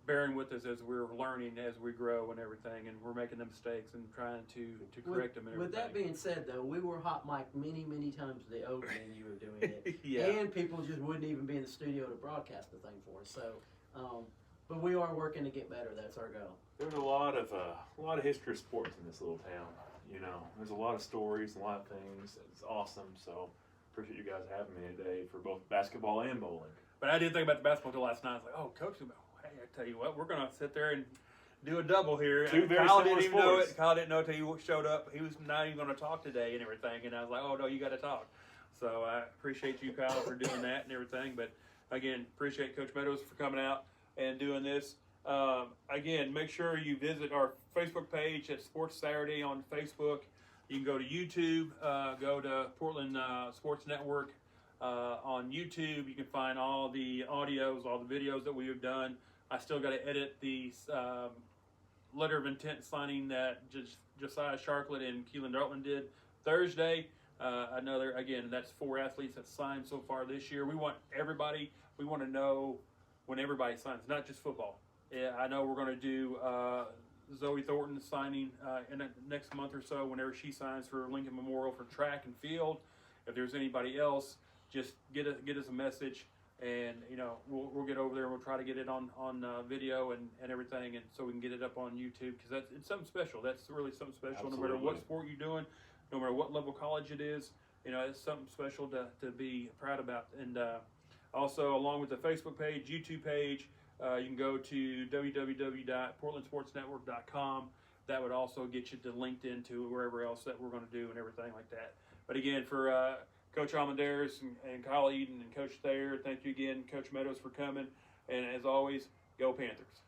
bearing with us as we're learning, as we grow and everything. And we're making the mistakes and trying to correct them and everything. With that being said, though, we were hot mic many, many times the old when you were doing it. Yeah. And people just wouldn't even be in the studio to broadcast the thing for us. So, but we are working to get better. That's our goal. There's a lot of history of sports in this little town. There's a lot of stories, a lot of things. It's awesome. So appreciate you guys having me today for both basketball and bowling. But I didn't think about the basketball until last night. I was like, oh, Coach, hey, I tell you what, we're going to sit there and do a double here. Two very Kyle similar didn't even know sports. it. Kyle didn't know until you showed up. He was not even going to talk today and everything. And I was like, oh, no, you got to talk. So I appreciate you, Kyle, for doing that and everything. But, again, appreciate Coach Meadows for coming out and doing this. Again, make sure you visit our Facebook page at Sports Saturday on Facebook. You can go to YouTube, go to Portland Sports Network on YouTube. You can find all the audios, all the videos that we have done. I still got to edit the letter of intent signing that Josiah Sharklet and Keelan Dartland did Thursday. Again, that's 4 athletes that signed so far this year. We want everybody, we want to know when everybody signs, not just football. Yeah, I know we're going to do Zoe Thornton signing in the next month or so. Whenever she signs for Lincoln Memorial for track and field, if there's anybody else, just get us a message, and we'll get over there and we'll try to get it on video and everything, and so we can get it up on YouTube, because it's something special. That's really something special. Absolutely. No matter what sport you're doing, no matter what level college it is, it's something special to be proud about. And also, along with the Facebook page, YouTube page, you can go to www.portlandsportsnetwork.com. That would also get you to LinkedIn, to wherever else that we're going to do and everything like that. But again, for Coach Almendares and Kyle Eden and Coach Thayer, thank you again, Coach Meadows, for coming. And as always, go Panthers.